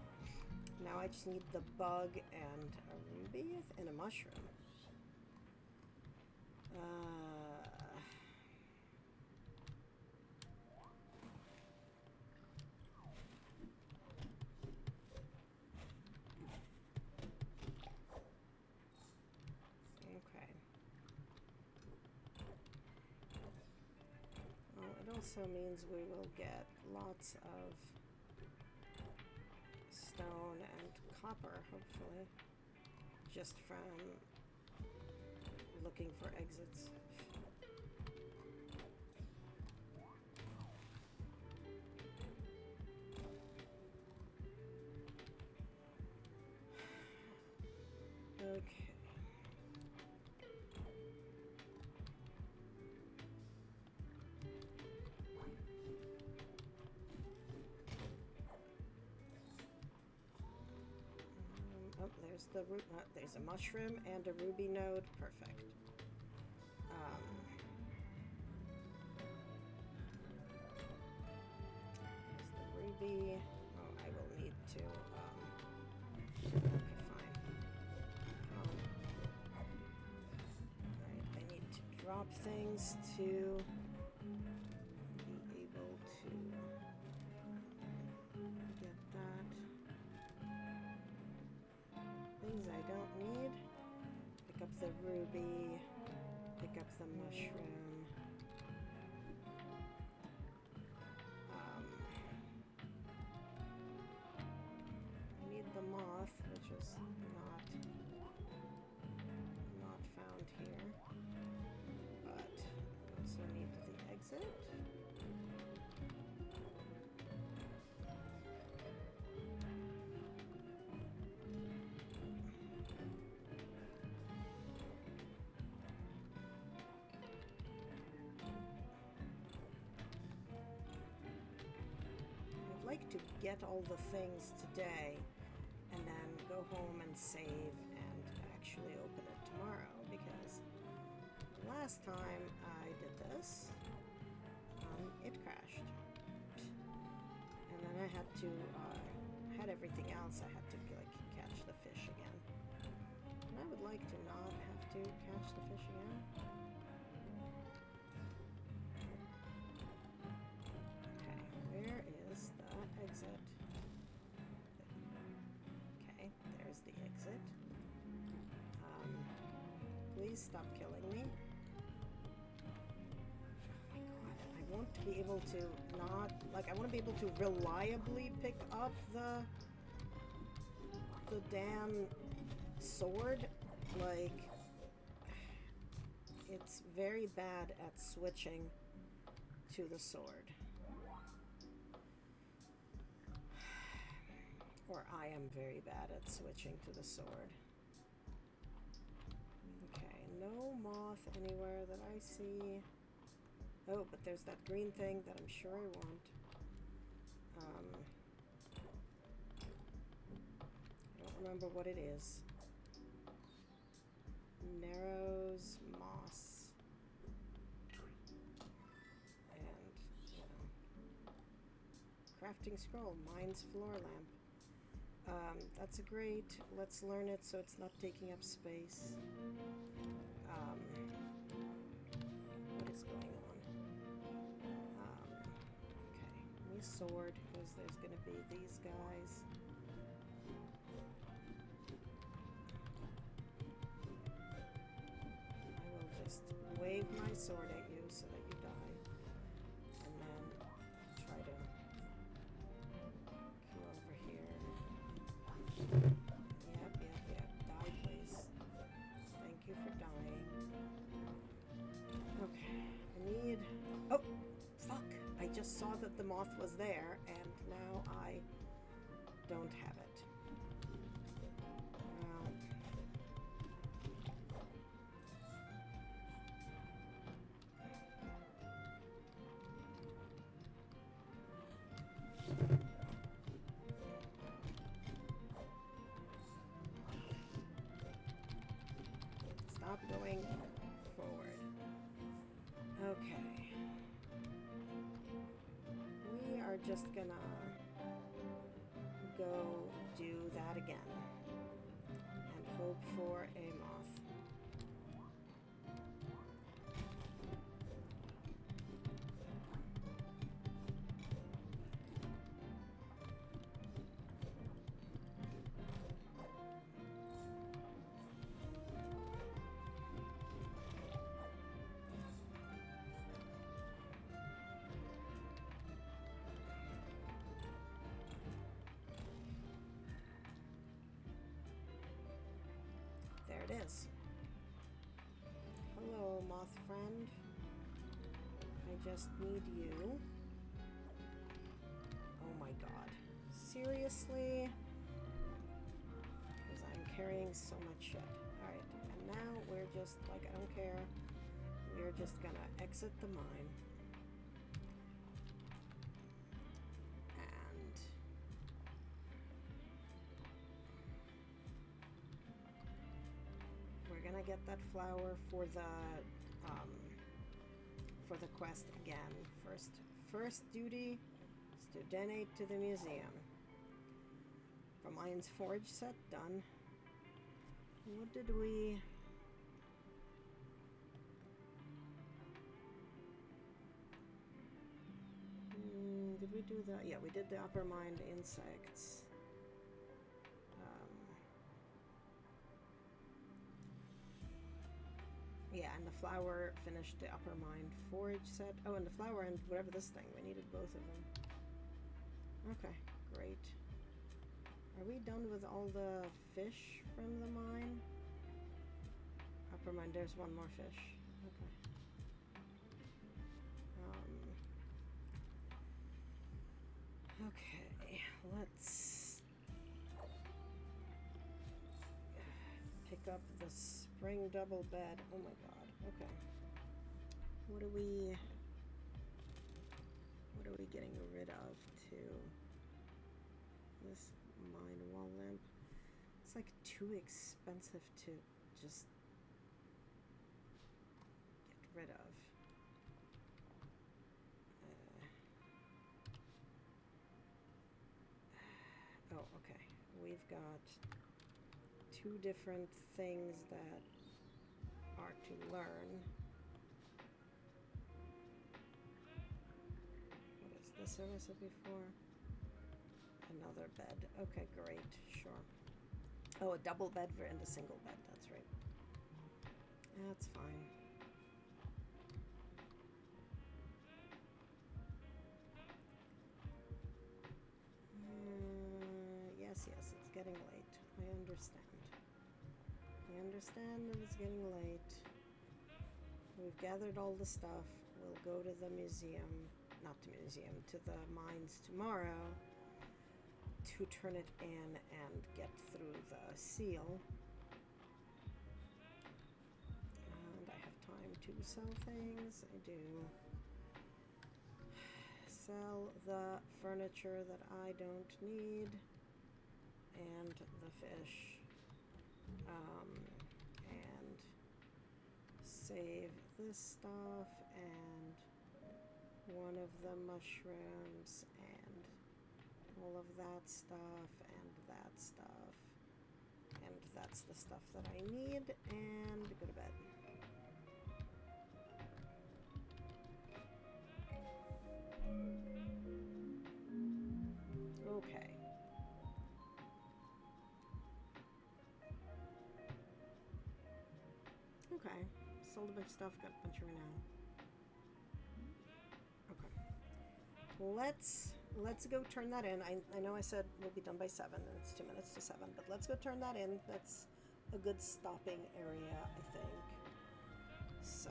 Now I just need the bug and a ruby and a mushroom. also means we will get lots of stone and copper, hopefully, just from looking for exits. Okay. Oh, there's the root. There's a mushroom and a ruby node. Perfect. There's the ruby. Oh, I will need to. Okay, fine. Alright, I need to drop things to be able to get that. Things I don't need. Pick up the ruby. Pick up the mushroom. I need the moth, which is not found here. But I also need the exit. I'd like to get all the things today and then go home and save and actually open it tomorrow, because last time I did this, it crashed. And then I had to, had everything else, I had to like catch the fish again. And I would like to not have to catch the fish again. Okay, where is the exit? Okay, there's the exit. Please stop killing me. Oh my god, I want to be able to not, like, I want to be able to reliably pick up the damn sword. Like, it's very bad at switching to the sword. Or I am very bad at switching to the sword. Okay, no moth anywhere that I see. Oh, but there's that green thing that I'm sure I want. I don't remember what it is. Narrows, moss. And, you know. Crafting scroll, mine's floor lamp. That's a great. Let's learn it so it's not taking up space. What is going on? Okay, give me a sword, because there's going to be these guys. I will just wave my sword at you so that you die. And then try to come over here. Yep. Die, please. Thank you for dying. Okay, I need... Oh! Fuck! I just saw that the moth was there, and now I don't have it. Well... Stop going forward. Okay. We are just gonna go do that again and hope for a moth. is. Hello, moth friend. I just need you. Oh my god. Seriously? Because I'm carrying so much shit. Alright, and now we're just, like, I don't care. We're just gonna exit the mine. And... we're gonna get that flower for the quest again. First duty is to donate to the museum. From Lion's Forge set, done. What did we... did we do that? Yeah, we did the upper mind insects. Yeah, and the flower finished the upper mind forage set. Oh, and the flower and whatever this thing. We needed both of them. Okay, great. Are we done with all the fish from the mine? Upper mind, there's one more fish. Okay. Okay, let's pick up the spring double bed. Oh my god. Okay. What are we getting rid of too? This mine wall lamp. It's like too expensive to just get rid of. Oh, okay. We've got two different things that are to learn. What is this a recipe for? Another bed. Okay, great. Sure. Oh, a double bed and a single bed. That's right. That's fine. Yes, it's getting late. I understand. I understand that it's getting late. We've gathered all the stuff. We'll go to the museum, not the museum, to the mines tomorrow to turn it in and get through the seal. And I have time to sell things. I do. Sell the furniture that I don't need. And the fish, and save this stuff, and one of the mushrooms, and all of that stuff, and that stuff, and that's the stuff that I need, and go to bed. Okay. Okay, sold a bunch of stuff, got a bunch of renown. Okay. Let's go turn that in. I know I said we'll be done by 7, and it's 2 minutes to 7, but let's go turn that in. That's a good stopping area, I think. So...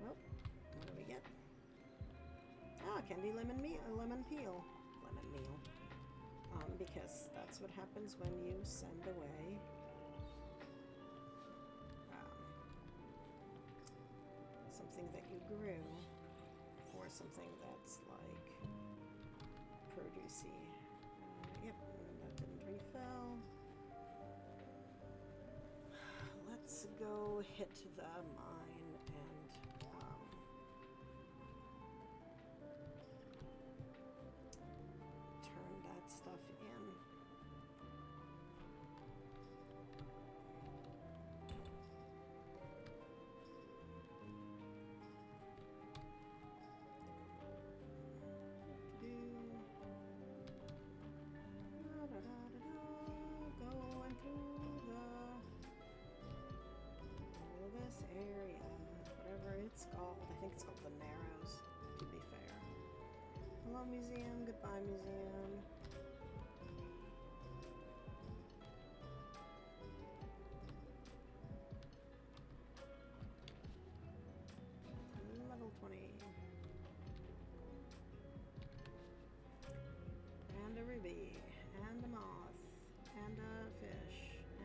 well, what do we get? Ah, candy lemon peel. Lemon meal. Because that's what happens when you send away something that you grew, or something that's like producey. Yep, that didn't refill. Let's go hit the mine and turn that stuff in. Going through this area. Hello, museum. Goodbye, museum. Level 20. And a ruby. And a moth. And a fish.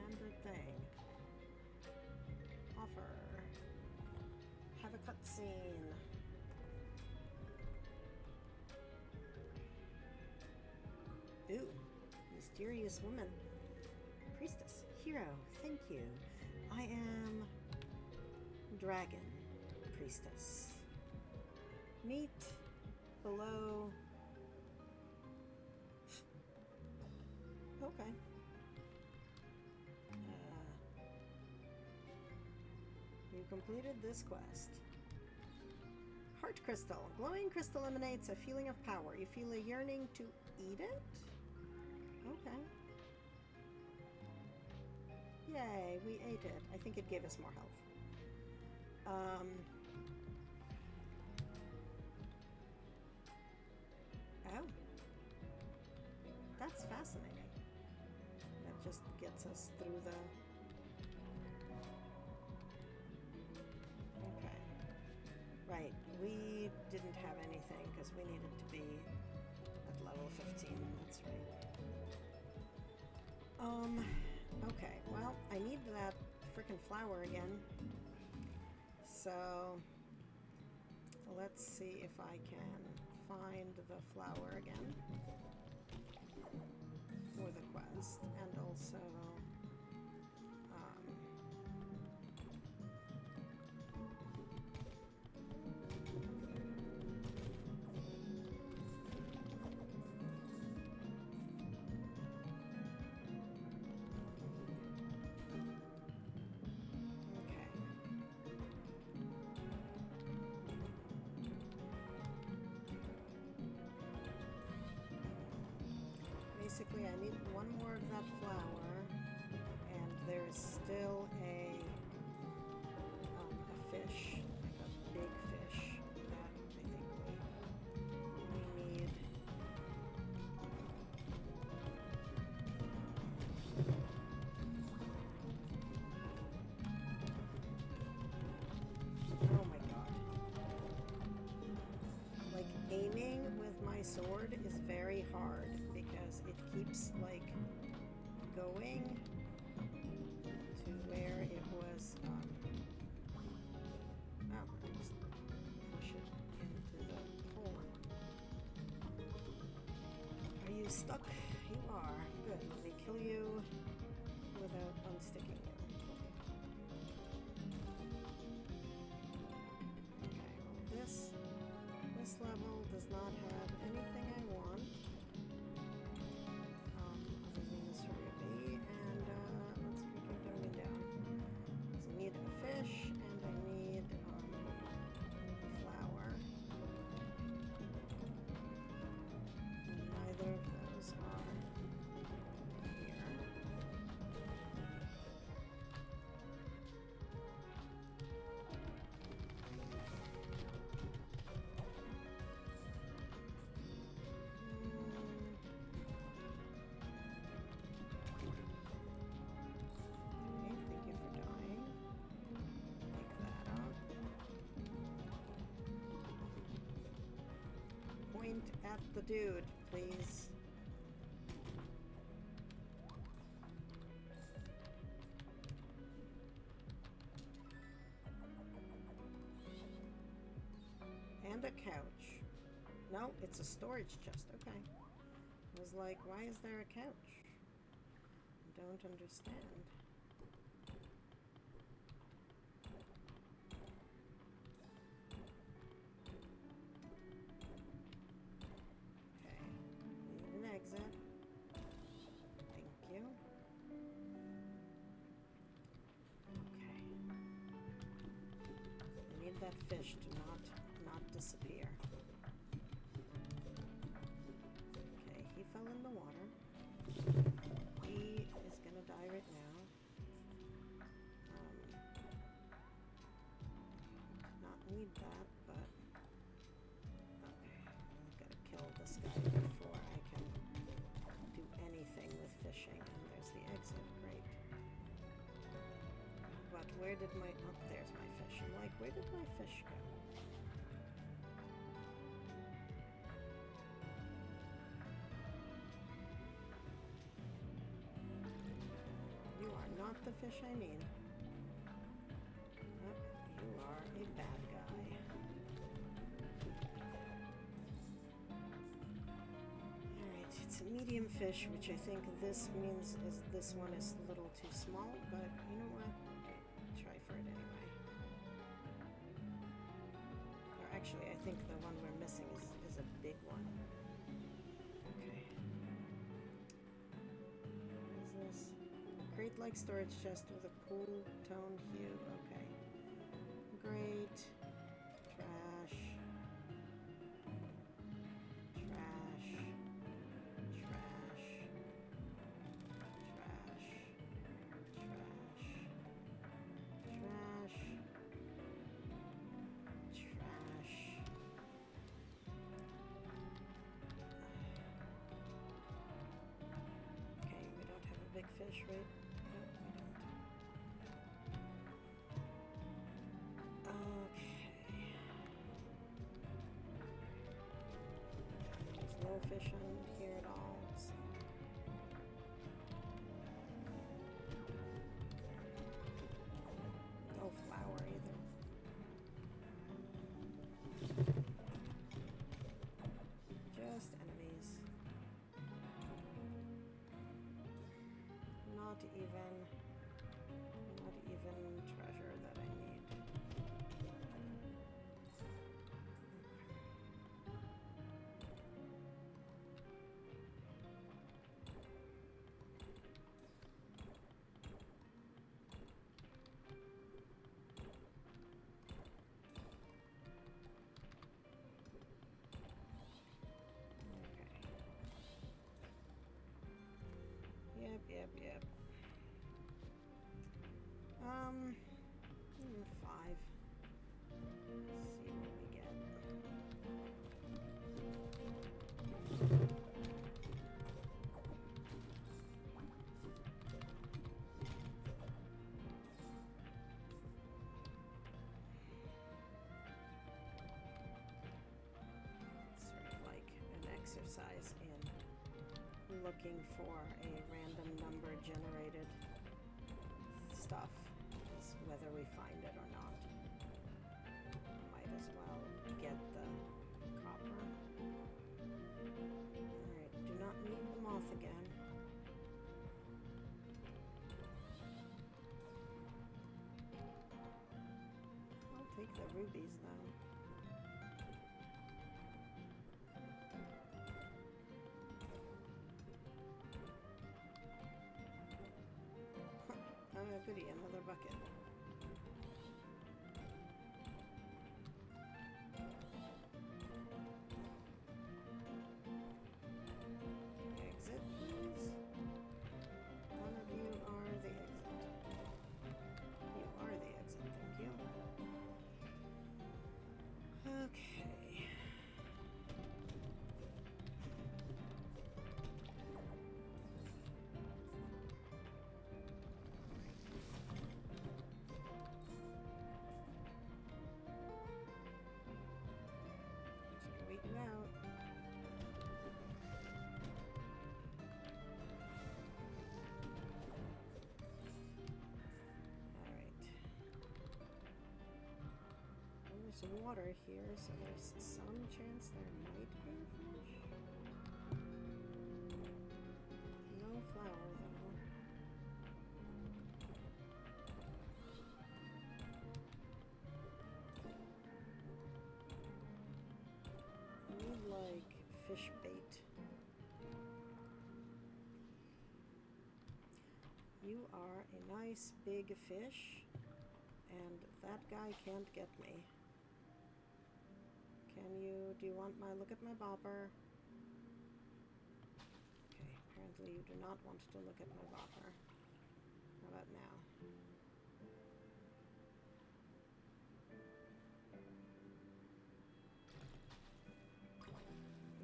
And a thing. Offer. Have a cutscene. Ooh, mysterious woman. Priestess. Hero. Thank you. I am Dragon Priestess. Meet below. Okay. You completed this quest. Heart crystal. Glowing crystal emanates a feeling of power. You feel a yearning to eat it? Okay. Yay, we ate it. I think it gave us more health. Oh. That's fascinating. That just gets us through the... Okay. Right. We didn't have anything because we needed to be at level 15. That's right. Okay. Well, I need that frickin' flower again. So let's see if I can find the flower again for the quest, and also basically, I need one more of that flower, and there's still a fish, like a big fish, that I think we need. Oh my god. Like, aiming with my sword is very hard because it keeps, like, going to where it was, just push it into the hole. Are you stuck? You are. Good. Let me kill you without unsticking you. Okay, well, this level does not have anything I want. Other than this ruby, and let's keep going down. So I need a fish, and I need a flower. And neither of those are here. Thank you for dying. Pick that up. Point at the dude, please. And a couch. No, it's a storage chest. Okay. I was like, why is there a couch? I don't understand. Okay. Need an exit. Thank you. Okay. I need that fish to not disappear. Okay, he fell in the water. He is gonna die right now. Not need that, but okay. I've got to kill this did my... Oh, there's my fish. I'm like, where did my fish go? You are not the fish I need. Oh, you are a bad guy. Alright, it's a medium fish, which I think this means is this one is a little too small, but you know what? Try for it anyway. Or actually, I think the one we're missing is a big one. Okay. What is this? Crate-like storage chest with a cool toned hue. Okay. Great. Trash. Trash. Trash. Trash. Trash. Trash. Trash. Okay, we don't have a big fish, right? No, we don't. Okay. There's no fish on here at all, so. No flour either. Just enemies. Not even treasure that I need. Okay. Yep. 5. Let's see what we get. Sort of like an exercise in looking for a random number generated stuff, whether we find it or not. Might as well get the copper. Alright, do not need the moth again. I'll take the rubies though. Goody, another bucket. Exit, please. One of you are the exit. You are the exit, thank you. Okay. Waiting out. Alright. Well, there's some water here, so there's some chance there might be a fish. No flour, though. I need, like, fish bait. You are a nice big fish, and that guy can't get me. Do you want my, look at my bopper? Okay, apparently you do not want to look at my bopper. How about now?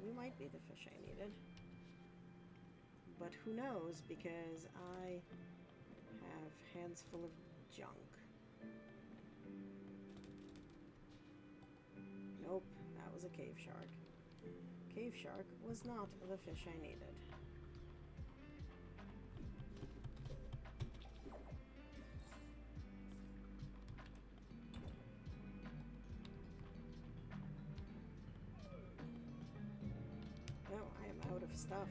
You might be the fish I needed. But who knows, because I have hands full of junk. Nope, that was a cave shark. Cave shark was not the fish I needed. Oh, I am out of stuff.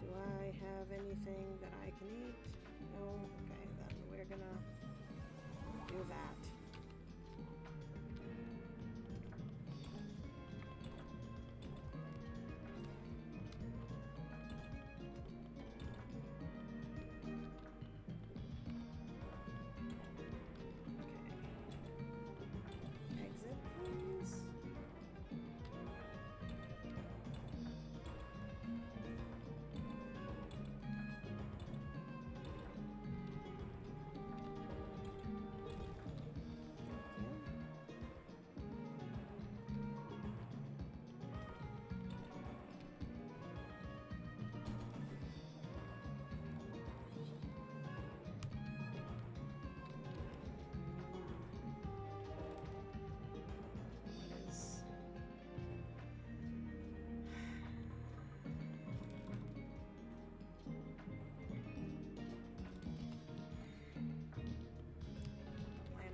Do I have anything that I can eat? No? Okay, then we're gonna do that. Okay. Exit, please.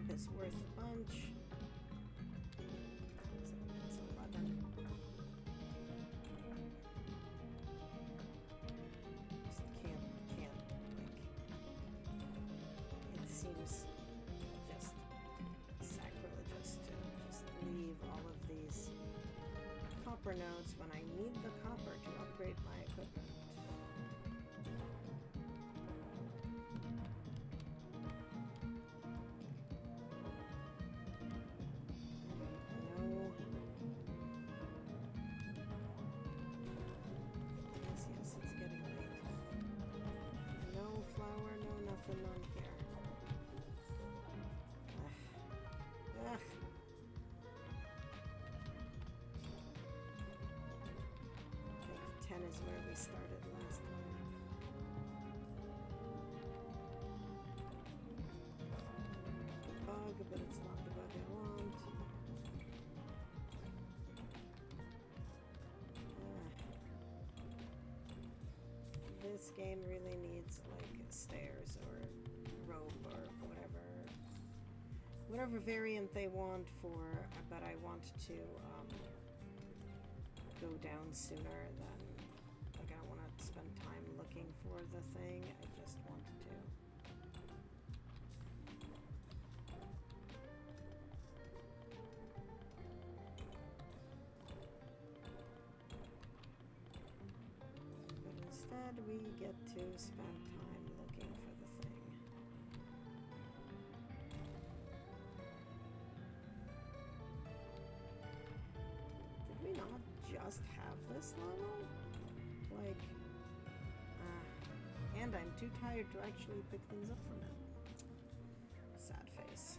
Is worth a bunch. It's 11. Just can't, like, it seems just sacrilegious to just leave all of these copper nodes when I need the copper to upgrade my equipment. On here. Ugh. I think 10 is where we started last time. Bug, but it's not the bug I want. This game really needs like stairs or rope or whatever variant they want for, but I want to go down sooner than, like, I don't want to spend time looking for the thing. I just want to. Instead, we get to spend time looking for the thing. Did we not just have this level? Like, and I'm too tired to actually pick things up from it. Sad face.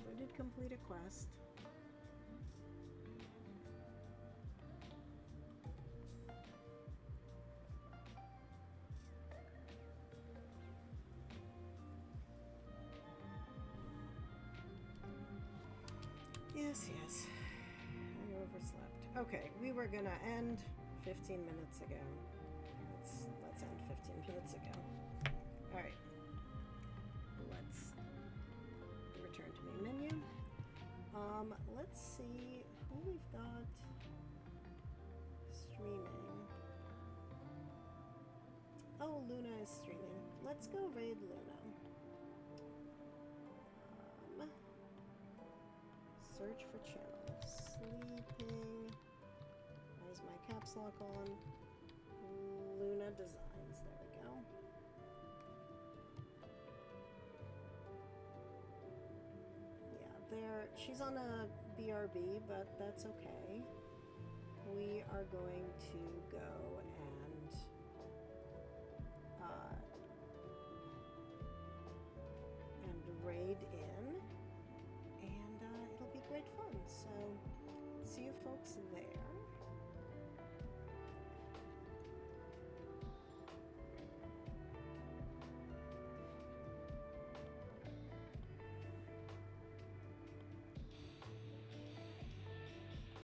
We did complete a quest. Yes. I overslept. Okay, we were gonna end 15 minutes ago. Let's end 15 minutes ago. Alright. Let's return to main menu. Let's see who we've got streaming. Oh, Luna is streaming. Let's go raid Luna. Search for channel. Sleeping. Why is my caps lock on? Luna Designs. There we go. Yeah, she's on a BRB, but that's okay. We are going to go